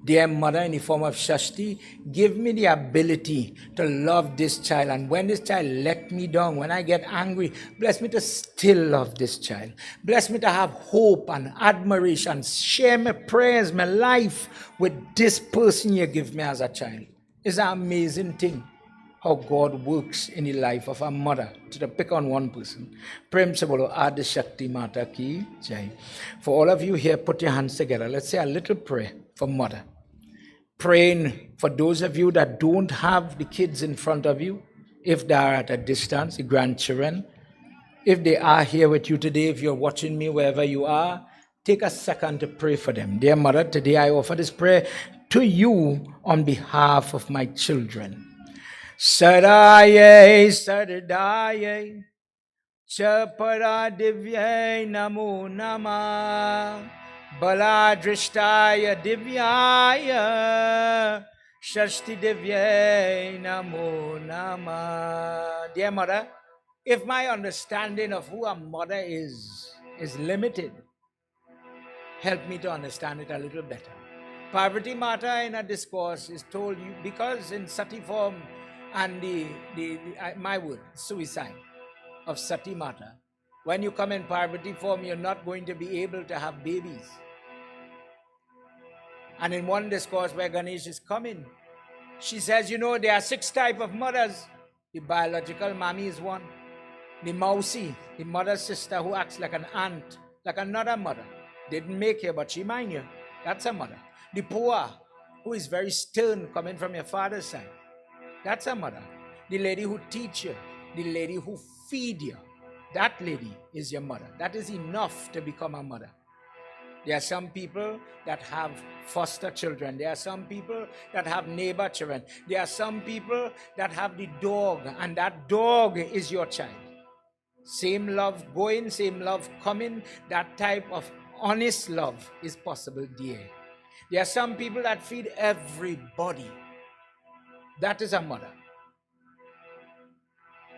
[SPEAKER 6] Dear mother, in the form of Shashti, give me the ability to love this child. And when this child let me down, when I get angry, bless me to still love this child. Bless me to have hope and admiration. Share my prayers, my life with this person you give me as a child. It's an amazing thing how God works in the life of a mother. To pick on one person. Prem se bolo Adi Shakti Mata ki jai. For all of you here, put your hands together. Let's say a little prayer for mother. Praying for those of you that don't have the kids in front of you, if they are at a distance, the grandchildren. If they are here with you today, if you're watching me wherever you are, take a second to pray for them. Dear mother, today I offer this prayer to you on behalf of my children. Sadaye Sadadaye Chapara Divyay Namo Nama Baladrishtaya Divyaya Shashti Divyay Namo Nama. Dear mother, if my understanding of who a mother is limited, help me to understand it a little better. Parvati Mata in a discourse is told you, because in Sati form and my word, suicide of Sati Mata, when you come in Parvati form, you're not going to be able to have babies. And in one discourse where Ganesh is coming, she says, you know, there are 6 types of mothers. The biological mommy is one. The Mausi, the mother's sister who acts like an aunt, like another mother. Didn't make you, but she mind you. That's a mother. The Pua, who is very stern, coming from your father's side. That's a mother. The lady who teach you, the lady who feed you, that lady is your mother. That is enough to become a mother. There are some people that have foster children. There are some people that have neighbor children. There are some people that have the dog, and that dog is your child. Same love going, same love coming. That type of honest love is possible, dear. There are some people that feed everybody. That is a mother.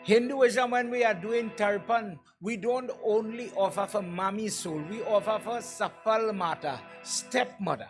[SPEAKER 6] Hinduism, when we are doing tarpan, we don't only offer for Mami soul, we offer for Safal Mata, stepmother,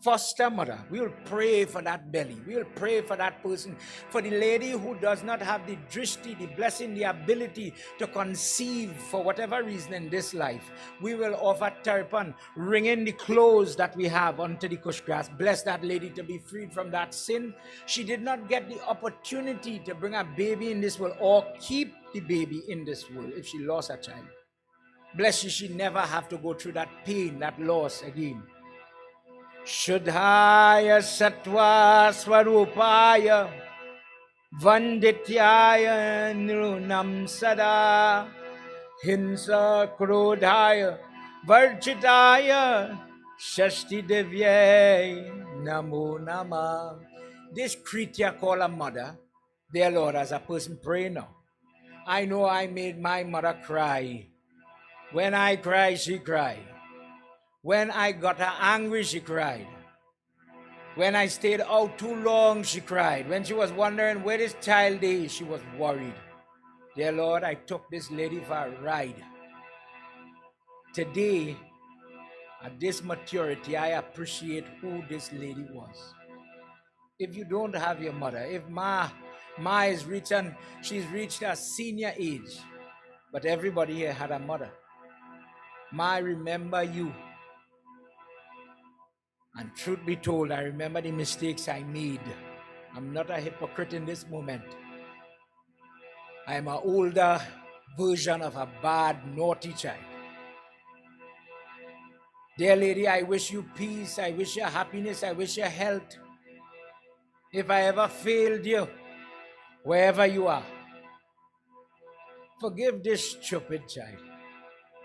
[SPEAKER 6] foster mother. We will pray for that belly. We will pray for that person. For the lady who does not have the drishti, the blessing, the ability to conceive for whatever reason in this life, we will offer tarpan, ring in the clothes that we have onto the kush grass. Bless that lady to be freed from that sin. She did not get the opportunity to bring a baby in this world or keep the baby in this world if she lost her child. Bless you, she never have to go through that pain, that loss again. Shuddhaya Sattva Swarupaya Vandityaya Nrunam Sada Hinsa Krodhaya Varchitaya Shashti Devyay Namo Nama. This Kritya called a mother, dear Lord, as a person praying now. I know I made my mother cry. When I cry, she cried. When I got her angry, she cried. When I stayed out too long, she cried. When she was wondering where this child is, she was worried. Dear Lord, I took this lady for a ride. Today, at this maturity, I appreciate who this lady was. If you don't have your mother, if Ma is reaching, she's reached a senior age, but everybody here had a mother. Ma, I remember you. And truth be told, I remember the mistakes I made. I'm not a hypocrite in this moment. I am an older version of a bad, naughty child. Dear lady, I wish you peace. I wish you happiness. I wish you health. If I ever failed you, wherever you are, Forgive this stupid child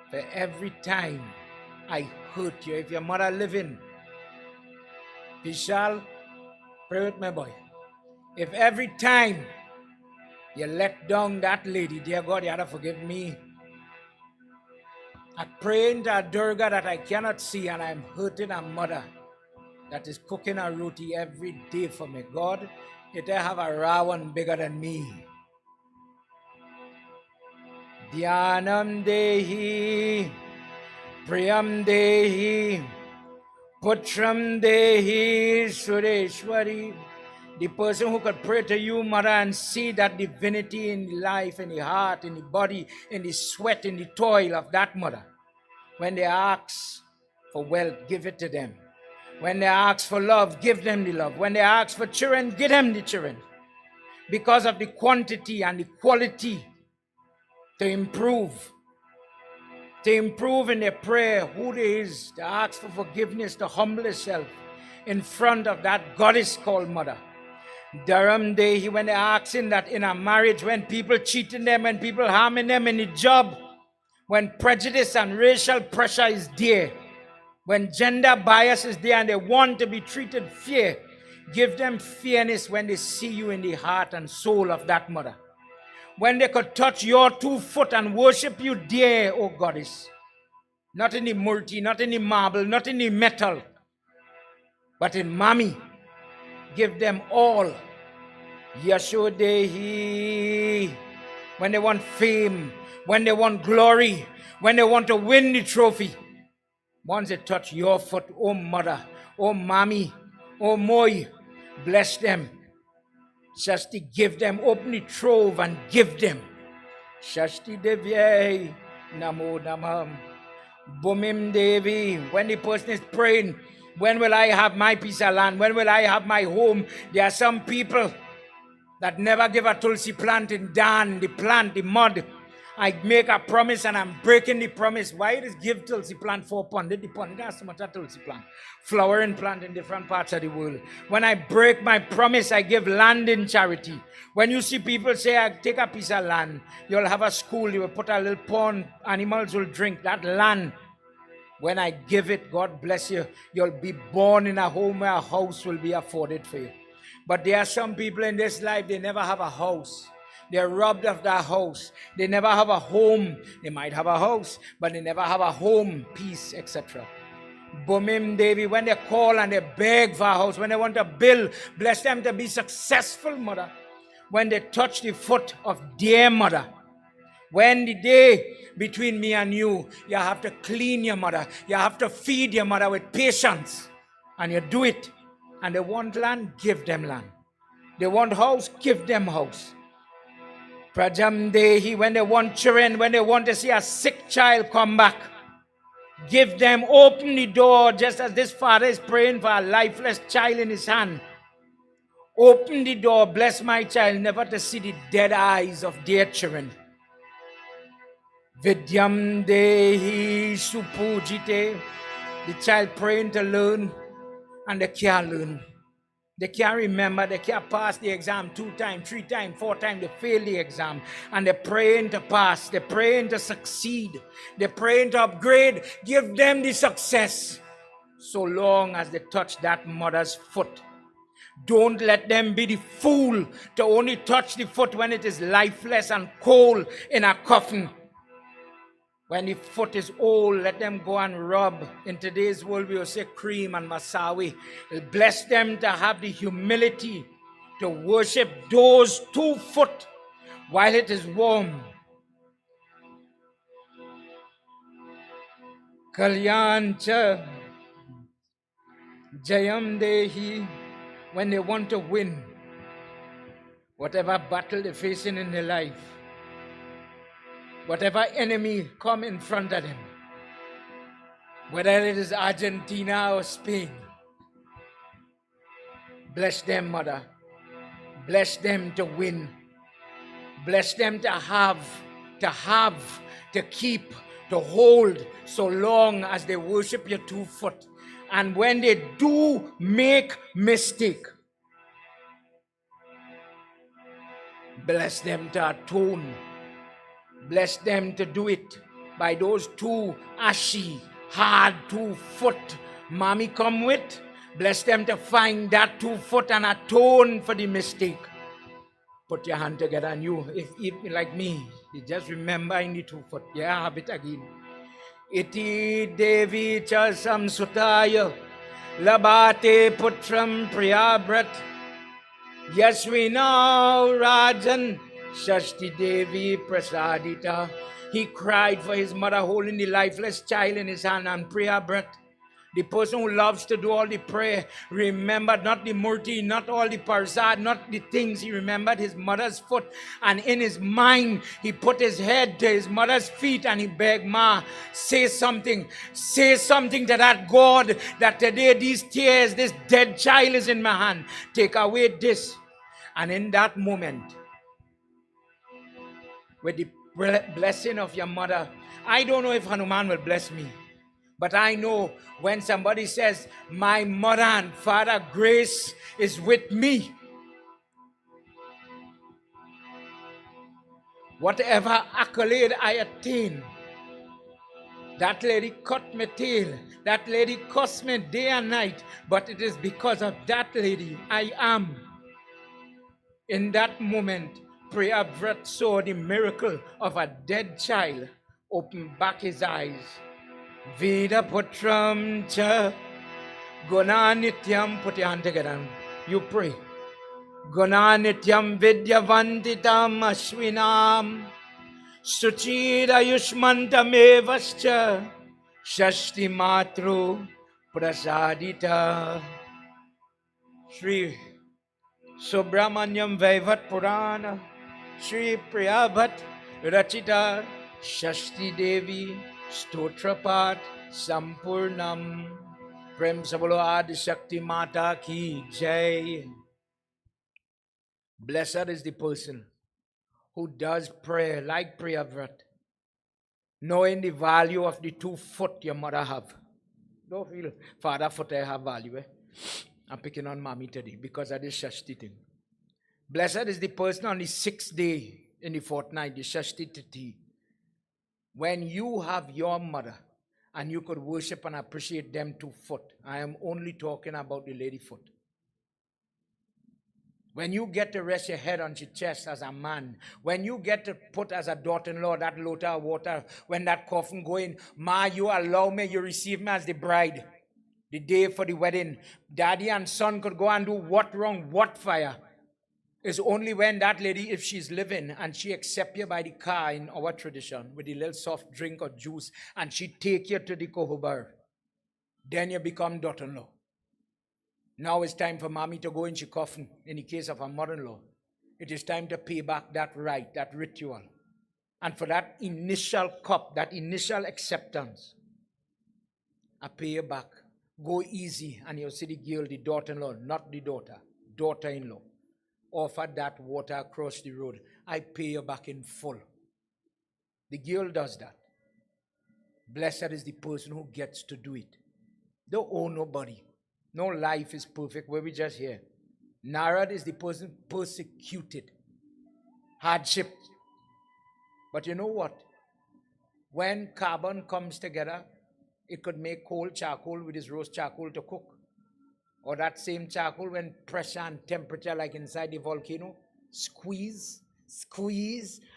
[SPEAKER 6] for every time I hurt you. If your mother living, Vishal, pray with my boy. If every time you let down that lady, dear God, you have to forgive me. I pray into a Durga that I cannot see, and I'm hurting a mother that is cooking a roti every day for me. God, it have a Ravan bigger than me. Dhyanam Dehi, Priyam Dehi, Putram Dehi, Sureshwari. The person who could pray to you, Mother, and see that divinity in the life, in the heart, in the body, in the sweat, in the toil of that mother. When they ask for wealth, give it to them. When they ask for love, give them the love. When they ask for children, give them the children. Because of the quantity and the quality to improve in their prayer, who they is, to ask for forgiveness, to humble yourself in front of that goddess called Mother. Dharam Dehi, when they're asking that in a marriage, when people cheating them, when people harming them in the job, when prejudice and racial pressure is there, when gender bias is there and they want to be treated fair, give them fairness when they see you in the heart and soul of that mother. When they could touch your 2 foot and worship you there, oh goddess, not in the multi, not in the marble, not in the metal, but in Mami. Give them all. Yashodehi. When they want fame, when they want glory, when they want to win the trophy. Once they touch your foot, oh mother, oh Mami, oh Moi, bless them. Shasti, give them, open the trove and give them. Shasti Devi, Namo Namam. Bumim Devi, when the person is praying, when will I have my piece of land? When will I have my home? There are some people that never give a tulsi plant in Dan, the plant, the mud. I make a promise and I'm breaking the promise. Why does give tulsi plant 4 pound? The pond, that's so much a tulsi plant. Flowering plant in different parts of the world. When I break my promise, I give land in charity. When you see people say, I take a piece of land, you'll have a school, you will put a little pond, animals will drink that land. When I give it, God bless you, you'll be born in a home where a house will be afforded for you. But there are some people in this life, they never have a house. They're robbed of their house. They never have a home. They might have a house, but they never have a home, peace, etc. Bumim Devi, when they call and they beg for a house, when they want a bill, bless them to be successful, mother. When they touch the foot of their mother, when the day between me and you have to clean your mother, you have to feed your mother with patience, and you do it. And they want land, give them land. They want house, give them house. Prajam Dehi, when they want children, when they want to see a sick child come back, give them, open the door, just as this father is praying for a lifeless child in his hand. Open the door, bless my child, never to see the dead eyes of their children. Vidyam Dehi Supujite, the child praying to learn, and they can't learn. They can't remember, they can't pass the exam 2 times, 3 times, 4 times, they fail the exam. And they're praying to pass, they're praying to succeed, they're praying to upgrade. Give them the success, so long as they touch that mother's foot. Don't let them be the fool to only touch the foot when it is lifeless and cold in a coffin. When the foot is old, let them go and rub. In today's world, we will say cream and masawi. Bless them to have the humility to worship those 2 foot while it is warm. Kalyancha Jayam Dehi, when they want to win whatever battle they're facing in their life. Whatever enemy come in front of them, whether it is Argentina or Spain, bless them, mother. Bless them to win. Bless them to have, to keep, to hold, so long as they worship your 2 foot. And when they do make mistake, bless them to atone. Bless them to do it by those 2 ashy, hard 2 foot mommy come with. Bless them to find that 2 foot and atone for the mistake. Put your hand together and you, if like me, you just remember in the 2 foot. Yeah, have it again. Iti Devi cha samsutaya labate putram priyabrat. Yes, we know Rajan Shashti Devi Prasadita. He cried for his mother holding the lifeless child in his hand and priyabrat. The person who loves to do all the prayer remembered not the murti, not all the parsad, not the things. He remembered his mother's foot. And in his mind, he put his head to his mother's feet and he begged, Ma, say something. Say something to that God that today these tears, this dead child is in my hand. Take away this. And in that moment, with the blessing of your mother, I don't know if Hanuman will bless me. But I know when somebody says, my mother and father grace is with me, whatever accolade I attain, that lady cut my tail, that lady cussed me day and night, but it is because of that lady I am. In that moment, Priyavrat saw the miracle of a dead child open back his eyes. Vida putram cha gunanityam. Put your hand together. You pray. Gunanityam vidyavantitam ashwinam suchira yushmantam evascha shashti matru prasadita. Shri Subramanyam Vaivat Purana Shri Priyabhat Rachita Shashti Devi Stotrapat Sampurnam. Prem Sabolo Adi Shakti Mata Ki Jai. Blessed is the person who does prayer like Priyavrat, knowing the value of the 2 foot your mother have. Don't feel father foot I have value. I'm picking on mommy today because of this Shashti thing. Blessed is the person on the 6th day in the fortnight, the Shashti Tithi, when you have your mother and you could worship and appreciate them 2 foot. I am only talking about the lady foot. When you get to rest your head on your chest as a man, when you get to put as a daughter-in-law that lota of water, when that coffin going, Ma, you allow me, you receive me as the bride. The day for the wedding, daddy and son could go and do what wrong, what fire. It's only when that lady, if she's living and she accept you by the car in our tradition with a little soft drink or juice and she take you to the kohobar, then you become daughter-in-law. Now it's time for mommy to go in she coffin in the case of her mother-in-law. It is time to pay back that rite, that ritual. And for that initial cup, that initial acceptance, I pay you back. Go easy and you'll see the girl, the daughter-in-law, not the daughter, daughter-in-law. Offer that water across the road. I pay you back in full. The girl does that. Blessed is the person who gets to do it. Don't owe nobody. No life is perfect. Where we just here. Narad is the person persecuted. Hardship. But you know what? When carbon comes together, it could make coal charcoal with his roast charcoal to cook. Or that same charcoal, when pressure and temperature like inside the volcano, squeeze,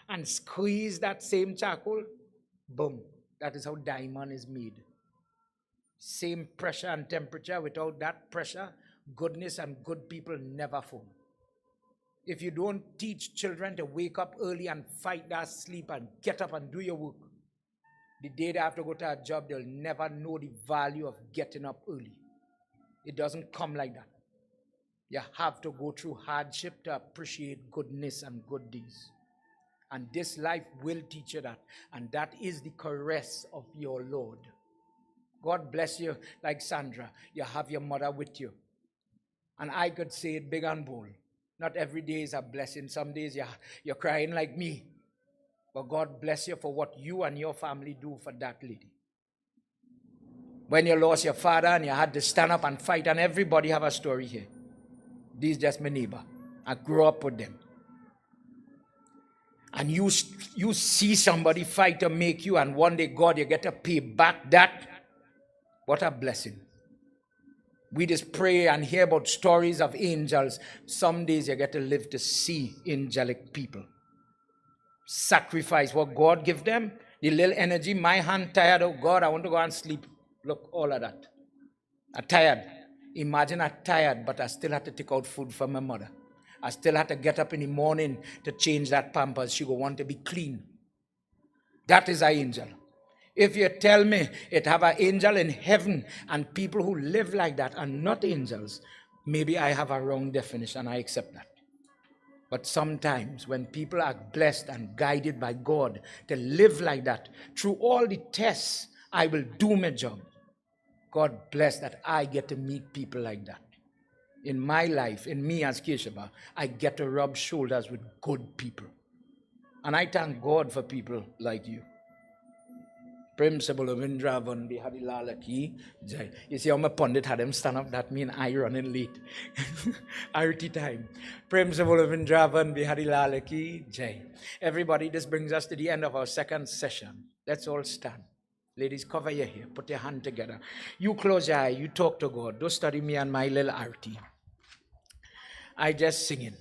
[SPEAKER 6] and squeeze that same charcoal, boom. That is how diamond is made. Same pressure and temperature. Without that pressure, goodness and good people never form. If you don't teach children to wake up early and fight that sleep and get up and do your work, the day they have to go to a job, they'll never know the value of getting up early. It doesn't come like that. You have to go through hardship to appreciate goodness and good deeds. And this life will teach you that. And that is the caress of your Lord. God bless you like Sandra. You have your mother with you. And I could say it big and bold. Not every day is a blessing. Some days you're crying like me. But God bless you for what you and your family do for that lady. When you lost your father and you had to stand up and fight, and everybody have a story here. This is just my neighbor. I grew up with them. and you see somebody fight to make you, and one day, God, you get to pay back that. What a blessing. We just pray and hear about stories of angels. Some days you get to live to see angelic people. Sacrifice what God give them. The little energy, my hand tired, oh God, I want to go and sleep. Look, all of that. I'm tired. Imagine I'm tired, but I still have to take out food for my mother. I still have to get up in the morning to change that pampers. She will want to be clean. That is an angel. If you tell me it have an angel in heaven and people who live like that are not angels, maybe I have a wrong definition. I accept that. But sometimes when people are blessed and guided by God to live like that, through all the tests, I will do my job. God bless that I get to meet people like that. In my life, in me as Keshava, I get to rub shoulders with good people. And I thank God for people like you. Prem Sabolo Vindravan Bihadi Lalaki Jai. You see how my pundit had him stand up, that means I running late. Arti time. Prem Sabolo Vindravan Bihadi Lalaki Jai. Everybody, this brings us to the end of our second session. Let's all stand. Ladies, cover your hair, put your hand together. You close your eye, you talk to God. Don't study me and my little arti. I just singing.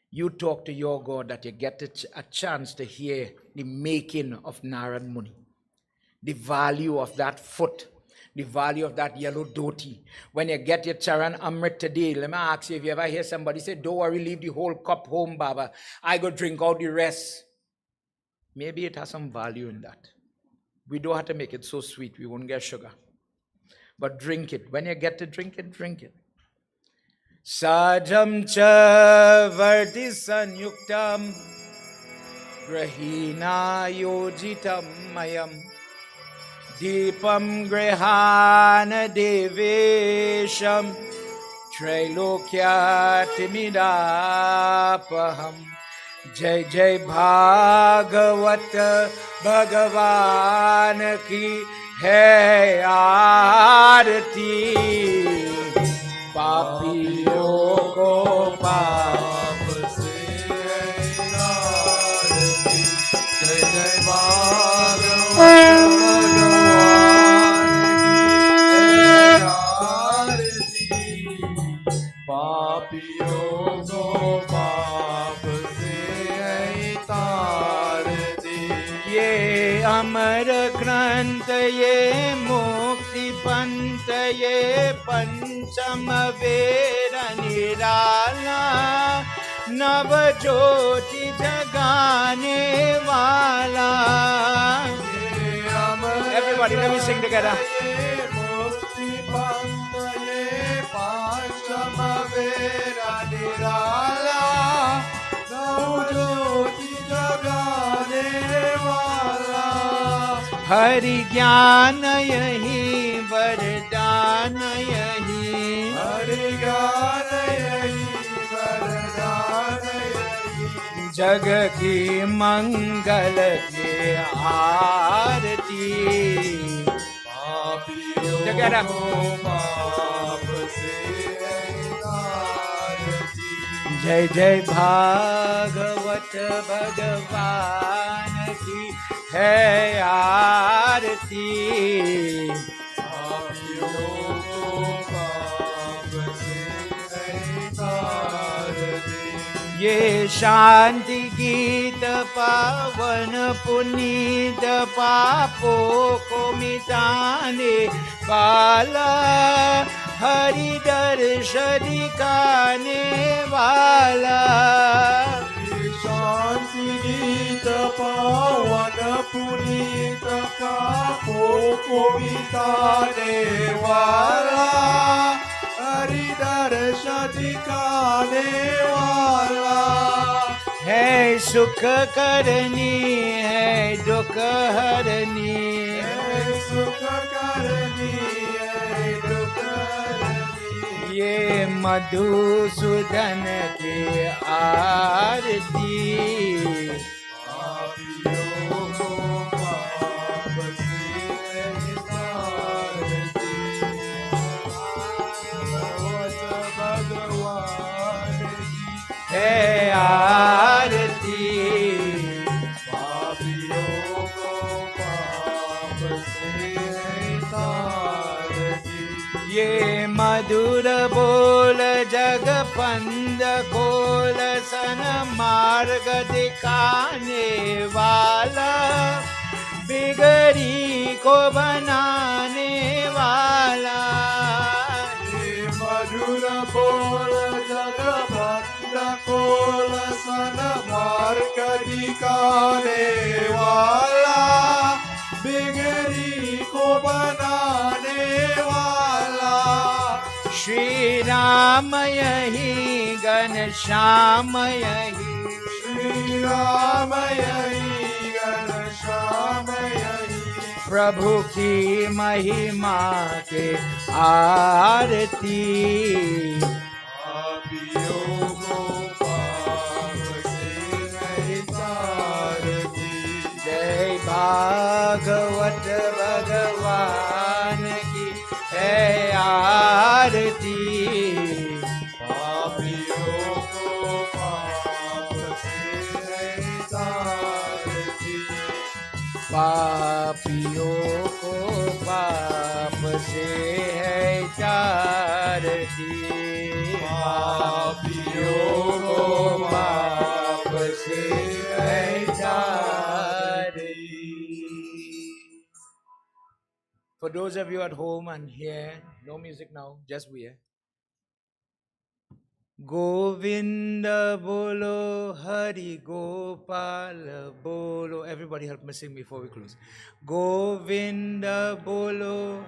[SPEAKER 6] You talk to your God that you get a chance to hear the making of Narad Muni. The value of that foot, the value of that yellow dhoti. When you get your Charan Amrit today, let me ask you, if you ever hear somebody say, don't worry, leave the whole cup home, Baba. I go drink out the rest. Maybe it has some value in that. We don't have to make it so sweet, we won't get sugar. But drink it. When you get to drink it, drink it. Sajam cha varti sanyuktam grahina yojitam mayam Deepam grihana devesham Trailokya timidapaham Jai Jai Bhagwat Bhagavan ki hai aarti Papiyo ko paap se aarti Jai Jai Bhagwat अमर ग्रंथ ये मुक्ति पंथ ये पंचम वेद निराला नव ज्योति जगाने वाला Everybody, let me sing together. मुक्ति पंथ ये पंचम वेद निराला नव ज्योति जगाने हरि ज्ञान यही वरदान यही हरि ज्ञान यही वरदान यही जग की मंगल के आरती पापियों को पाप से आरती जय जय भागवत भगवान की है आरती पापियों को पाप से तारती ये शांति गीत पावन पुनीत पापों को मिटाने वाला हरि दर्श दिखाने वाला शांति गीत पावन पुनीत पापों को मिटाने वाला हरि दर्श दिखाने वाला है सुख करनी है दुख हरनी है सुख करनी है दुख हरनी ये मधुसूदन की आरती पापियों को पाप से तारती भगवान की है आरती जग पंद खोल सन मार्ग दिखाने वाला, बिगड़ी को बनाने वाला।
[SPEAKER 3] मधुर बोल जग बंद खोल सन मार्ग दिखाने वाला, बिगड़ी को बनाने वाला।
[SPEAKER 6] श्री राम यही घनश्याम यही,
[SPEAKER 3] श्री राम यही घनश्याम यही,
[SPEAKER 6] प्रभु की महिमा के आरती।
[SPEAKER 3] पापियों को पाप से नहीं तारती।
[SPEAKER 6] जय भागवत भगवान की है आरती।
[SPEAKER 3] पापियों को पाप से नहीं तारती।
[SPEAKER 6] पापियों को पाप से है तारती।
[SPEAKER 3] पापियों को
[SPEAKER 6] पाप से है तारती। For those of you at home and here, no music now, just we. Govinda bolo, Hari Gopal bolo. Everybody help me sing before we close. Govinda bolo,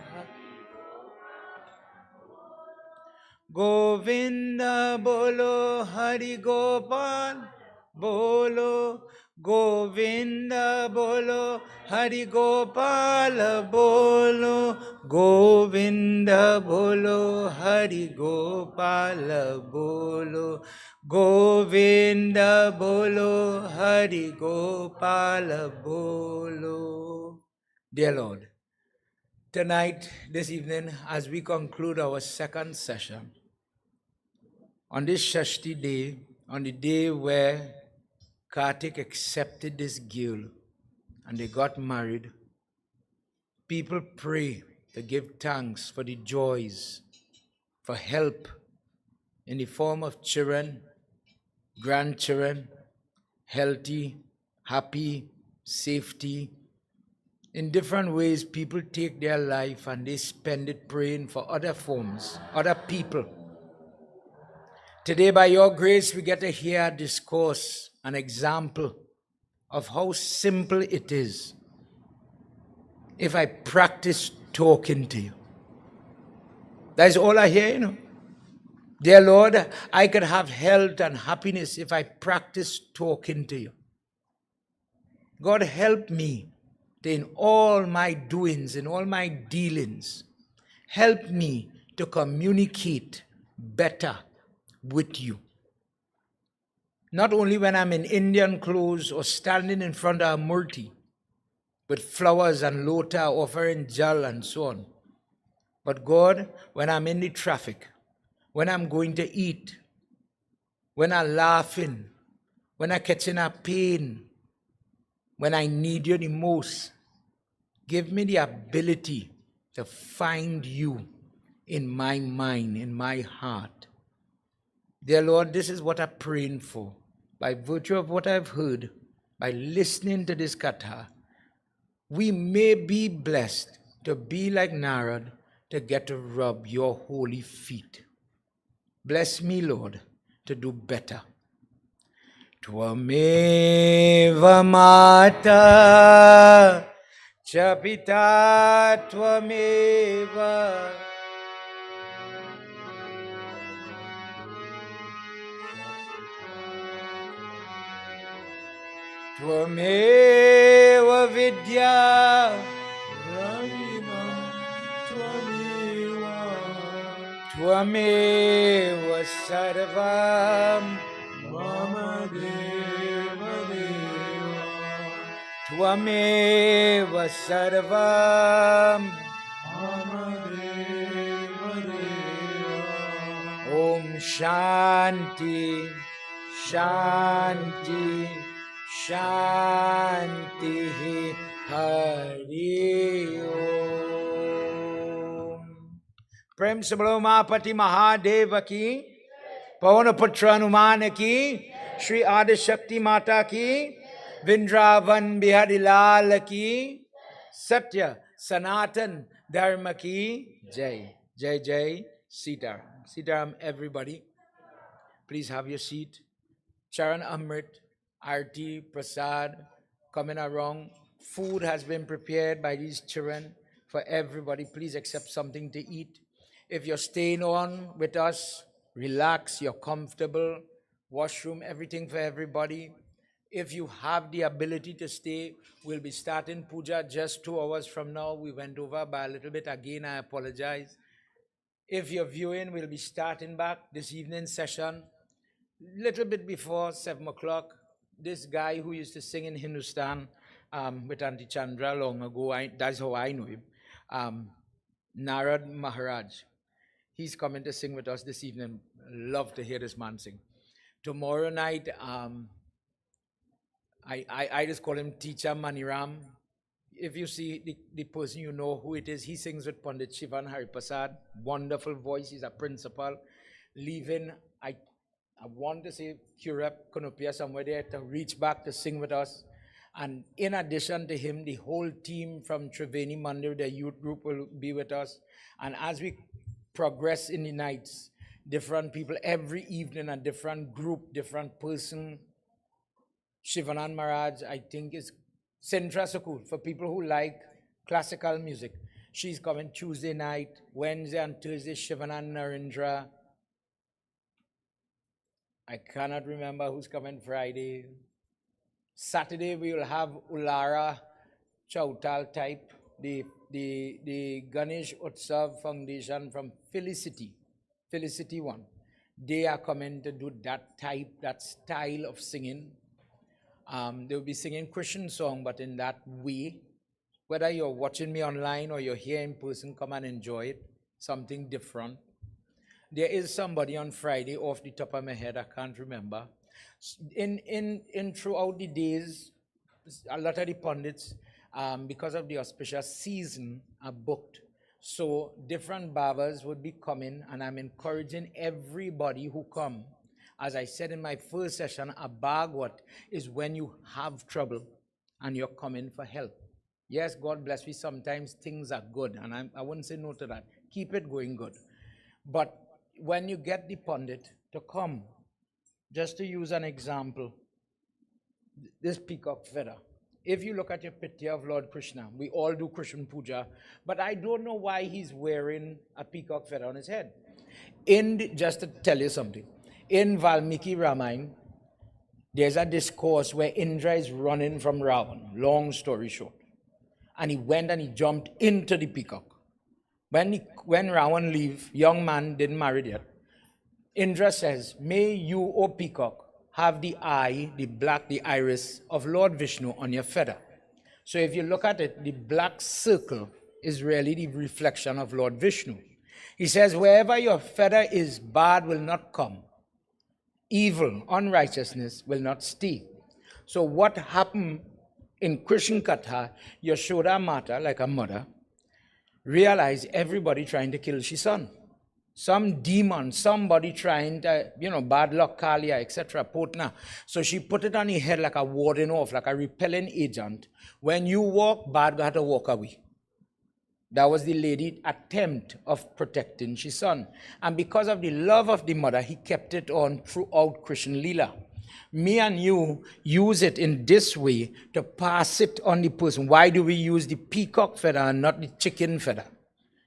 [SPEAKER 6] Govinda bolo, Hari Gopal bolo. Govinda bolo, Hari Gopal bolo. Govinda bolo, Hari Gopal bolo. Govinda bolo, Hari Gopal bolo. Dear Lord, tonight, this evening, as we conclude our second session, on this Shashti day, on the day where Kartik accepted this girl and they got married, people pray to give thanks for the joys, for help in the form of children, grandchildren, healthy, happy, safety. In different ways, people take their life and they spend it praying for other forms, other people. Today, by your grace, we get to hear a discourse, an example of how simple it is if I practice talking to you. That is all I hear, Dear Lord, I could have health and happiness if I practice talking to you. God, help me to, in all my doings, in all my dealings, help me to communicate better with you. Not only when I'm in Indian clothes or standing in front of a murti with flowers and lota offering jal and so on, but God, when I'm in the traffic, when I'm going to eat, when I'm laughing, when I'm catching a pain, when I need you the most, give me the ability to find you in my mind, in my heart. Dear Lord, this is what I'm praying for. By virtue of what I've heard, by listening to this katha, we may be blessed to be like Narad, to get to rub your holy feet. Bless me, Lord, to do better. Tvameva mata cha pita tvameva. Tvameva vidya, Tvameva sarvam, Tvameva sarvam, Om Shanti, Shanti, Shanti, Hari Om. Prem se bolo Mahapati Mahadev ki. Pavana Putra Hanuman ki, Shri Adi Shakti Mata ki, Vrindavan Bihari Lal ki, Satya Sanatan Dharma ki, Jai. Jai Jai Sitaram. Sitaram, everybody. Please have your seat. Charan Amrit, Arti, Prasad, coming along. Food has been prepared by these children for everybody. Please accept something to eat. If you're staying on with us, relax, you're comfortable. Washroom, everything for everybody. If you have the ability to stay, we'll be starting puja just 2 hours from now. We went over by a little bit again, I apologize. If you're viewing, we'll be starting back this evening session little bit before 7 o'clock. This guy who used to sing in Hindustan with Auntie Chandra long ago, that's how I know him, Narad Maharaj. He's coming to sing with us this evening. Love to hear this man sing. Tomorrow night, I just call him Teacher Maniram. If you see the person, you know who it is. He sings with Pandit Shivan Hariprasad. Wonderful voice. He's a principal. Leaving, I want to say Curep, Konopia, somewhere there to reach back to sing with us. And in addition to him, the whole team from Triveni Mandir, the youth group, will be with us. And as we progress in the nights, different people, every evening a different group, different person. Shivanand Maharaj, I think, is Sentra Sukul for people who like classical music. She's coming Tuesday night, Wednesday and Thursday, Shivanand Narendra. I cannot remember who's coming Friday. Saturday we will have Ulara Chautal type, the Ganesh Utsav Foundation from Felicity 1. They are coming to do that type, that style of singing. They'll be singing Christian song, but in that way. Whether you're watching me online or you're here in person, come and enjoy it. Something different. There is somebody on Friday, off the top of my head, I can't remember. In throughout the days, a lot of the pundits, because of the auspicious season, are booked. So different barbers would be coming, and I'm encouraging everybody who come. As I said in my first session, a Bhagwat is when you have trouble and you're coming for help. Yes, God bless you. Sometimes things are good, and I wouldn't say no to that. Keep it going good. But when you get the pundit to come, just to use an example, this peacock feather. If you look at your picture of Lord Krishna, we all do Krishna puja, but I don't know why he's wearing a peacock feather on his head. Just to tell you something, in Valmiki Ramayana, there's a discourse where Indra is running from Ravan, long story short. And he went and he jumped into the peacock. When Ravan leave, young man didn't marry yet, Indra says, may you, O peacock, have the eye, the iris of Lord Vishnu on your feather. So if you look at it, the black circle is really the reflection of Lord Vishnu. He says, wherever your feather is, bad will not come. Evil, unrighteousness will not stay. So what happened in Krishna Katha, Yashoda Mata, like a mother, realized everybody trying to kill her son. Some demon, somebody trying to, bad luck, Kalia, etc., Potna. So she put it on her head like a warding off, like a repelling agent. When you walk, bad got to walk away. That was the lady's attempt of protecting his son. And because of the love of the mother, he kept it on throughout Krishna Lila. Me and you use it in this way to pass it on the person. Why do we use the peacock feather and not the chicken feather?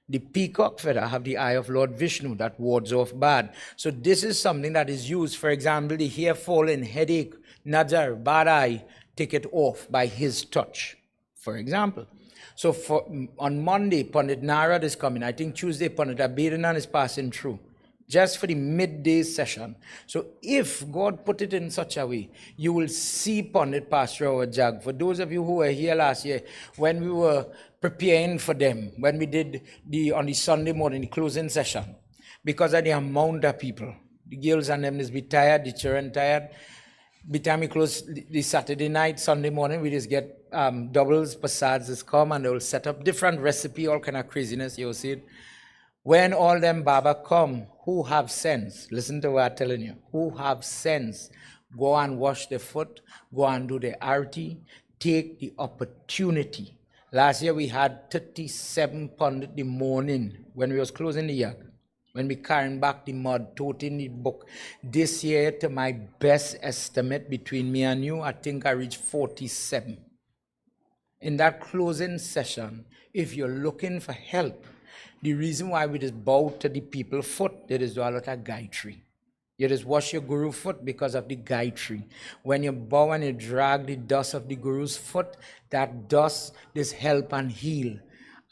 [SPEAKER 6] The peacock feather have the eye of Lord Vishnu that wards off bad. So this is something that is used. For example, the hair falling, headache, nazar, bad eye, take it off by his touch, for example. So on Monday, Pandit Narad is coming. I think Tuesday, Pandit Abhiranand is passing through, just for the midday session. So if God put it in such a way, you will see Pandit pass through our jag. For those of you who were here last year, when we were preparing for them, when we did on the Sunday morning, the closing session, because of the amount of people, the girls and them is be tired, the children tired. By the time we close the Saturday night, Sunday morning, we just get doubles, prasads come, and they will set up different recipe, all kind of craziness, you'll see it. When all them Baba come, who have sense, listen to what I'm telling you, who have sense, go and wash the foot, go and do the arti, take the opportunity. Last year we had 37 pound in the morning when we was closing the yard, when we carrying back the mud, toting the book. This year, to my best estimate between me and you, I think I reached 47. In that closing session, if you're looking for help, the reason why we just bow to the people foot, there is a lot of Gayatri. You just wash your guru foot because of the Gayatri. When you bow and you drag the dust of the guru's foot, that dust is help and heal.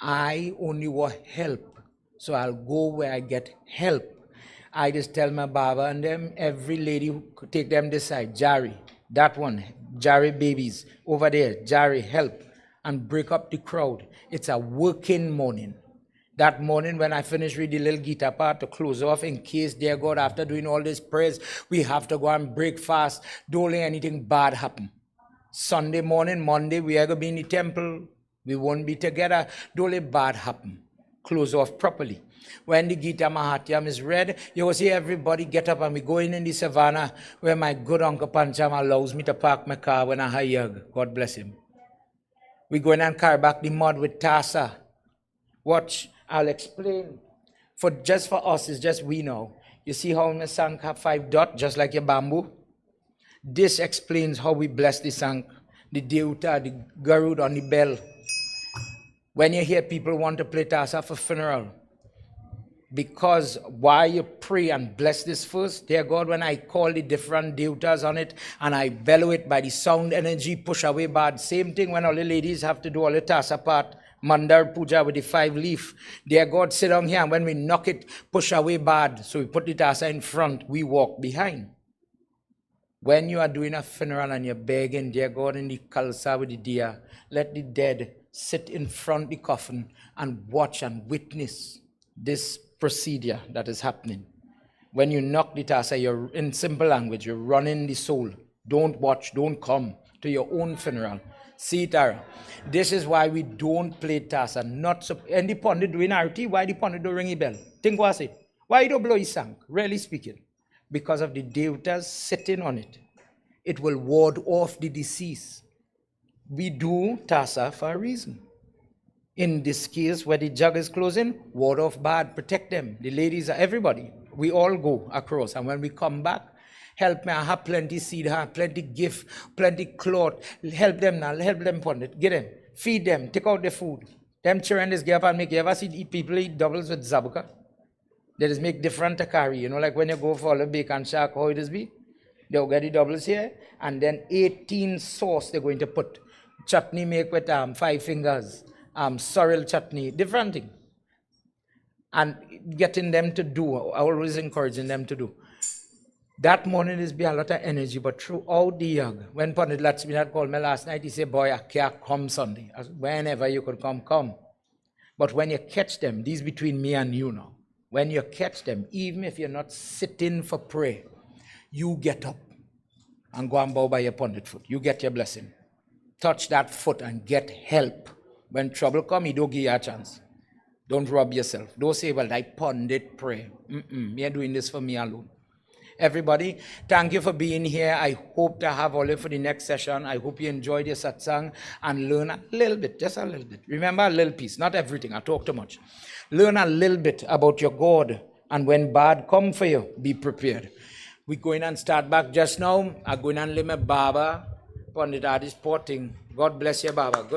[SPEAKER 6] I only want help, so I'll go where I get help. I just tell my Baba and them, every lady who take them this side, Jari, that one, Jari babies, over there, Jari, help, and break up the crowd. It's a working morning. That morning when I finish read the little Gita part to close off, in case, dear God, after doing all these prayers, we have to go and break fast. Don't let anything bad happen. Sunday morning, Monday, we are going to be in the temple. We won't be together. Don't let bad happen. Close off properly. When the Gita Mahatyam is read, you will see everybody get up and we go in the savannah where my good Uncle Pancham allows me to park my car when I have yag. God bless him. We go in and carry back the mud with Tasa. Watch. I'll explain. Just for us, it's just we know. You see how my sank have 5 dots, just like your bamboo? This explains how we bless the sank, the Deuta, the Garud on the bell. When you hear people want to play Tasa for funeral, because while you pray and bless this first, dear God, when I call the different Deutas on it and I bellow it by the sound energy, push away bad. Same thing when all the ladies have to do all the Tasa part. Mandar Puja with the 5 leaf. Dear God, sit down here, and when we knock it, push away bad. So we put the Tasa in front, we walk behind. When you are doing a funeral and you're begging, dear God, in the Khalsa with the Diya, let the dead sit in front of the coffin and watch and witness this procedure that is happening. When you knock the Tasa, you're, in simple language, you're running the soul. Don't watch, don't come to your own funeral. See, Tara, this is why we don't play Tasa. And the pundit doing arti, why the pundit don't ring a bell? Think what's it? Why you don't blow his sank? Really speaking. Because of the Devatas sitting on it. It will ward off the disease. We do Tasa for a reason. In this case, where the jug is closing, ward off bad, protect them. The ladies, everybody. We all go across. And when we come back, help me, I have plenty seed, I have plenty gift, plenty cloth. Help them now, help them upon it. Get them, feed them, take out their food. Them children just get up and make, you ever see people eat doubles with zabuka? They just make different takari, you know, like when you go for a bacon shack, how it is be? They'll get the doubles here, and then 18 sauce they're going to put. Chutney make with 5 fingers, sorrel chutney, different thing. And getting them to do, always encouraging them to do. That morning is be a lot of energy, but throughout the yag, when Pandit Lakshmi had called me last night, he said, boy, I can't come Sunday. Whenever you could come, come. But when you catch them, these between me and you now, when you catch them, even if you're not sitting for prayer, you get up and go and bow by your Pandit foot. You get your blessing. Touch that foot and get help. When trouble come, you don't give you a chance. Don't rob yourself. Don't say, well, I Pandit pray. Me are doing this for me alone. Everybody, thank you for being here. I hope to have all of you for the next session. I hope you enjoyed your satsang and learn a little bit, just a little bit. Remember a little piece, not everything. I talk too much. Learn a little bit about your God, and when bad come for you, be prepared. We're going and start back just now. I'm going and leave my Baba, Pandit Adi sporting. God bless you, Baba.